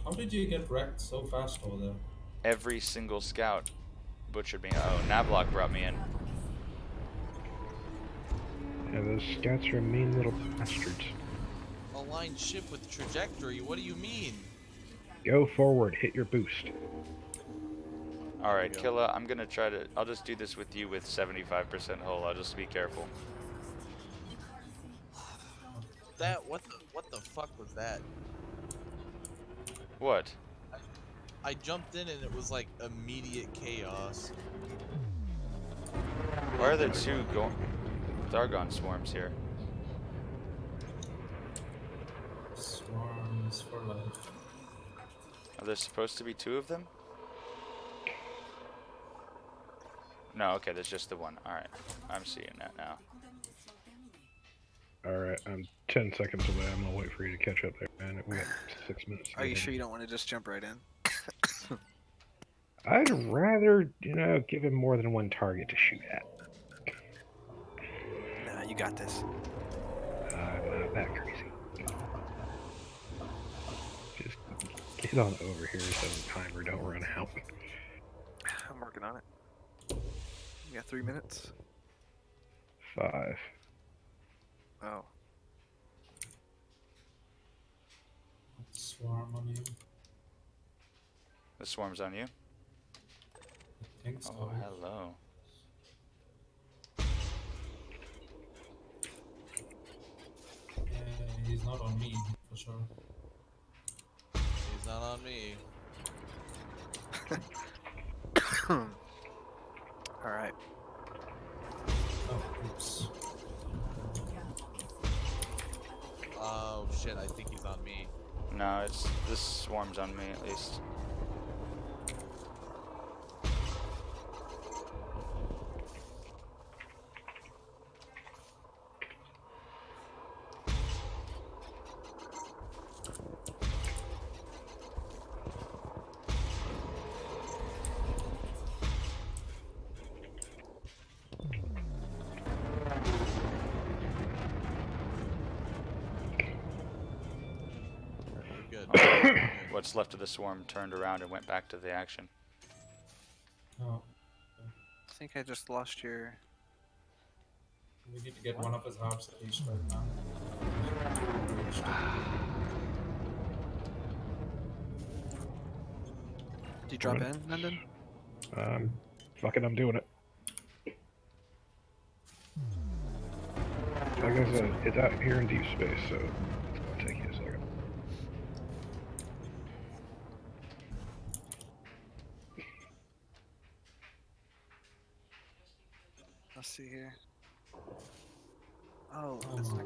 How did you get wrecked so fast over there? Every single scout butchered me. Oh, Navlock brought me in. Yeah, those scouts are mean little bastards. Aligned ship with trajectory. What do you mean? Go forward, hit your boost. All right, Killa, I'm gonna try to. I'll just do this with you with 75% hull. I'll just be careful. That what the fuck was that? What? I jumped in and it was like immediate chaos. Why are there two Thargon swarms here? Swarms for life. Are there supposed to be two of them? No, okay, there's just the one. Alright, I'm seeing that now. Alright, I'm 10 seconds away. I'm gonna wait for you to catch up there, man. We got 6 minutes. Are you sure you don't want to just jump right in? I'd rather, give him more than one target to shoot at. Nah, you got this. I'm not that crazy. Just get on over here so the timer don't run out. I'm working on it. You got 3 minutes? 5. Oh. Swarm on you. The swarm's on you? I think so. Oh, hello. He's not on me, for sure. He's not on me. Alright. Oh, oops. Oh shit, I think he's on me. No, this swarm's on me at least. What's left of the swarm turned around and went back to the action. Oh. I think I just lost your... We need to get one of his harps at least right now. Did you drop in, London? Fucking, I'm doing it. Like I said, it's out here in deep space, so it's gonna take you a second. Let's see here. Oh, that's not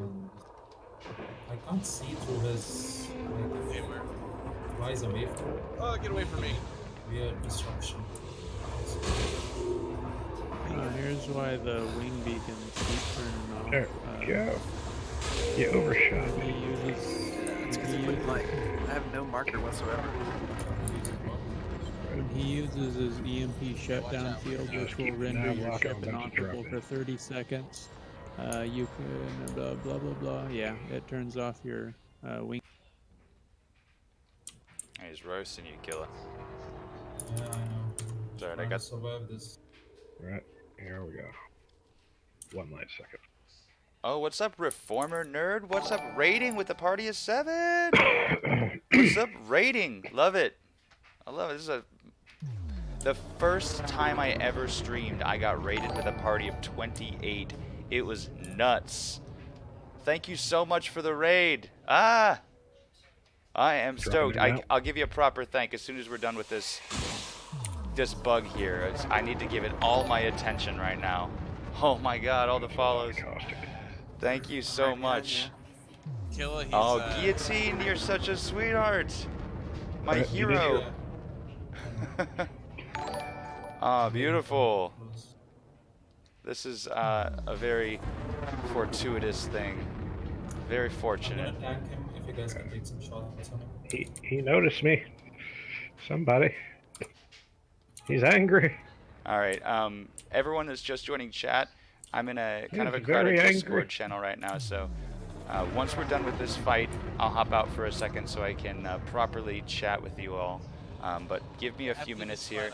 I can't see through his Gamer. flies away from Oh, get away from me. weird disruption. Here's why the wing beacons keep turning off. There we go. You overshot He me. uses, It's because it looked like I have no marker whatsoever. when he uses his EMP shutdown field, which Just will keep render nav your lock, ship I'm about to drop inoperable it. for 30 seconds, you can blah blah blah blah. Yeah, it turns off your wing. He's roasting you, killer. Yeah, I know. Sorry, I Trying got. to survive this. Right, here we go. 1 light second. Oh, what's up, Reformer Nerd? What's up, rating with a party of 7? What's up, rating? Love it. I love it. This is the first time I ever streamed, I got rated with a party of 28. It was nuts. Thank you so much for the raid. I am stoked. I'll give you a proper thank as soon as we're done with this bug here. I need to give it all my attention right now. Oh my god, all the follows. Thank you so much. Killer, he's, Oh, Guillotine, you're such a sweetheart. My hero. Ah, beautiful. This is a very fortuitous thing. Very fortunate. I'm gonna tank him if you guys can take some shots on him. He noticed me. Somebody. He's angry. All right. Everyone that's just joining chat, I'm in a kind of a He's crowded very Discord angry. channel right now. So once we're done with this fight, I'll hop out for a second so I can properly chat with you all. But give me a few minutes here.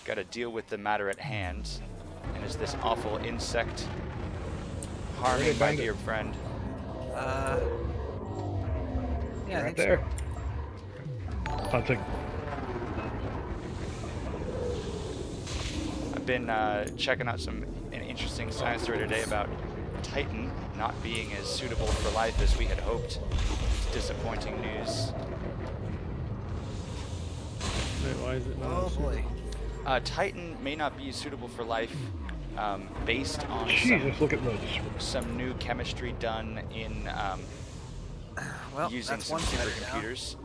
Got to deal with the matter at hand. And is this awful insect harming my dear friend? Yeah, I Right think so. there. Hunting. I've been checking out an interesting science story today about Titan not being as suitable for life as we had hoped. It's disappointing news. Wait, why is it not? Oh boy. Titan may not be suitable for life based on Jesus, look at those. some new chemistry done in Well, using that's some one fighter down. supercomputers.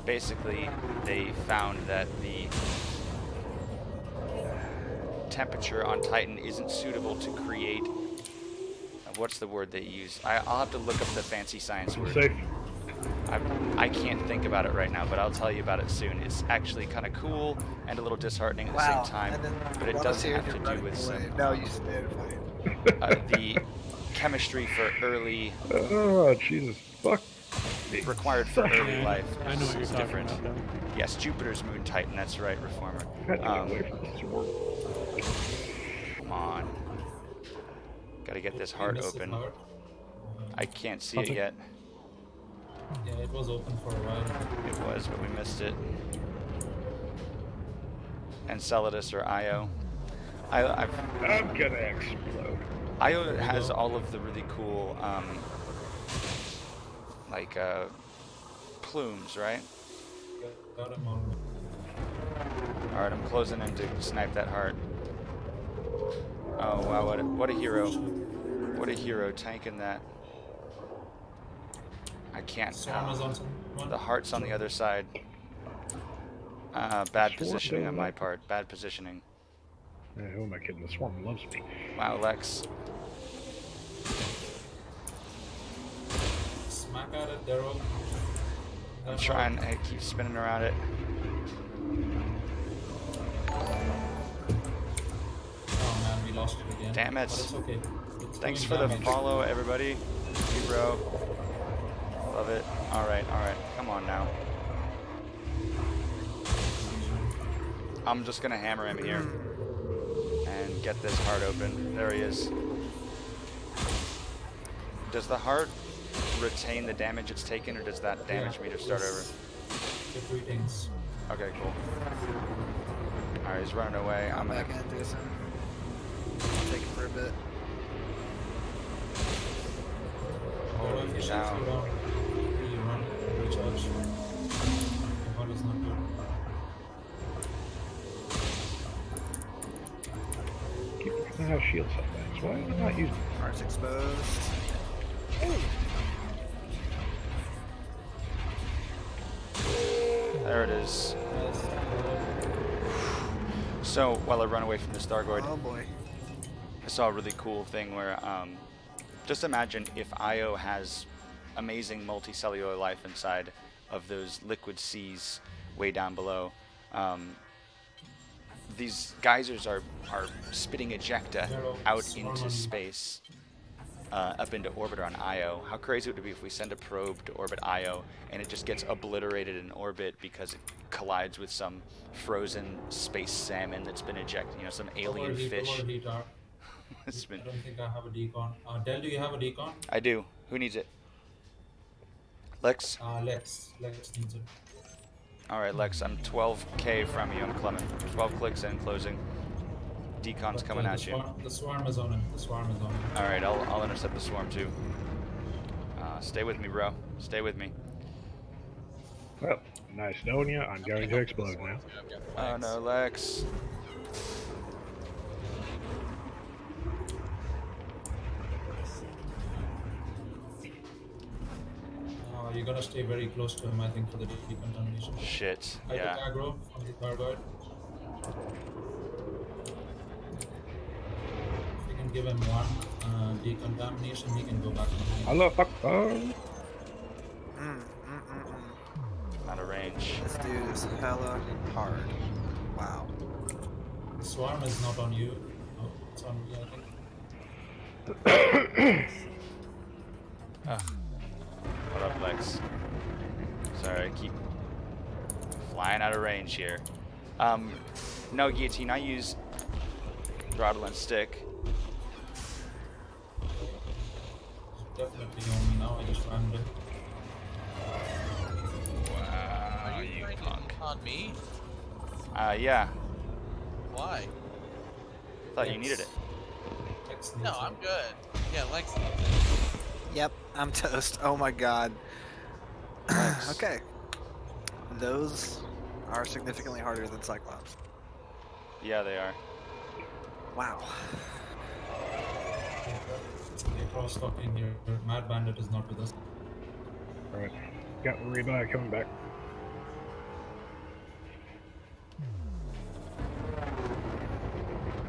Basically, they found that the temperature on Titan isn't suitable to create. What's the word they use? I'll have to look up the fancy science word. Safe. I can't think about it right now, but I'll tell you about it soon. It's actually kind of cool and a little disheartening at the Wow. same time, And then but it does have to do with some No, you stayed fighting. the chemistry for early Oh, Jesus. Fuck. required for early Yeah, life. I know what you're is talking different. about, though. Yes, Jupiter's moon Titan. That's right, Reformer. I had to get away from the sword. Come on. Gotta get this heart open. I can't see it yet. Yeah, it was open for a while. It was, but we missed it. Enceladus or Io. I'm gonna explode. Io has all of the really cool, plumes, right? Got him on. Alright, I'm closing in to snipe that heart. Oh, wow, what a hero. What a hero, tanking that. I can't. Swarm is on someone. The heart's on the other side. Bad Swarm positioning on doing my that? part. Bad positioning. Yeah, who am I kidding? The swarm loves me. Wow, Lex. Smack at it, Daryl. I'm trying. I keep spinning around it. Oh man, we lost it again. Damn it. But it's okay. It's Thanks doing for the damage. follow, everybody. You bro. Love it. Alright, alright. Come on now. I'm just gonna hammer him here. And get this heart open. There he is. Does the heart retain the damage it's taken, or does that damage me to start over? It retains. Okay, cool. Alright, he's running away. I'm Back gonna... in, Jason. Take it for a bit. Hold Daryl, if him you shoot down. you down, you run, recharge. The heart is not good. Keep looking at how shield setbacks. Why am I not using them? Heart's exposed. There it is. Yes. So, while I run away from the Stargoid, Oh boy. I saw a really cool thing where, just imagine if Io has amazing multicellular life inside of those liquid seas way down below. These geysers are spitting ejecta out into space, up into orbit on Io. How crazy would it be if we send a probe to orbit Io and it just gets obliterated in orbit because it collides with some frozen space salmon that's been ejected, you know, some alien fish. Overheat, It's been- I don't think I have a decon. Del, do you have a decon? I do. Who needs it? Lex? Lex needs it. Alright, Lex, I'm 12k from you. I'm coming. 12 clicks in, closing. Decon's But, coming the at you. The swarm is on him. The swarm is on him. Alright, I'll intercept the swarm too. Stay with me, bro. Stay with me. Well, nice knowing you. I'm going to explode now. Oh no, Lex. You're gonna stay very close to him, I think, for the decontamination. Shit, I yeah. took aggro from the Thargoid. If you can give him one decontamination, he can go back to the I love fuck. Out of range. This dude is hella hard. Wow. The swarm is not on you. Oh, it's on me, I think. What up, Lex? Sorry, I keep flying out of range here. No guillotine, I use throttle and stick. Definitely on me now, I just rammed him. Wow, Are you trying punk. to on me? Yeah. Why? Thought you needed it. Lex No, needs I'm it. good. Yeah, Lex. Yep, I'm toast. Oh my god. Lex. Okay. Those are significantly harder than Cyclops. Yeah, they are. Wow. Okay, cross talking here. Mad Bandit is not with us. Alright. Got rebuy coming back.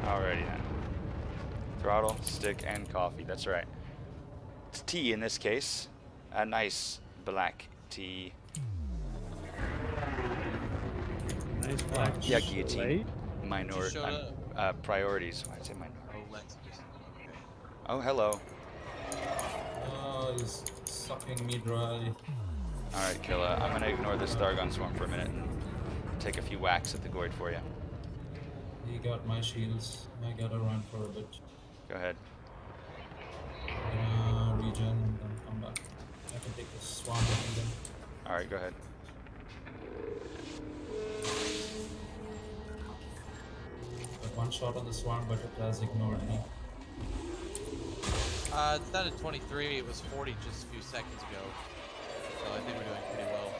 Alrighty then. Throttle, stick, and coffee. That's right. It's tea in this case. A nice black tea. Nice black Yeah, guillotine. slate. Minor showed priorities. Why did I say minor? Oh, Lex just. Okay. Oh, hello. He's sucking me dry. Alright, Killa. I'm gonna ignore this Thargon swarm for a minute and take a few whacks at the Goyd for you. He got my shields. I gotta run for a bit. Go ahead. I'm gonna regen and then come back. I can take the swarm with them. Alright, go ahead. Got one shot on the swarm, but it has ignored me. It's down to 23. It was 40 just a few seconds ago. So I think we're doing pretty well.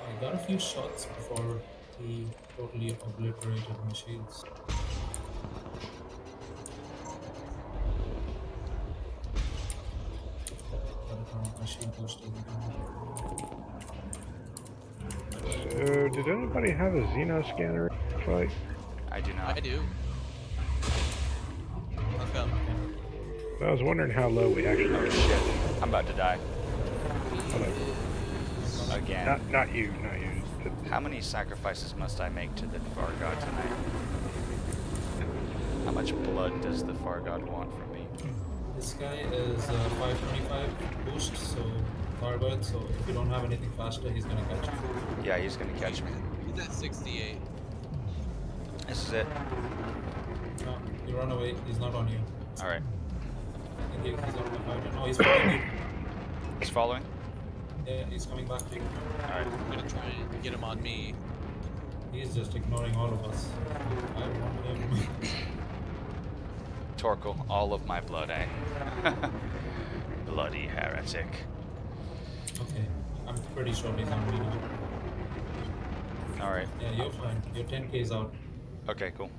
I got a few shots before he totally obliterated my shields. My shield boosted again. So, did anybody have a Xeno scanner fight? I do not. I do. Let's go. I was wondering how low we actually Oh were. shit. I'm about to die. Hold on. Again. Not you, not you. How many sacrifices must I make to the Far God tonight? How much blood does the Far God want from me? This guy is 525 boost, so Target, so if you don't have anything faster, he's gonna catch you. Yeah, he's gonna catch me. He's at 68. This is it. No, you run away, he's not on you. Alright. I think he's on the fighter. No, he's following you. He's following? Yeah, he's coming back to you. Alright. I'm gonna try and get him on me. He's just ignoring all of us. I want him. Torkel, all of my blood, eh? Bloody heretic. Okay, I'm pretty sure he's on me now. Alright. Yeah, you're fine. Your 10k is out. Okay, cool.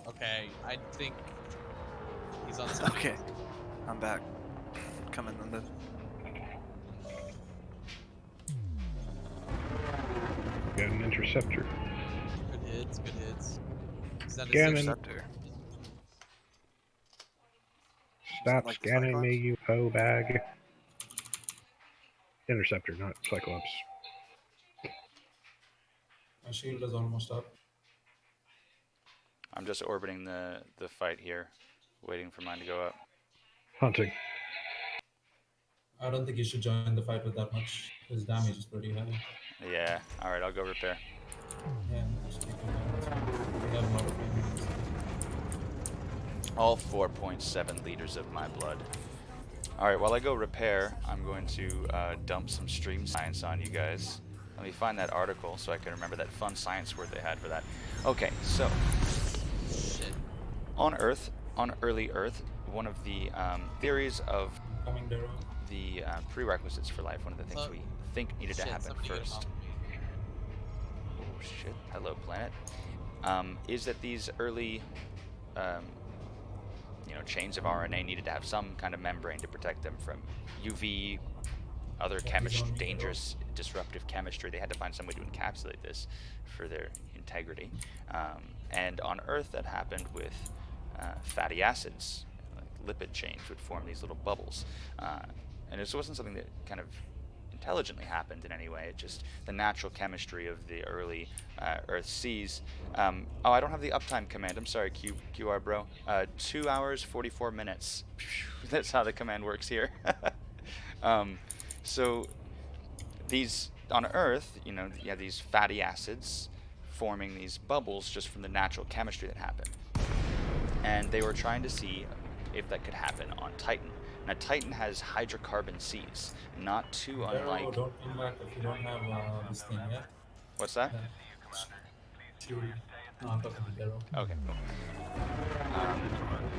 Okay, I think he's on something. Okay, I'm back. Coming on the. Got an interceptor. Good hits, good hits. He's on his Scanning. Interceptor. Stop Like the scanning me, Cyclops? you hoe bag. Interceptor, not Cyclops. My shield is almost up. I'm just orbiting the fight here, waiting for mine to go up. Hunting. I don't think you should join the fight with that much. His damage is pretty high. Yeah, alright, I'll go repair. Yeah, just take it down. That's fine. We have a lot of enemies. All 4.7 liters of my blood. Alright, while I go repair, I'm going to dump some stream science on you guys. Let me find that article so I can remember that fun science word they had for that. Okay, so Shit. on Earth, on early Earth, one of the theories of Coming there. the prerequisites for life, one of the things we think needed to Shit, happen somebody get him first. off me. Oh shit! Hello, planet. Is that these early, chains of RNA needed to have some kind of membrane to protect them from UV, other dangerous, disruptive chemistry. They had to find some way to encapsulate this for their integrity. And on Earth, that happened with fatty acids. Like lipid chains would form these little bubbles. And this wasn't something that kind of intelligently happened in any way. It just the natural chemistry of the early Earth seas. Oh, I don't have the uptime command. I'm sorry, QR bro. 2 hours 44 minutes. That's how the command works here. So these on Earth, you have these fatty acids forming these bubbles just from the natural chemistry that happened. And they were trying to see if that could happen on Titan. Now Titan has hydrocarbon seas, not too unlike. Don't come back if you don't have this thing, yeah? What's that? Fury. No, I'm talking to Darrow. Okay, cool.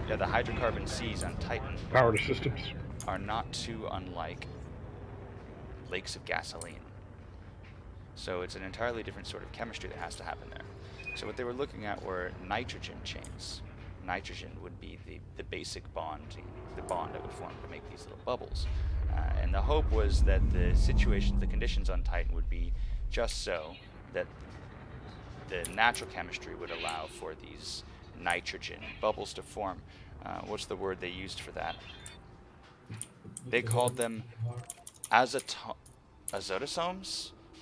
Yeah, the hydrocarbon seas on Titan Power to systems. are not too unlike lakes of gasoline. So it's an entirely different sort of chemistry that has to happen there. So what they were looking at were nitrogen chains. Nitrogen would be the basic bond, the bond that would form to make these little bubbles. And the hope was that the conditions on Titan would be just so that the natural chemistry would allow for these nitrogen bubbles to form. What's the word they used for that? They called them azotosomes?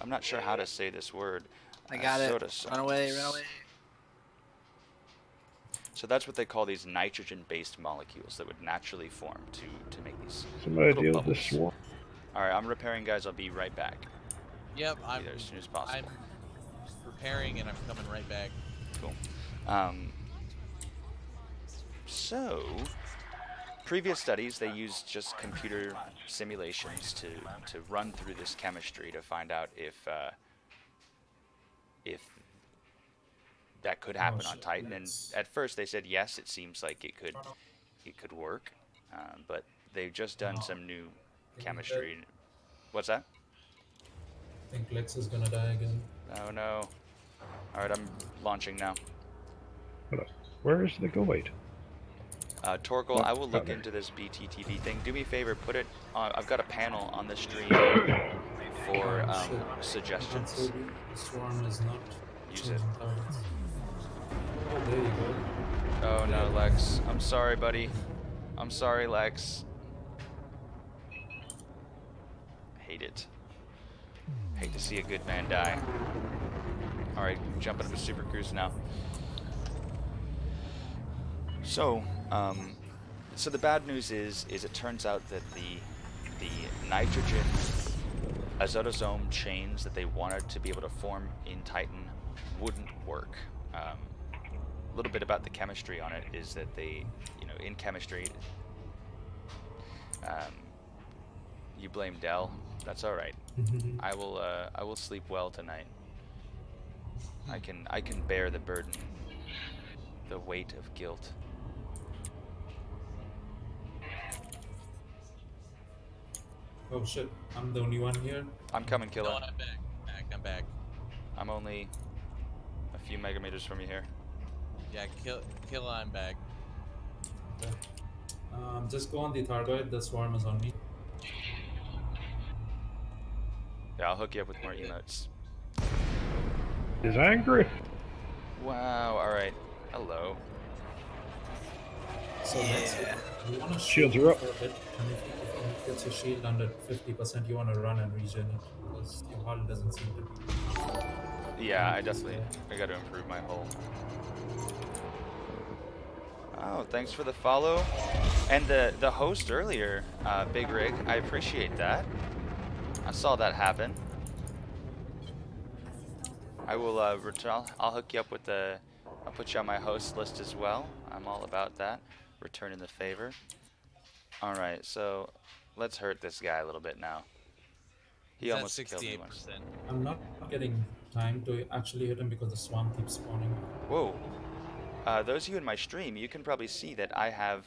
I'm not sure how to say this word. I got it. Azotosomes. Run away, run away. So that's what they call these nitrogen-based molecules that would naturally form to make these Somebody little deal bubbles. with this swarm. Alright, I'm repairing, guys. I'll be right back. Yep, Be there as soon as possible. I'm repairing and I'm coming right back. Cool. So, previous studies, they used just computer simulations to run through this chemistry to find out if that could happen on Titan. And at first they said yes, it seems like it could work, but they've just done some new chemistry. What's that? I think Lex is gonna die again. Oh no. Alright, I'm launching now. Where is the Goid? Torgal, I will look into this BTTV thing. Do me a favor, put it on. I've got a panel on the stream for suggestions. The swarm is not Use it. changing targets. Oh, there you go. Oh no, Lex. I'm sorry, buddy. I'm sorry, Lex. Hate it. Hate to see a good man die. Alright, jumping into Super Cruise now. So, so the bad news is it turns out that the nitrogen azotosome chains that they wanted to be able to form in Titan wouldn't work. A little bit about the chemistry on it is that they, in chemistry, you blame Dell. That's all right. I will sleep well tonight. I can bear the burden, the weight of guilt. Oh shit, I'm the only one here. I'm coming, Killer. No, I'm back. I'm back. I'm only a few megameters from you here. Yeah, Killa, I'm back. Okay. Just go on the Thargoid, the swarm is on me. Yeah, I'll hook you up with more emotes. Is angry. Wow, alright. Hello. So Lex, you wanna Shields shoot are up. for a bit, and if it gets your shield under 50%, you wanna run and regen it, because your hull doesn't seem to be... Yeah, I gotta improve my hull. Oh, thanks for the follow. And the host earlier, Big Rig, I appreciate that. I saw that happen. I will return. I'll hook you up with I'll put you on my host list as well. I'm all about that. Returning the favor. All right, so let's hurt this guy a little bit now. He He's almost at killed me 68%. once. I'm not getting time to actually hit him because the swarm keeps spawning. Whoa. Those of you in my stream, you can probably see that I have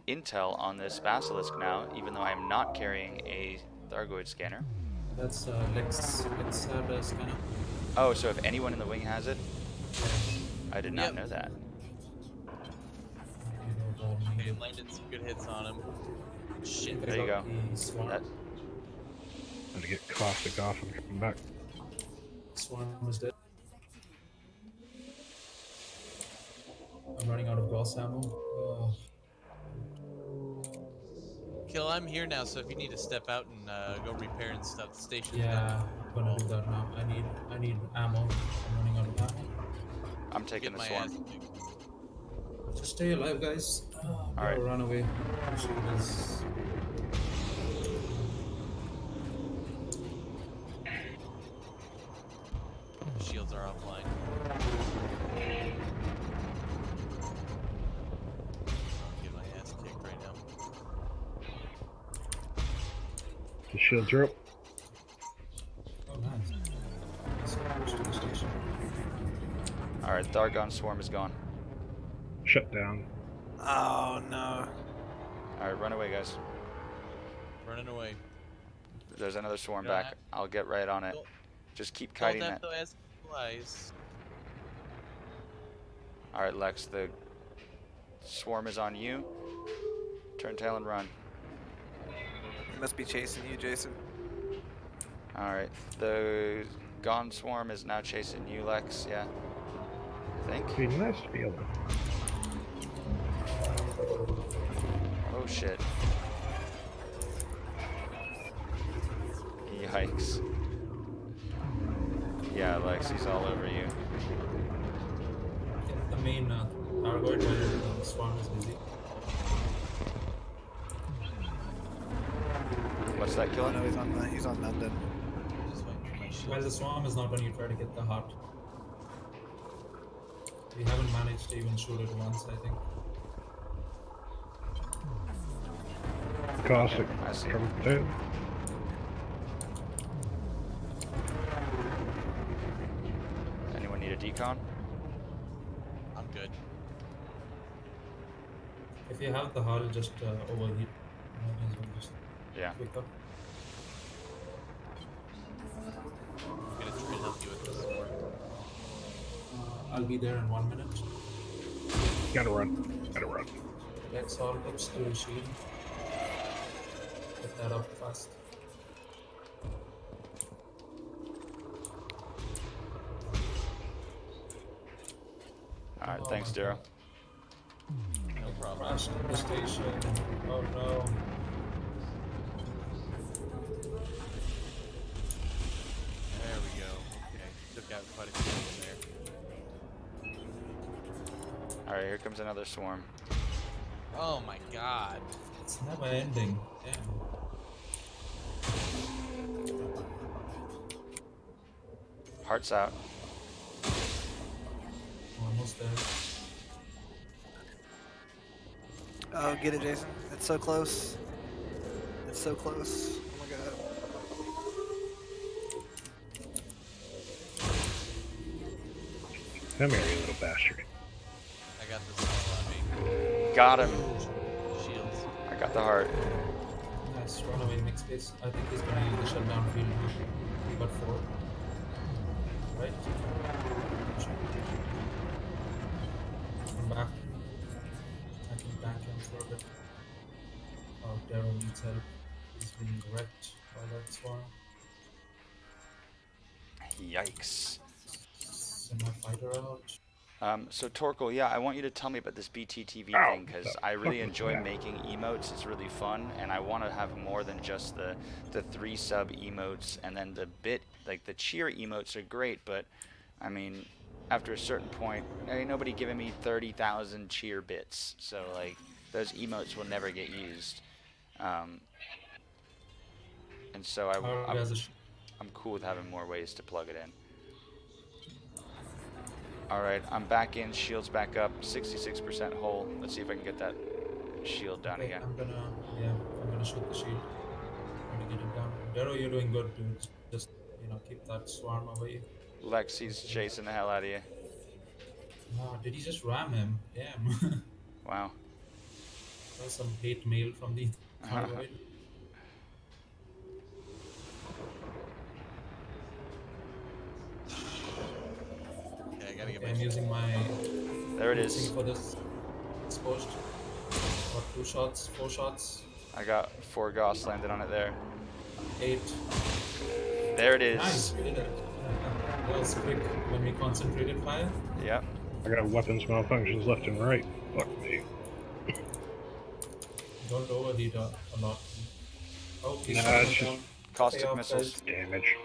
intel on this basilisk now, even though I'm not carrying a Thargoid scanner. That's Lex had a scanner. Oh, so if anyone in the wing has it? I did not know that. Okay, landed some good hits on him. Shit. There you go. I'm gonna get caustic off and come back. Swarm is dead. I'm running out of gauss ammo. Oh. Kill, I'm here now, so if you need to step out and go repair and stuff, the station's Yeah, I'm gonna do that now. I need ammo. I'm running out of ammo. I'm taking the swarm. Just stay alive, guys. Alright. Run away. Shield is... Shields are offline. Get my ass kicked right now. The shields are up. Oh, nice. Let's push to the station. Alright, Thargon swarm is gone. Shut down. Oh no. Alright, run away, guys. Running away. There's another swarm You don't back. I'll get right on it. Just keep Don't kiting have that. to ask twice. Alright, Lex, the swarm is on you. Turn tail and run. He must be chasing you, Jason. Alright, the gone swarm is now chasing you, Lex, yeah? I think? Be nice feeling. Oh shit. Yikes. Yeah, Lex, he's all over you. Get the main Targoid while the swarm is busy. What's that Oh killing? no, he's on London. Just waiting for my shield. While the swarm is not on, you try to get the heart. We haven't managed to even shoot it once, I think. Caustic I see. from two. Anyone need a decon? I'm good. If you have the hull, just overheat. Might as well just Yeah. quick up. I'm gonna try and help you with this sword. I'll be there in 1 minute. Gotta run. Gotta run. Let's all ups to shield. Get that up fast. Alright, Oh thanks, my Daryl. No problem. Crashed at the station. Oh no. There we go. Okay. Took out quite a few in there. Alright, here comes another swarm. Oh my god. It's never ending. Damn. Hearts out. Almost there. Oh, get it, Jason. It's so close. It's so close. Oh my god. Come here, you little bastard. I got this all on me. Got him. Shields. I got the heart. Nice. Run away, make space. I think he's gonna use the shutdown field now. We got 4. Right? I'm back. I can tank him for a bit. Oh, Daryl needs help. He's being wrecked by that swarm. Yikes. Send my fighter out. So Torkel, yeah, I want you to tell me about this BTTV Ow, thing, because the I really fuck was enjoy that? making emotes. It's really fun, and I want to have more than just the 3 sub emotes, and then the bit, like the cheer emotes are great, but I mean, after a certain point, ain't nobody giving me 30,000 cheer bits, so like those emotes will never get used. And so I'm cool with having more ways to plug it in. Alright, I'm back in, shield's back up, 66% whole. Let's see if I can get that shield down Okay, again. I'm gonna shoot the shield. Try to get it down. Daryl, you're doing good, dude. Just, keep that swarm away. Lexi's chasing the hell out of you. Oh, did he just ram him? Damn. Wow. That's some hate mail from the Targoid. Okay, I gotta get Okay, my I'm using my There it thing is. for this exposed. Got 2 shots, 4 shots, I got 4 Goss landed on it there. 8. There it is. Nice, we did it. That was quick when we concentrated fire. Yep. I got weapons malfunctions left and right. Fuck me. Don't overheat a lot. Oh, he's Nah, shutting it's it just down. caustic FA off, missiles. guys. Damage.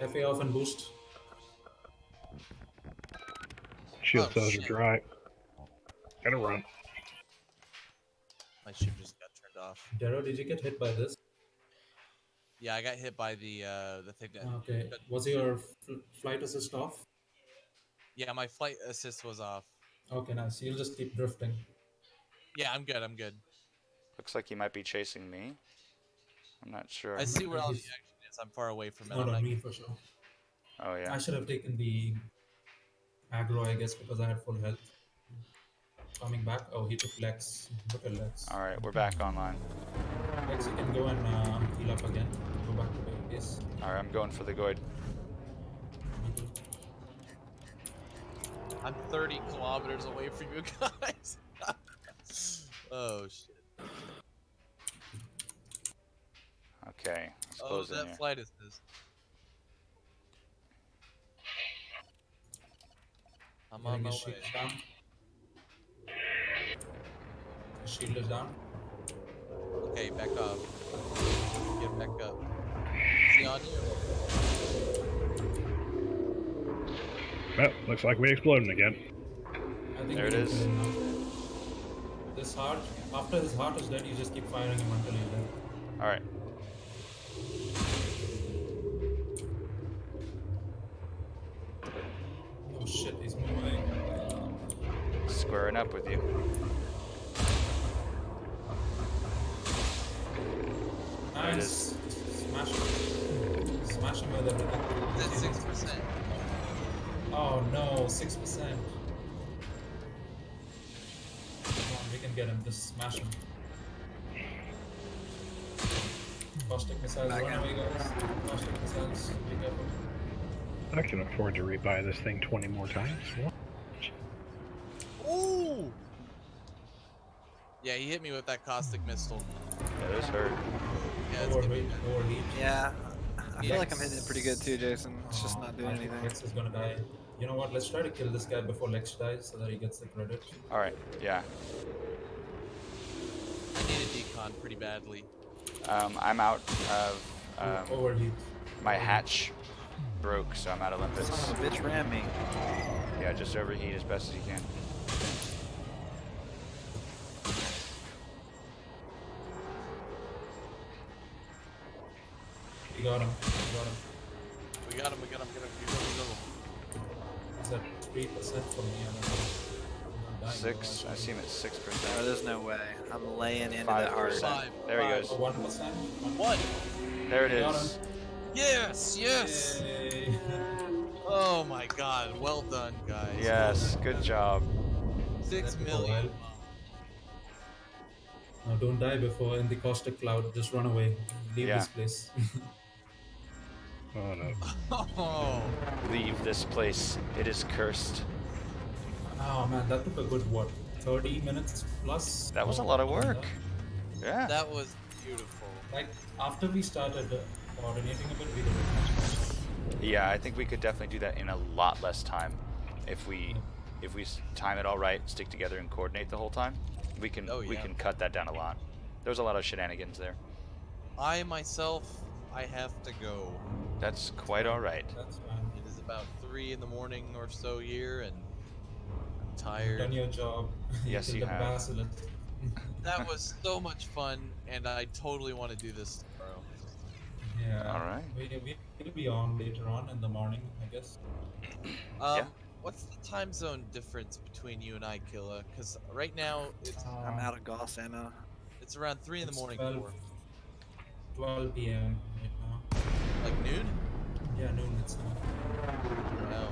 FA off and boost. Shield Oh, cells are shit. dry. Gotta run. My ship just got turned off. Daryl, did you get hit by this? Yeah, I got hit by the thing that. Okay. Was your flight assist off? Yeah, my flight assist was off. Okay, nice. You'll just keep drifting. Yeah, I'm good. I'm good. Looks like he might be chasing me. I'm not sure. I see where all the He's- action is. I'm far away from it. Not I'm on like, me for sure. Oh yeah. I should have taken the aggro, I guess, because I had full health. Coming back. Oh, he took Lex. Look at Lex. Alright, we're back online. Lex, you can go and heal up again. Go back to the base. Alright, I'm going for the Goid. I'm 30 kilometers away from you guys. Oh shit. Okay, let's Oh, close in that here. flight is this. I'm on Getting my his way. shield down. His shield is down. Okay, back off. Get back up. See on you. Well, looks like we exploded again. I think There we it can is. kill him now. This heart, after his heart is dead, you just keep firing him until he's dead. Alright. Oh shit, he's moving. Squaring up with you. There it is. Nice. Smash him. Smash him with everything. It's at 6%. Oh no, 6%. Come on, we can get him. Just smash him. Caustic missiles, run away guys. Caustic missiles, be careful. I can afford to rebuy this thing 20 more times. What? Ooh! Yeah, he hit me with that caustic missile. Yeah, those hurt. Yeah, it's gonna be Overheat, overheat. Yeah, I The feel like I'm X- hitting it pretty good too, Jason. It's just not doing I think anything. Lex is gonna die. You know what? Let's try to kill this guy before Lex dies so that he gets the credit. Alright, yeah. I need a decon pretty badly. I'm out of Overheat. my hatch broke, so I'm out of limpets. Son of a bitch ran me. Yeah, just overheat as best as you can. We got him. We got him. We got him, we got him, we got him. We He's at 3% for me. I don't know. I'm not dying, 6. though, I see him at 6%. Oh, there's no way. I'm laying into that heart. 5%. There he goes. 1%. What? There it Got is. him. Yes, yes! Yay. Oh my god, well done, guys. Yes, good job. 6 That took a million. while. Now don't die before in the caustic cloud. Just run away. Leave Yeah. this place. Oh no. Oh, Leave this place. It is cursed. Oh man, that took a good what? 30 minutes plus? That was a Oh, lot of more than work. that. Yeah. that was beautiful. Like after we started coordinating a bit, we did it much faster. Yeah, I think we could definitely do that in a lot less time if we time it all right, stick together and coordinate the whole time. We can Oh, we yeah. can cut that down a lot. There was a lot of shenanigans there. I myself, I have to go. That's quite all right. That's fine. It is about 3 in the morning or so here, and I'm You've tired. done your job. Yes, killed you the have. basilisk. That was so much fun, and I totally want to do this tomorrow. Yeah. All right. We'll be on later on in the morning, I guess. Yeah. What's the time zone difference between you and I, Killa? Because right now I'm out of Gauss ammo. it's around 3 in the It's morning. 12, 4. 12 p.m. right now. Like noon? Yeah, noon it's now. Wow.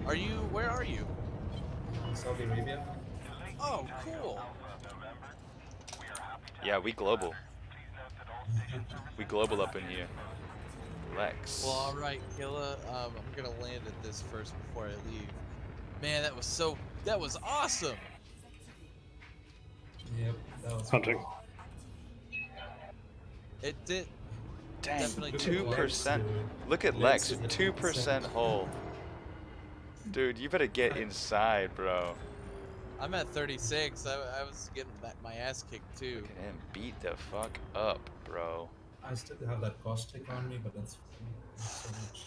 Are you? Where are you? Saudi Arabia. Oh, cool. Yeah, we global. We global up in here. Lex. Well, all right, Killa. I'm gonna land at this first before I leave. Man, that was awesome. Yep, that was Hunting. cool. It did. Dang, definitely 2%. Look at Lex, 2% hull. Dude, you better get inside, bro. I'm at 36. I was getting my ass kicked too. Look at him beat the fuck up, bro. I still have that caustic on me, but that's not so much.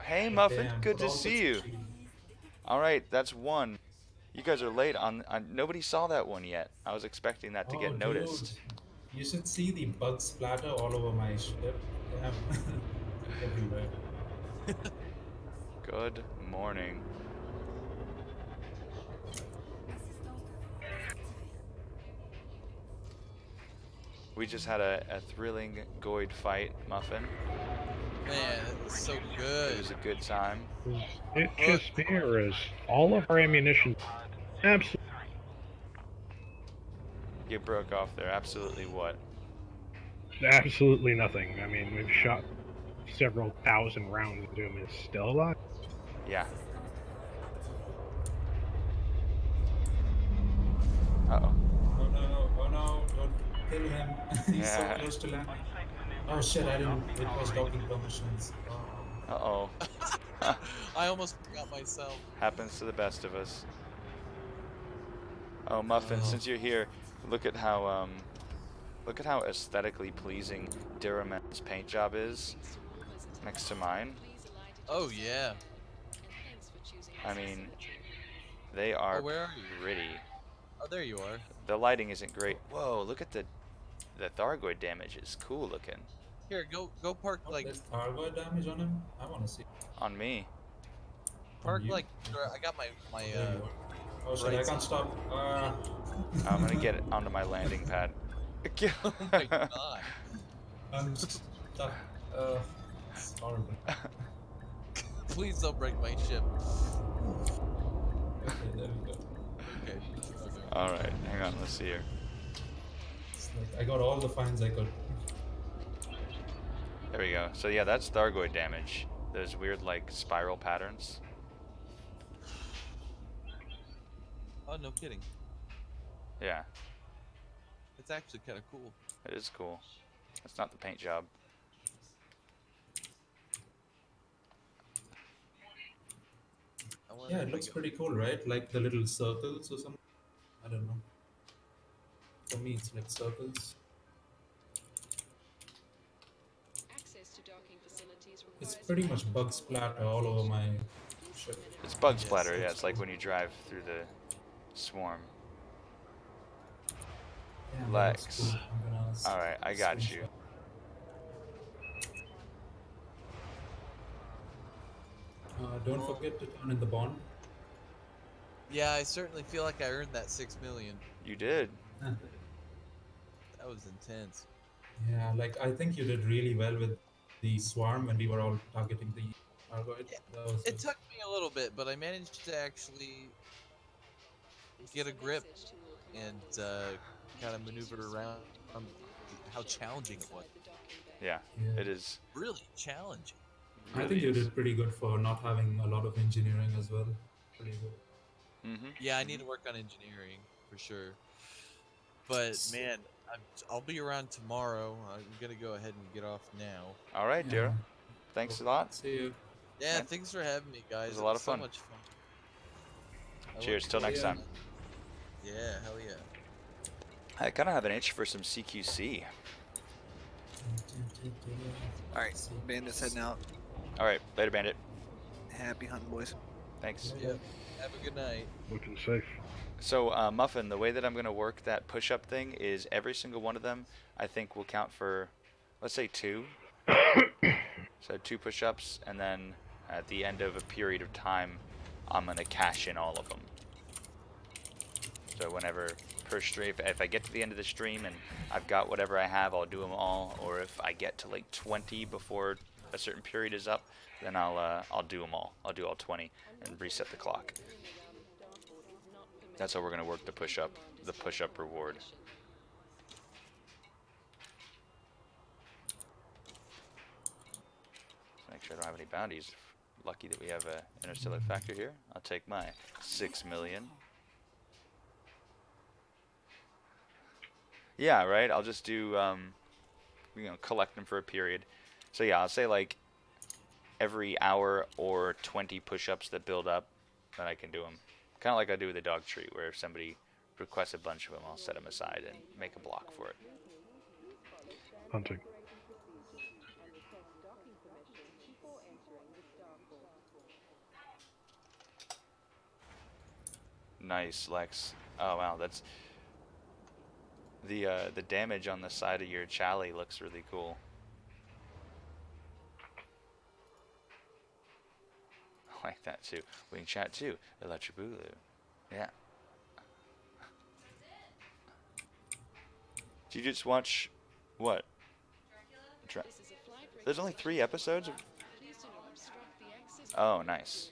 Hey, But Muffin, damn, good put to all see the you. cheese. All right, that's one. You guys are late on. Nobody saw that one yet. I was expecting that to Oh, get noticed. dude. You should see the bug splatter all over my ship. Damn. Everywhere. Good morning. We just had a thrilling Goid fight, Muffin. Man, it was so It good. was a good time. It just mirrors all of our ammunition. Absolutely. You broke off there. Absolutely what? Absolutely nothing. I mean, we've shot several thousand rounds into him is still alive. Yeah. Uh-oh. Oh no, don't kill him. He's so Yeah. close to landing. Oh shit, I didn't. It was docking permissions. Uh-oh. I almost forgot myself. Happens to the best of us. Oh, Muffin, since you're here, look at how aesthetically pleasing Diraman's paint job is next to mine. Oh yeah. I mean, they are where are you? pretty. Oh, there you are. The lighting isn't great. Whoa, look at the Thargoid damage is cool looking. Here, go park like. There's Thargoid damage on him. I want to see. On me. Park you? like. I got my There you are. Oh shit, I can't stop. I'm gonna get it onto my landing pad. Oh my god. I'm stuck. It's horrible. Please don't break my ship. Okay, there we go. Okay. Alright, hang on, let's see here. It's like I got all the finds I could. There we go. So yeah, that's Thargoid damage. Those weird like spiral patterns. Oh, no kidding. Yeah, It's actually kind of cool. it is cool. That's not the paint job. Yeah, it looks pretty cool, right? Like the little circles or something. I don't know. For me, it's like circles. It's pretty much bug splatter all over my ship. It's bug splatter, yeah. It's like when you drive through the swarm. Yeah, that Lex. looks cool. I'm gonna Alright, I got you. Don't forget to turn in the bond. Yeah, I certainly feel like I earned that 6 million. You did. That was intense. Yeah, like I think you did really well with the swarm when we were all targeting the Argoid. Yeah, it took me a little bit, but I managed to actually get a grip and kind of maneuver around how challenging it was. Yeah, it is. Really challenging. I think you did pretty good for not having a lot of engineering as well. Pretty good. Yeah, I need to work on engineering for sure. But man, I'll be around tomorrow. I'm gonna go ahead and get off now. All right, Dira. Thanks a lot. See you. Yeah, thanks for having me, guys. It was a lot of so fun. much fun. Cheers, till next time. Yeah, hell yeah. I kind of have an itch for some CQC. Alright, Bandit's heading out. All right, later, Bandit. Happy hunting, boys. Thanks. Yep. Have a good night. Looking safe. So, Muffin, the way that I'm going to work that push-up thing is every single one of them, I think, will count for, let's say, 2. So 2 push-ups, and then at the end of a period of time, I'm going to cash in all of them. So whenever per stream, if I get to the end of the stream and I've got whatever I have, I'll do them all. Or if I get to like 20 before a certain period is up, then I'll do them all. I'll do all 20 and reset the clock. That's how we're gonna work the push-up reward. Make sure I don't have any bounties. Lucky that we have a interstellar factor here. I'll take my 6 million. Yeah, right. I'll just do collect them for a period. So yeah, I'll say like every hour or 20 push-ups that build up, then I can do them. Kind of like I do with the dog treat, where if somebody requests a bunch of them, I'll set them aside and make a block for it. Hunting. Nice, Lex. Oh wow, that's the damage on the side of your chally looks really cool. I like that too. Wing chat too. Electric Boogaloo. Yeah. Did you just watch what? There's only 3 episodes of... Oh, nice.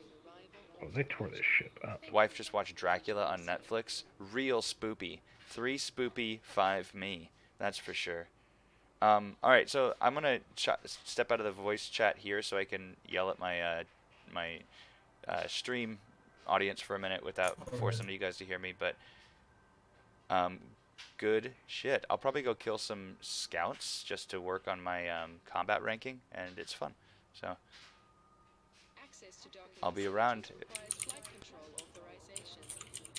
Oh, they tore this ship up. Wife just watched Dracula on Netflix. Real spoopy. 3 spoopy, 5 me. That's for sure. All right, so I'm gonna step out of the voice chat here so I can yell at my stream audience for a minute without forcing you guys to hear me. But good shit. I'll probably go kill some scouts just to work on my combat ranking, and it's fun. So Access to docking I'll be facilities around. requires flight control authorization.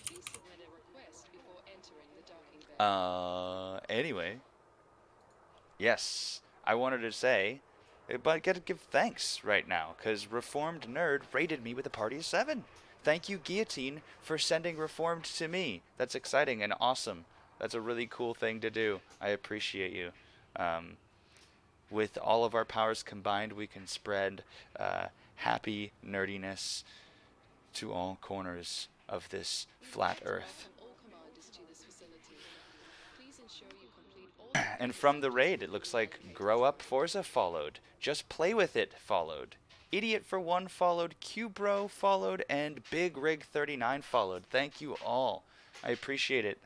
Please submit a request before entering the docking bay. Anyway, yes, I wanted to say, but I gotta give thanks right now, because Reformed Nerd rated me with a party of 7. Thank you, Guillotine, for sending Reformed to me. That's exciting and awesome. That's a really cool thing to do. I appreciate you. With all of our powers combined, we can spread happy nerdiness to all corners of this flat Earth. Welcome all commanders to this facility. Please ensure you complete all And from the raid, it looks like Grow Up Forza followed. Just Play With It followed. Idiot for One followed. Cubro followed. And Big Rig 39 followed. Thank you all. I appreciate it.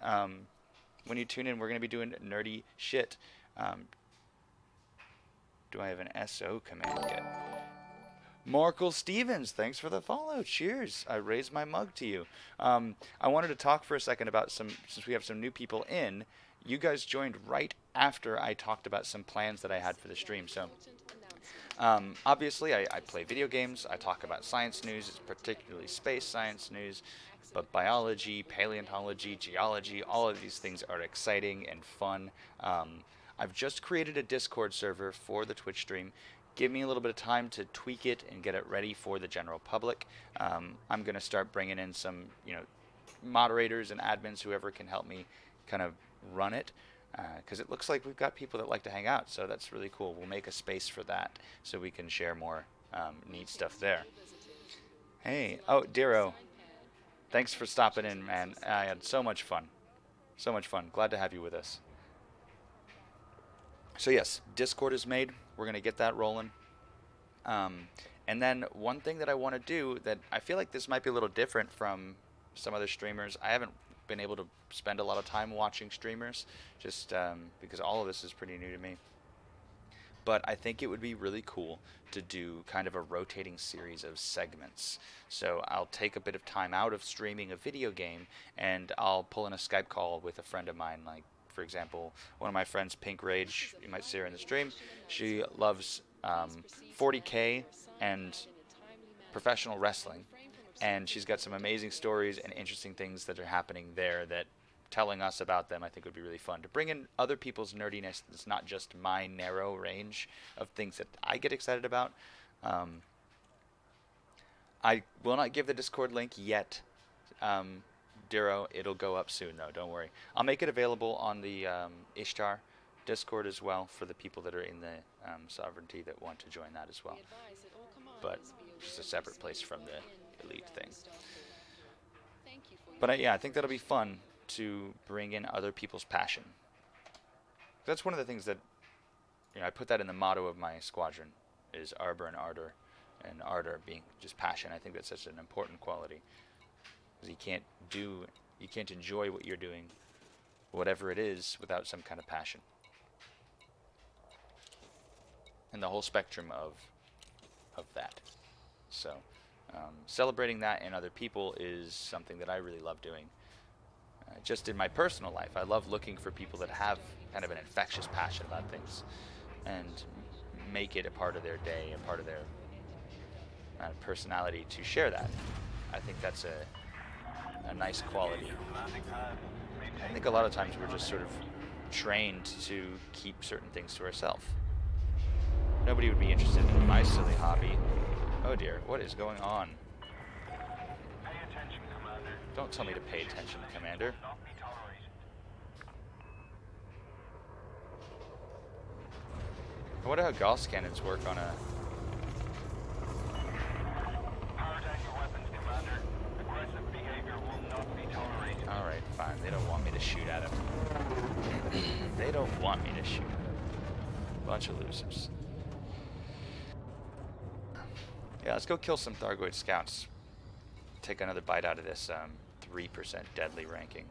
When you tune in, we're going to be doing nerdy shit. Do I have an SO command yet? Markle Stevens, thanks for the follow. Cheers. I raise my mug to you. I wanted to talk for a second about since we have some new people in, you guys joined right after I talked about some plans that I had for the stream. So obviously I play video games. I talk about science news, particularly space science news, but biology, paleontology, geology, all of these things are exciting and fun. I've just created a Discord server for the Twitch stream. Give me a little bit of time to tweak it and get it ready for the general public. I'm going to start bringing in some, moderators and admins, whoever can help me kind of run it, because it looks like we've got people that like to hang out, so that's really cool. We'll make a space for that so we can share more neat stuff there. Hey, oh, Dero, thanks for stopping in, man. I had so much fun. So much fun. Glad to have you with us. So yes, Discord is made. We're going to get that rolling. And then one thing that I want to do that I feel like this might be a little different from some other streamers. I haven't been able to spend a lot of time watching streamers just because all of this is pretty new to me. But I think it would be really cool to do kind of a rotating series of segments. So I'll take a bit of time out of streaming a video game and I'll pull in a Skype call with a friend of mine, like, for example, one of my friends, Pink Rage, you might see her in the stream. She loves 40K and professional wrestling, and she's got some amazing stories and interesting things that are happening there that telling us about them I think would be really fun. To bring in other people's nerdiness that's not just my narrow range of things that I get excited about. I will not give the Discord link yet. Dero, it'll go up soon though, don't worry. I'll make it available on the Ishtar Discord as well for the people that are in the Sovereignty that want to join that as well. But just a separate place from the Elite thing. But yeah, I think that'll be fun to bring in other people's passion. That's one of the things that, I put that in the motto of my squadron, is Arbor and Ardor, and Ardor being just passion. I think that's such an important quality. You can't enjoy what you're doing, whatever it is, without some kind of passion. And the whole spectrum of that. So celebrating that in other people is something that I really love doing. Just in my personal life, I love looking for people that have kind of an infectious passion about things and make it a part of their day, a part of their personality to share that. I think that's a nice quality. I think a lot of times we're just sort of trained to keep certain things to ourselves. Nobody would be interested in my silly hobby. Oh dear, what is going on? Pay attention, Commander. Don't tell me to pay attention, Commander. Not be tolerated. I wonder how Gauss cannons work on a... Power down your weapons, Commander. Aggressive behavior will not be tolerated. Alright, fine. They don't want me to shoot at him. They don't want me to shoot at him. Bunch of losers. Yeah, let's go kill some Thargoid scouts. Take another bite out of this 3% deadly ranking.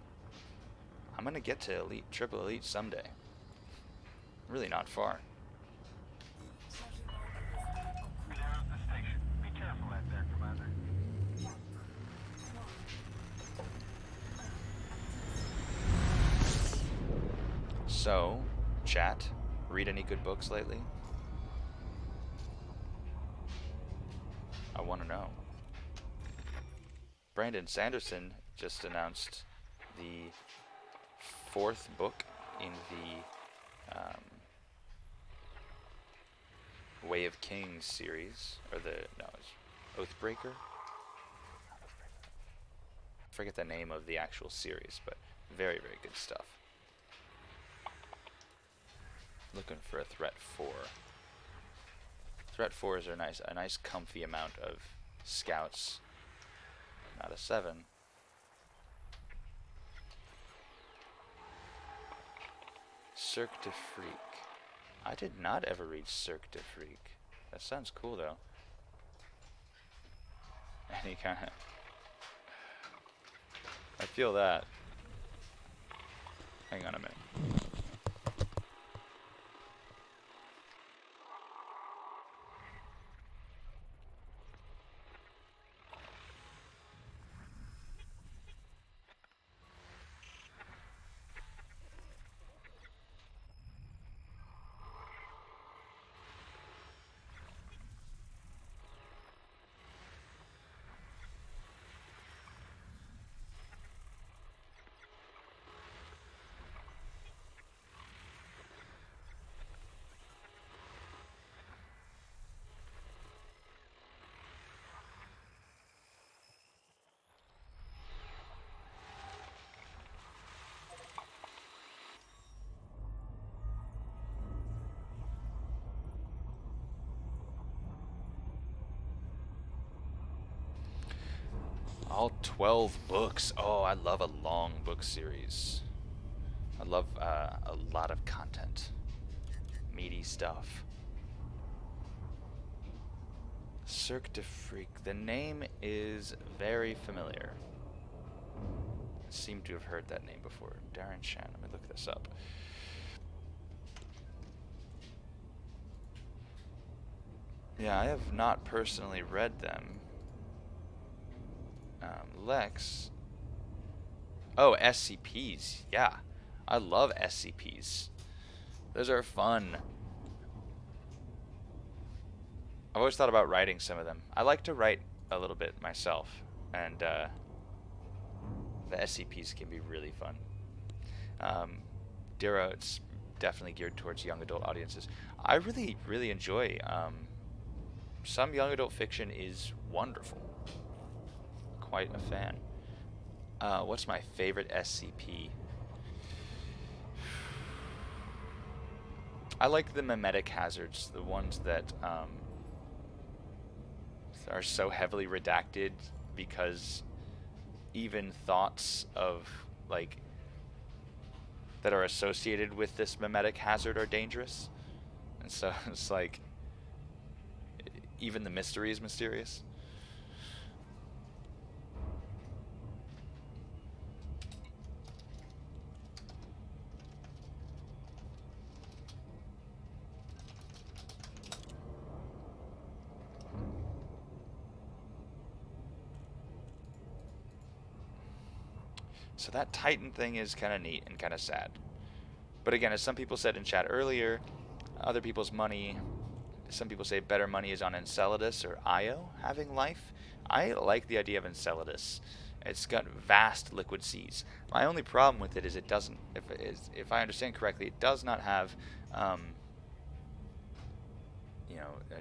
I'm gonna get to elite, triple elite someday. really not far. Clear of the station. Be careful out there, Commander. So, chat, read any good books lately? I want to know. Brandon Sanderson just announced the 4th book in the Way of Kings series, or it's Oathbreaker? I forget the name of the actual series, but very, very good stuff. Looking for a threat 4. Threat 4s are a nice comfy amount of scouts. Not a 7. Cirque de Freak. I did not ever read Cirque de Freak. That sounds cool though. Any kind of... I feel that. Hang on a minute. All 12 books. Oh, I love a long book series. I love a lot of content. Meaty stuff. Cirque de Freak. The name is very familiar. I seem to have heard that name before. Darren Shan. Let me look this up. Yeah, I have not personally read them. Lex. Oh, SCPs. Yeah. I love SCPs. Those are fun. I've always thought about writing some of them. I like to write a little bit myself. And the SCPs can be really fun. Dira, it's definitely geared towards young adult audiences. I really, really enjoy... some young adult fiction is wonderful. Quite a fan. What's my favorite SCP? I like the memetic hazards, the ones that are so heavily redacted because even thoughts of like that are associated with this memetic hazard are dangerous, and so it's like even the mystery is mysterious. So that Titan thing is kind of neat and kind of sad. But again, as some people said in chat earlier, other people's money, some people say better money is on Enceladus or Io having life. I like the idea of Enceladus. It's got vast liquid seas. My only problem with it is it doesn't, if I understand correctly, it does not have,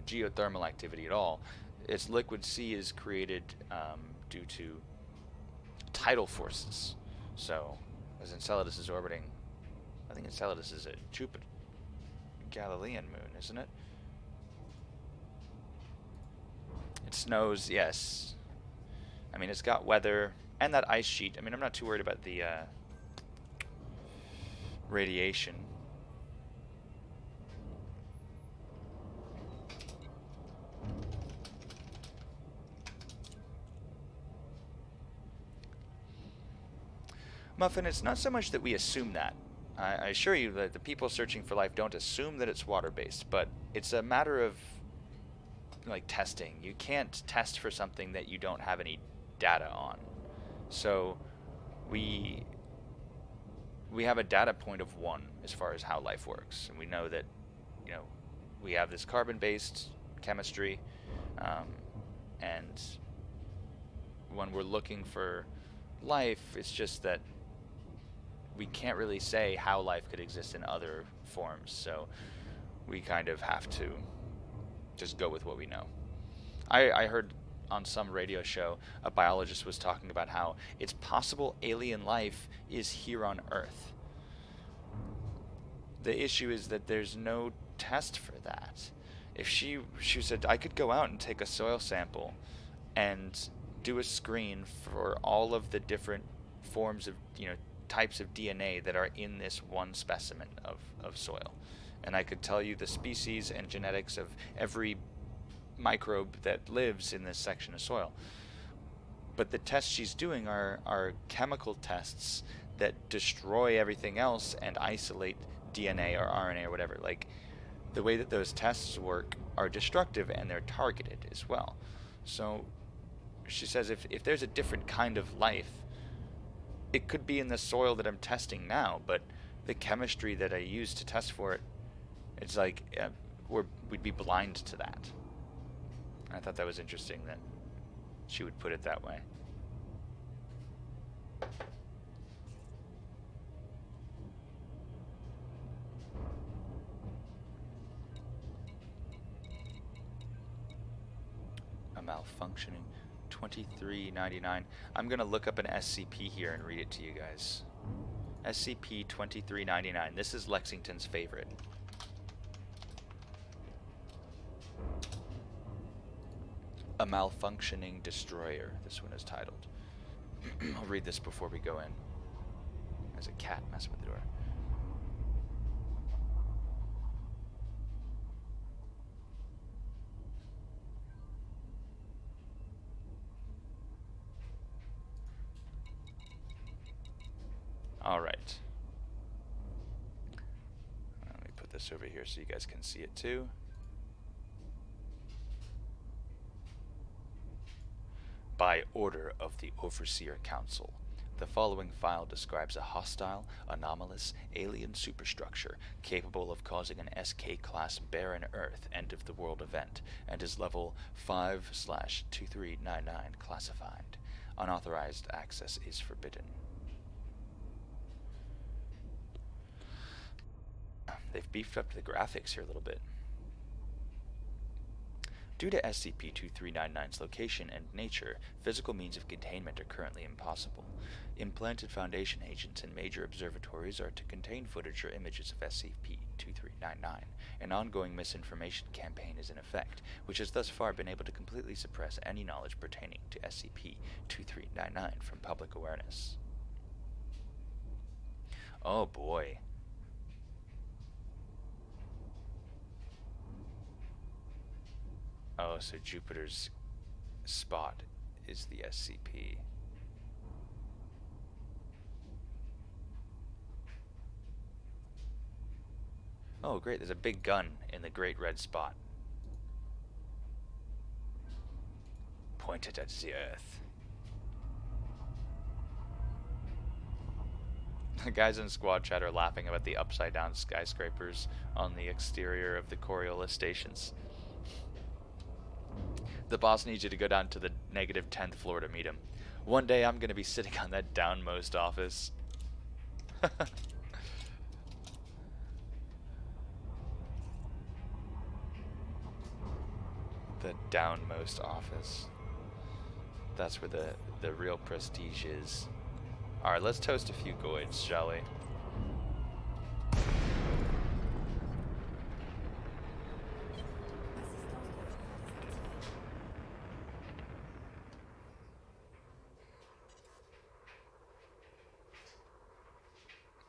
geothermal activity at all. Its liquid sea is created due to tidal forces. So, as Enceladus is orbiting, I think Enceladus is a Jupiter, Galilean moon, isn't it? It snows, yes. I mean, it's got weather and that ice sheet. I mean, I'm not too worried about the radiation. Muffin, it's not so much that we assume that. I assure you that the people searching for life don't assume that it's water-based, but it's a matter of like testing. You can't test for something that you don't have any data on. So we have a data point of 1 as far as how life works, and we know that, you know, we have this carbon-based chemistry, and when we're looking for life, it's just that we can't really say how life could exist in other forms, so we kind of have to just go with what we know. I heard on some radio show a biologist was talking about how it's possible alien life is here on Earth. The issue is that there's no test for that. If she said I could go out and take a soil sample and do a screen for all of the different forms of, you know, types of DNA that are in this one specimen of soil, and I could tell you the species and genetics of every microbe that lives in this section of soil. But the tests she's doing are chemical tests that destroy everything else and isolate DNA or RNA or whatever. Like, the way that those tests work are destructive, and they're targeted as well. So she says if there's a different kind of life, it could be in the soil that I'm testing now, but the chemistry that I use to test for it, it's like we'd be blind to that. I thought that was interesting that she would put it that way. A malfunctioning $23.99. I'm gonna look up an SCP here and read it to you guys. SCP 2399. This is Lexington's favorite. A malfunctioning destroyer. This one is titled. I'll read this before we go in. There's a cat messing with the door. Alright. Let me put this over here so you guys can see it too. By order of the Overseer Council, the following file describes a hostile, anomalous, alien superstructure capable of causing an SK-class barren Earth end-of-the-world event, and is level 5/2399 classified. Unauthorized access is forbidden. They've beefed up the graphics here a little bit. Due to SCP-2399's location and nature, physical means of containment are currently impossible. Implanted Foundation agents in major observatories are to contain footage or images of SCP-2399. An ongoing misinformation campaign is in effect, which has thus far been able to completely suppress any knowledge pertaining to SCP-2399 from public awareness. Oh boy. Oh, so Jupiter's spot is the SCP. Oh, great, there's a big gun in the Great Red Spot. Pointed at the Earth. The guys in squad chat are laughing about the upside-down skyscrapers on the exterior of the Coriolis stations. The boss needs you to go down to the negative 10th floor to meet him. One day I'm going to be sitting on that downmost office. The downmost office. That's where the real prestige is. Alright, let's toast a few goids, shall we?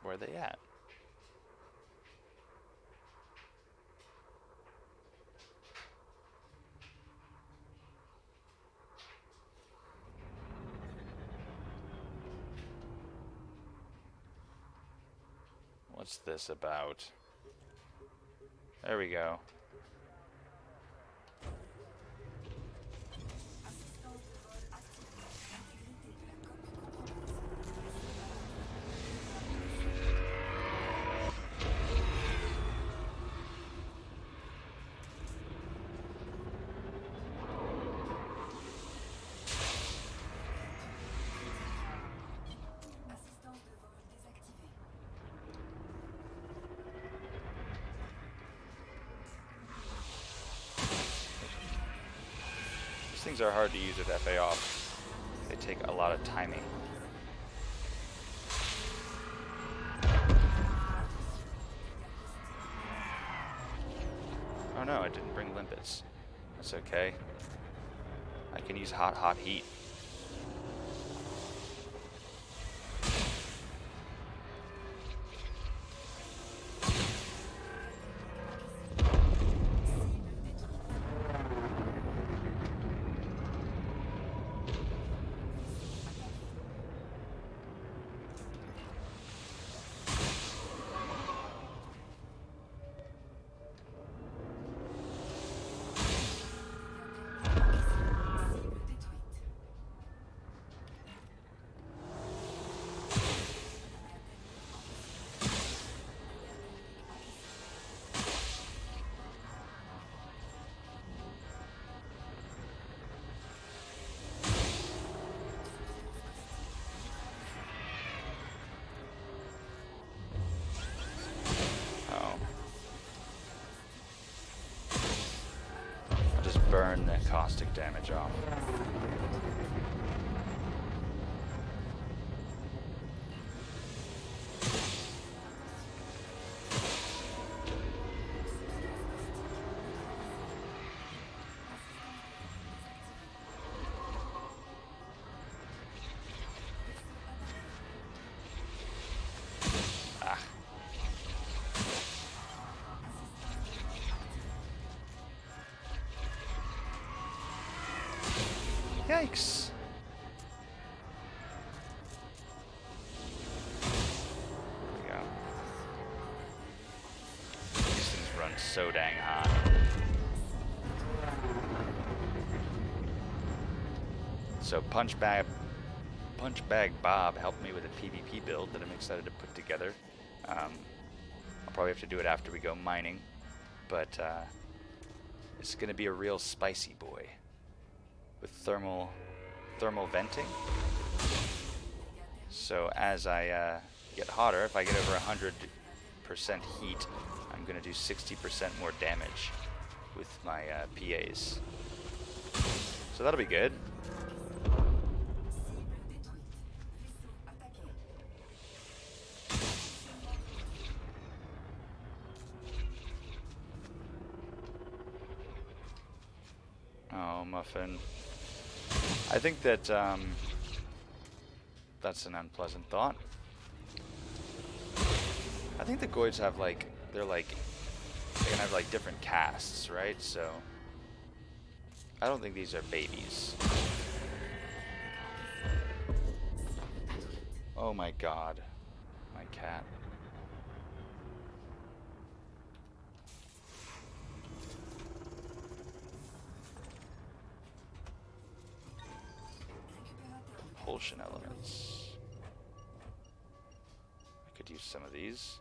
Where are they at? What's this about? There we go. These things are hard to use with FA off. They take a lot of timing. Oh no, I didn't bring limpets. That's okay. I can use hot heat. Burn the caustic damage off. Yikes. There we go. These things run so dang hot. So Punch Bag Bob helped me with a PvP build that I'm excited to put together. I'll probably have to do it after we go mining, but it's going to be a real spicy boy. With thermal venting. So as I get hotter, if I get over 100% heat, I'm going to do 60% more damage with my PAs. So that'll be good. Oh, Muffin. I think that that's an unpleasant thought. I think the Goids have they can have like different castes, right? So I don't think these are babies. Oh my god, my cat. Propulsion elements. I could use some of these.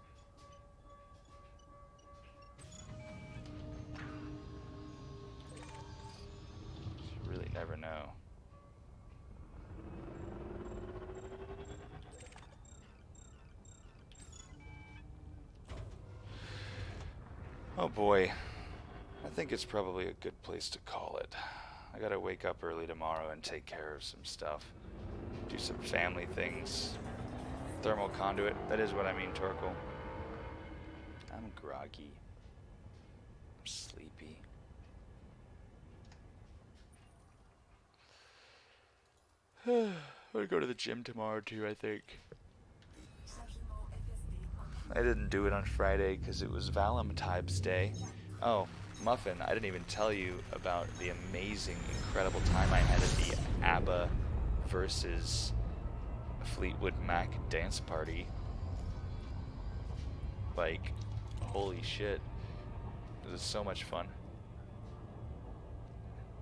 You really never know. Oh boy. I think it's probably a good place to call it. I gotta wake up early tomorrow and take care of some stuff. Do some family things. Thermal conduit, that is what I mean, Torkel. I'm groggy. I'm sleepy. I'm gonna go to the gym tomorrow too, I think. I didn't do it on Friday because it was Valentine's Day. Oh, Muffin, I didn't even tell you about the amazing, incredible time I had at the ABBA versus Fleetwood Mac dance party. bike. Holy shit. This is so much fun.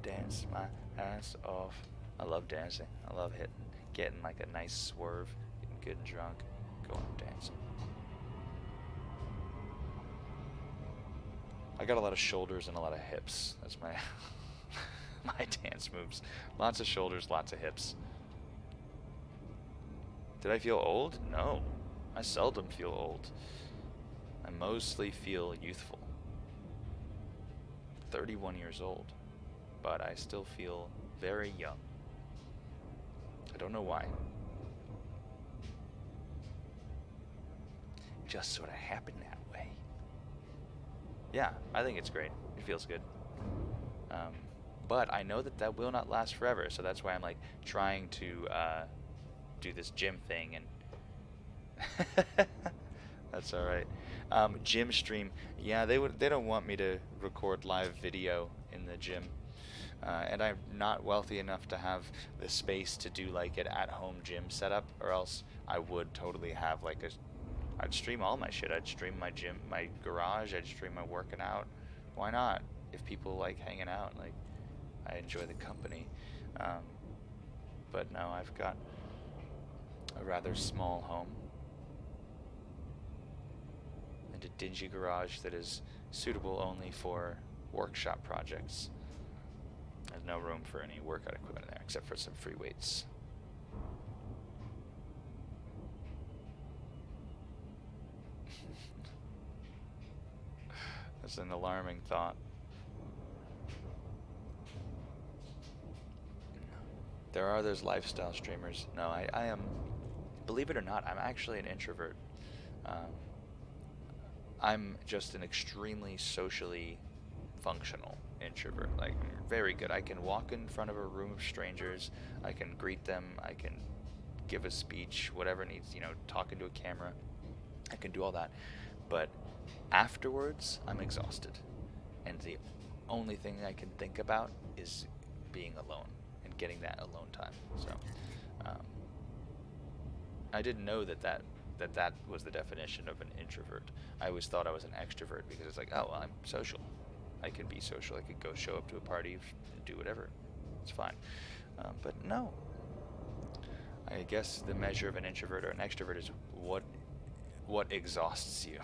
Dance my ass off. I love dancing. I love getting like a nice swerve, getting good and drunk, going and dancing. I got a lot of shoulders and a lot of hips. That's my my dance moves. Lots of shoulders, lots of hips. Did I feel old? No. I seldom feel old. I mostly feel youthful. 31 years old. But I still feel very young. I don't know why. It just sort of happened that way. Yeah, I think it's great. It feels good. But I know that that will not last forever, so that's why I'm like trying to do this gym thing, and that's all right. Gym stream, yeah, they don't want me to record live video in the gym, and I'm not wealthy enough to have the space to do like an at-home gym setup, or else I would totally have like I'd stream all my shit. I'd stream my gym, my garage. I'd stream my working out. Why not? If people like hanging out, like I enjoy the company. But no, I've got a rather small home and a dingy garage that is suitable only for workshop projects. There's no room for any workout equipment in there except for some free weights. That's an alarming thought. There are those lifestyle streamers. No, I am, believe it or not, I'm actually an introvert. I'm just an extremely socially functional introvert. Like, I'm very good. I can walk in front of a room of strangers. I can greet them. I can give a speech, whatever needs, talking to a camera. I can do all that. But afterwards, I'm exhausted. And the only thing I can think about is being alone and getting that alone time. So, I didn't know that was the definition of an introvert. I always thought I was an extrovert because it's like, oh, well, I'm social. I can be social. I could go show up to a party and do whatever. It's fine. But no. I guess the measure of an introvert or an extrovert is what exhausts you.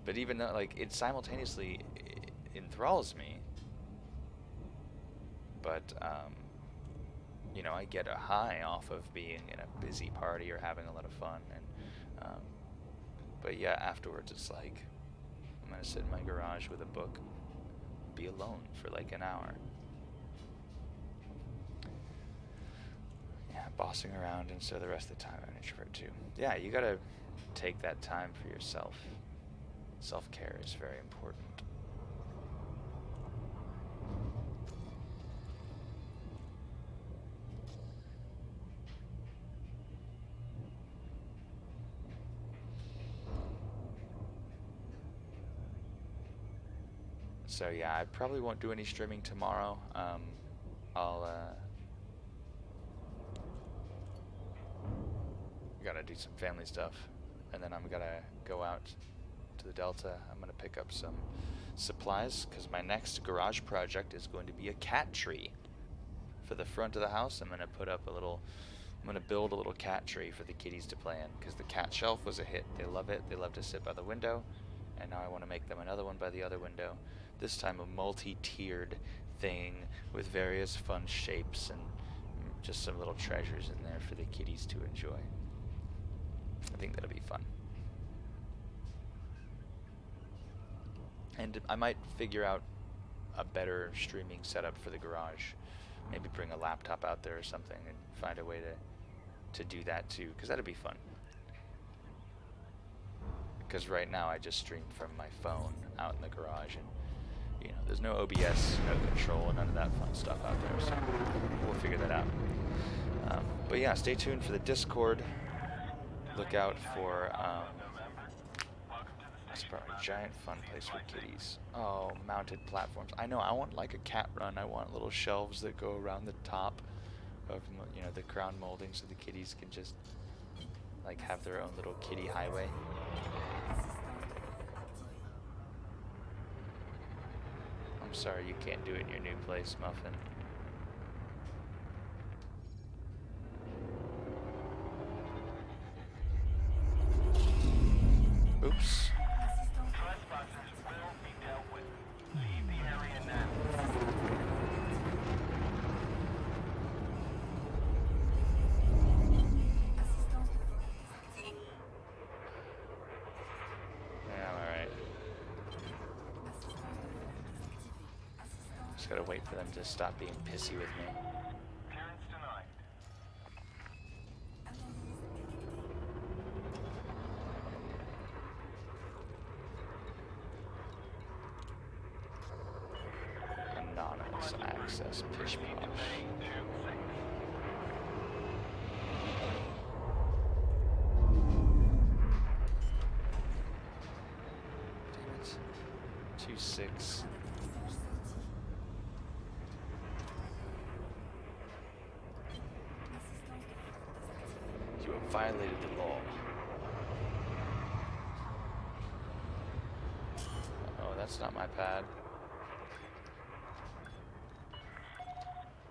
But even though, like, it simultaneously enthralls me, but I get a high off of being in a busy party or having a lot of fun, and but yeah, afterwards it's like I'm gonna sit in my garage with a book, be alone for like an hour. Yeah, bossing around, and so the rest of the time I'm an introvert too. Yeah, you gotta take that time for yourself. Self-care is very important. So yeah, I probably won't do any streaming tomorrow. I'll gotta do some family stuff, and then I'm gonna go out to the Delta. I'm gonna pick up some supplies because my next garage project is going to be a cat tree for the front of the house. I'm gonna build a little cat tree for the kitties to play in because the cat shelf was a hit. They love it. They love to sit by the window, and now I want to make them another one by the other window. This time a multi-tiered thing with various fun shapes and just some little treasures in there for the kitties to enjoy. I think that'll be fun. And I might figure out a better streaming setup for the garage. Maybe bring a laptop out there or something and find a way to do that too, because that'd be fun. Because right now I just stream from my phone out in the garage, and there's no OBS, no control, none of that fun stuff out there, so we'll figure that out. But yeah, stay tuned for the Discord. Look out for it's probably a giant fun place for kitties. Oh, mounted platforms. I know, I want like a cat run. I want little shelves that go around the top of the crown molding so the kitties can just like have their own little kiddie highway. I'm sorry you can't do it in your new place, Muffin. Oops. Trespassers will be dealt with. Leave the area now. Yeah, I'm alright. Just gotta wait for them to stop being pissy with me. Clearance denied. Anonymous access pish posh. Damn it. 2-6. You have violated the law. Oh, that's not my pad.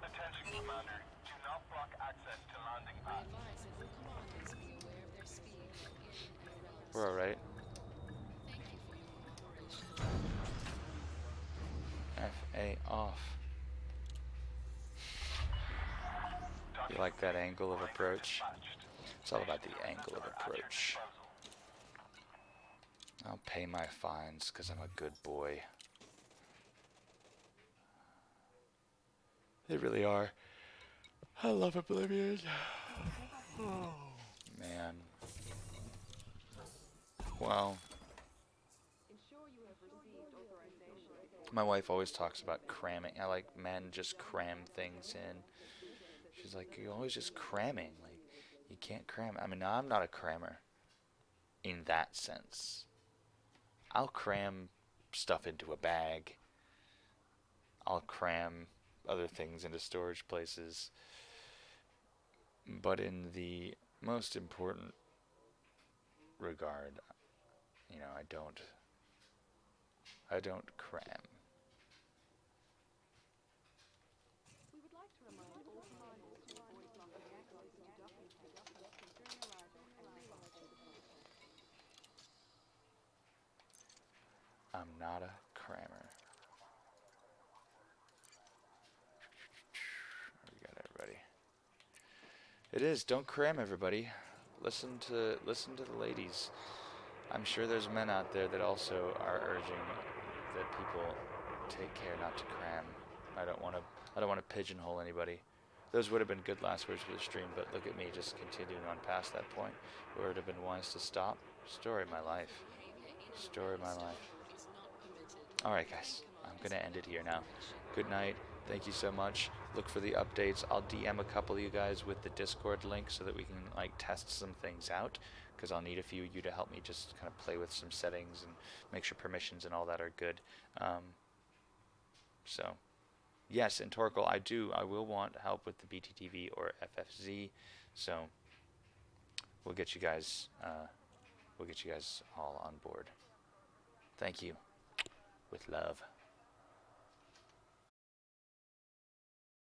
Attention, Commander. Do not block access to landing I pad. advise that all commanders be aware of their speed in and around. We're alright. Thank you for your cooperation. FA off. You like that angle of approach? It's all about the angle of approach. I'll pay my fines because I'm a good boy. They really are. I love Oblivion. Oh, man. Wow. My wife always talks about cramming. I like men just cram things in. She's like, you're always just cramming. Like, you can't cram. I mean, I'm not a crammer in that sense. I'll cram stuff into a bag. I'll cram other things into storage places. But in the most important regard, you know, I don't cram. We would like to remind all commanders to avoid blocking access to docking posts during arrival and departure. I'm not a crammer. We got everybody. It is. Don't cram, everybody. Listen to the ladies. I'm sure there's men out there that also are urging that people take care not to cram. I don't want to pigeonhole anybody. Those would have been good last words for the stream, but look at me just continuing on past that point where it would have been wise to stop. Story of my life. Story of my life. Alright guys, I'm going to end it here now. Good night. Thank you so much. Look for the updates. I'll DM a couple of you guys with the Discord link so that we can like test some things out, because I'll need a few of you to help me just kind of play with some settings and make sure permissions and all that are good. So, yes, and Torkel, I will want help with the BTTV or FFZ. So, we'll get you guys all on board. Thank you. With love.